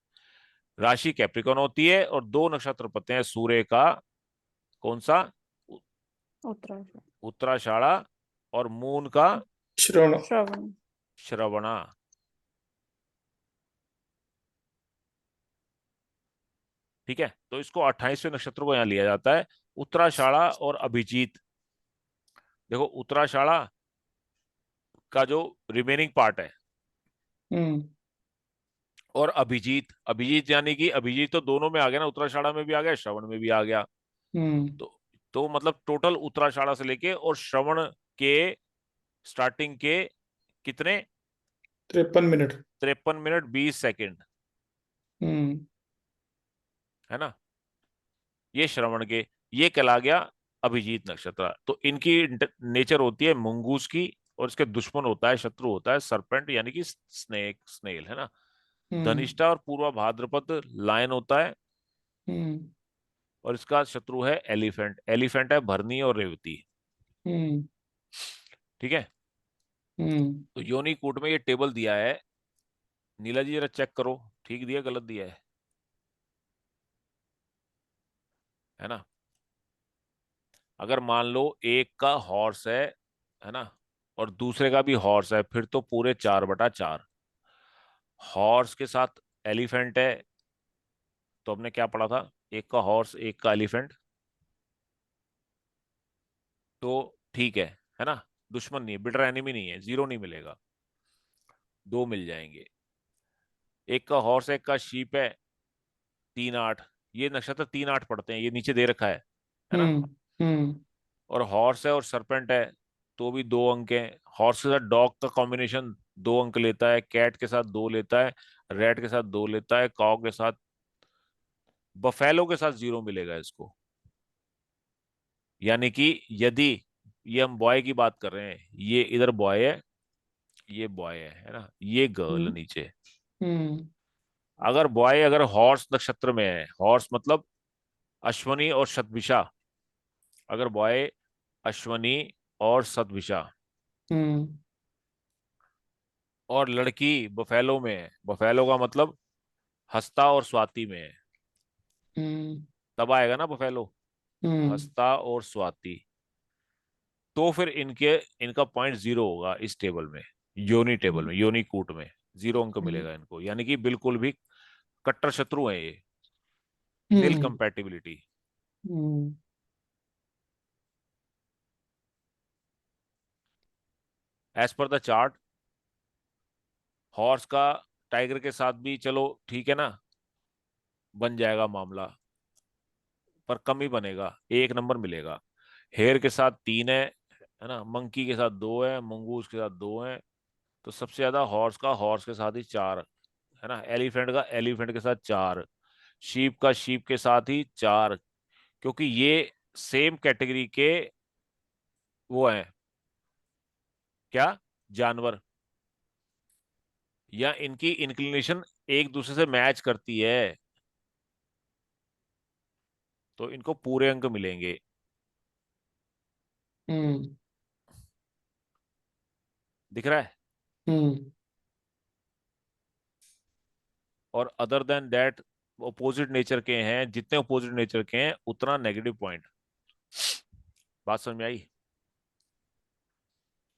राशि कैप्रिकॉन होती है और 2 नक्षत्र पते हैं सूर्य का, कौन सा, उत्तराषाढ़ा, और मून का श्रवणा। ठीक है, तो इसको 28वें नक्षत्र को यहां लिया जाता है, उत्तराषाढ़ा और अभिजीत। देखो उत्तराषाढ़ा का जो रिमेनिंग पार्ट है, और अभिजीत, अभिजीत यानी कि अभिजीत तो दोनों में आ गया ना, उत्तराषाढ़ा में भी आ गया, श्रवण में भी आ गया। तो मतलब टोटल उत्तराषाढ़ा से लेके और श्रवण के स्टार्टिंग के कितने 53 मिनट 53 मिनट 20 सेकंड, है ना। ये श्रवण के, ये कहला गया अभिजीत नक्षत्र। तो इनकी नेचर होती है मंगूस की, और इसके दुश्मन होता है, शत्रु होता है सरपेंट यानी कि स्नेक, स्नेल, है ना। धनिष्ठा और पूर्वा भाद्रपद लायन होता है, और इसका शत्रु है एलिफेंट। एलिफेंट है भरनी और रेवती। ठीक है, तो योनि कूट में ये टेबल दिया है। नीला जी जरा चेक करो, ठीक दिया गलत दिया है ना। अगर मान लो एक का हॉर्स है ना, और दूसरे का भी हॉर्स है, फिर तो पूरे 4/4। हॉर्स के साथ एलिफेंट है, तो हमने क्या पढ़ा था, एक का हॉर्स एक का एलिफेंट, तो ठीक है ना। दुश्मन नहीं है, बिटर एनिमी नहीं है, 0 नहीं मिलेगा, 2 मिल जाएंगे। एक का हॉर्स एक का शीप है, 3-8, ये नक्षत्र 3-8 पढ़ते हैं, ये नीचे दे रखा है ना। और हॉर्स है और सरपेंट है, तो भी 2 अंक हैं। हॉर्स के साथ डॉग का कॉम्बिनेशन 2 अंक लेता है, कैट के साथ 2 लेता है, रैट के साथ 2 लेता है, काउ के साथ, बफेलो के साथ 0 मिलेगा इसको। यानी कि यदि ये हम बॉय की बात कर रहे हैं, ये इधर बॉय है, ये बॉय है ना, ये गर्ल नीचे। अगर बॉय अगर हॉर्स नक्षत्र में है, हॉर्स मतलब अश्वनी और शतभिषा, अगर बॉय अश्वनी और शतभिषा, और लड़की बफेलो में है, बफेलो का मतलब हस्ता और स्वाति में है, तब आएगा ना बफेलो, हस्ता और स्वाति, तो फिर इनका पॉइंट 0 होगा इस टेबल में, योनि टेबल में, योनि कूट में 0 अंक मिलेगा इनको। यानी कि बिल्कुल भी कट्टर शत्रु है ये, nil compatibility. As per the chart, horse का टाइगर के साथ भी चलो ठीक है ना, बन जाएगा मामला, पर कम ही बनेगा, 1 नंबर मिलेगा। हेयर के साथ 3 है ना, मंकी के साथ 2 है, मंगूस के साथ 2 है, तो सबसे ज्यादा हॉर्स का, हॉर्स के साथ ही 4 है ना। एलिफेंट का एलिफेंट के साथ 4, शीप का शीप के साथ ही 4, क्योंकि ये सेम कैटेगरी के वो हैं, क्या, जानवर, या इनकी इंक्लिनेशन एक दूसरे से मैच करती है, तो इनको पूरे अंक मिलेंगे। हम्म दिख रहा है? हम्म और other than that opposite nature के हैं, जितने अपोजिट नेचर के हैं उतना नेगेटिव पॉइंट। बात समझ में आई?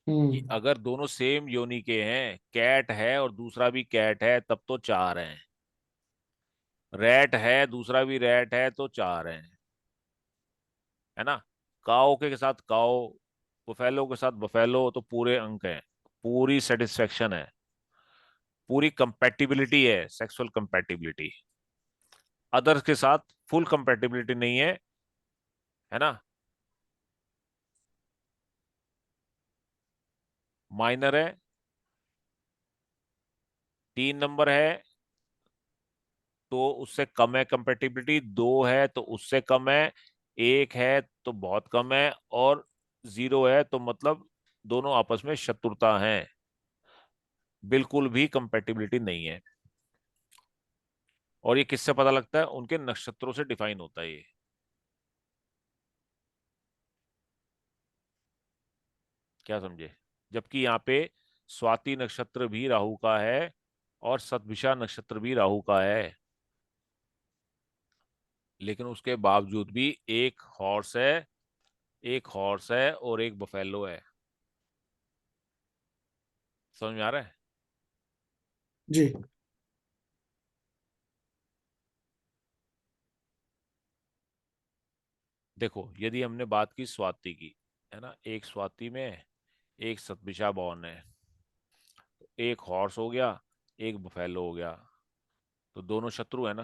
कि हम्म अगर दोनों सेम योनि के हैं, कैट है और दूसरा भी कैट है, तब तो 4 हैं। रैट है, दूसरा भी रैट है, तो 4 हैं, है ना? काओ के साथ काओ, बफेलो के साथ बफेलो, तो पूरे अंक हैं, पूरी सेटिस्फेक्शन है, पूरी कंपैटिबिलिटी है, सेक्सुअल कंपैटिबिलिटी। अदर्स के साथ फुल कंपैटिबिलिटी नहीं है ना? माइनर है, 3 नंबर है तो उससे कम है कंपैटिबिलिटी, 2 है तो उससे कम है, 1 है तो बहुत कम है, और 0 है तो मतलब दोनों आपस में शत्रुता है, बिल्कुल भी कंपैटिबिलिटी नहीं है। और ये किससे पता लगता है? उनके नक्षत्रों से डिफाइन होता है ये। क्या समझे? जबकि यहाँ पे स्वाति नक्षत्र भी राहु का है और शतभिषा नक्षत्र भी राहु का है, लेकिन उसके बावजूद भी एक हॉर्स है और एक बफेलो है। समझ में आ रहा है? जी। देखो, यदि हमने बात की स्वाति की, है ना, एक स्वाति में एक शतभिषा बॉर्न है, तो एक हॉर्स हो गया, एक बफेलो हो गया, तो दोनों शत्रु है ना।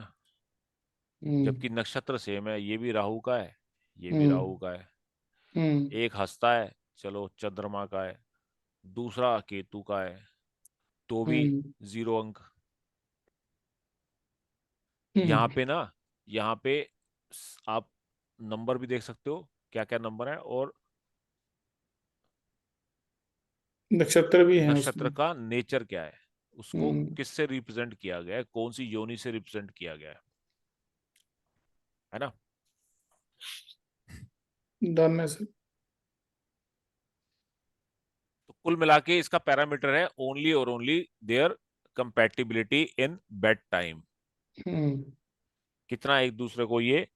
हम्म जबकि नक्षत्र सेम है, ये भी राहु का है, ये भी हम्म राहु का है। हम्म एक हंसता है, चलो चंद्रमा का है, दूसरा केतु का है, तो भी हम्म 0 अंक। हम्म यहाँ पे ना, यहाँ पे आप नंबर भी देख सकते हो, क्या क्या नंबर है, और नक्षत्र भी है नक्षत्र उसमें। का नेचर क्या है, उसको हम्म किससे रिप्रेजेंट किया गया है, कौन सी योनि से रिप्रेजेंट किया गया है ना? डन है सर। तो कुल मिला के इसका पैरामीटर है ओनली और only their compatibility in bed time. हम्म कितना एक दूसरे को ये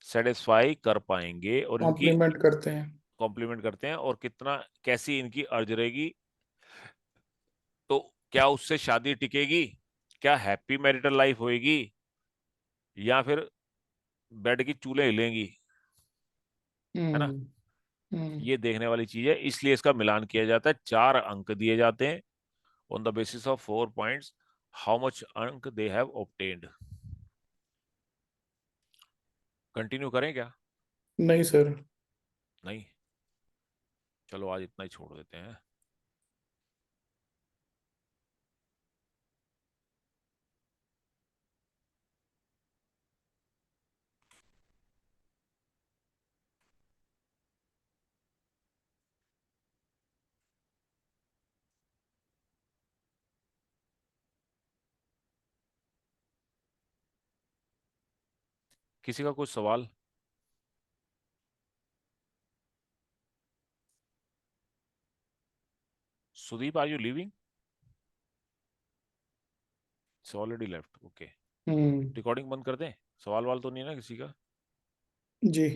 सेटिस्फाई कर पाएंगे और इनकी कॉम्प्लीमेंट करते हैं। कॉम्प्लीमेंट करते हैं, और कितना, कैसी इनकी अर्ज रहेगी, तो क्या उससे शादी टिकेगी, क्या हैप्पी मैरिटल लाइफ होएगी, या फिर बेड की चूल्हे हिलेंगी, है ना? हम्म हम्म ये देखने वाली चीज है, इसलिए इसका मिलान किया जाता है। 4 अंक दिए जाते हैं on the basis of 4 points, how much अंक दे हैव ऑब्टेन्ड। कंटिन्यू करें क्या? नहीं सर। नहीं? चलो आज इतना ही छोड़ देते हैं। किसी का कुछ सवाल? Sudeep, are you living? It's already left, okay. Hmm recording बंद कर दें? सवाल वाल तो नहीं है ना किसी का? जी।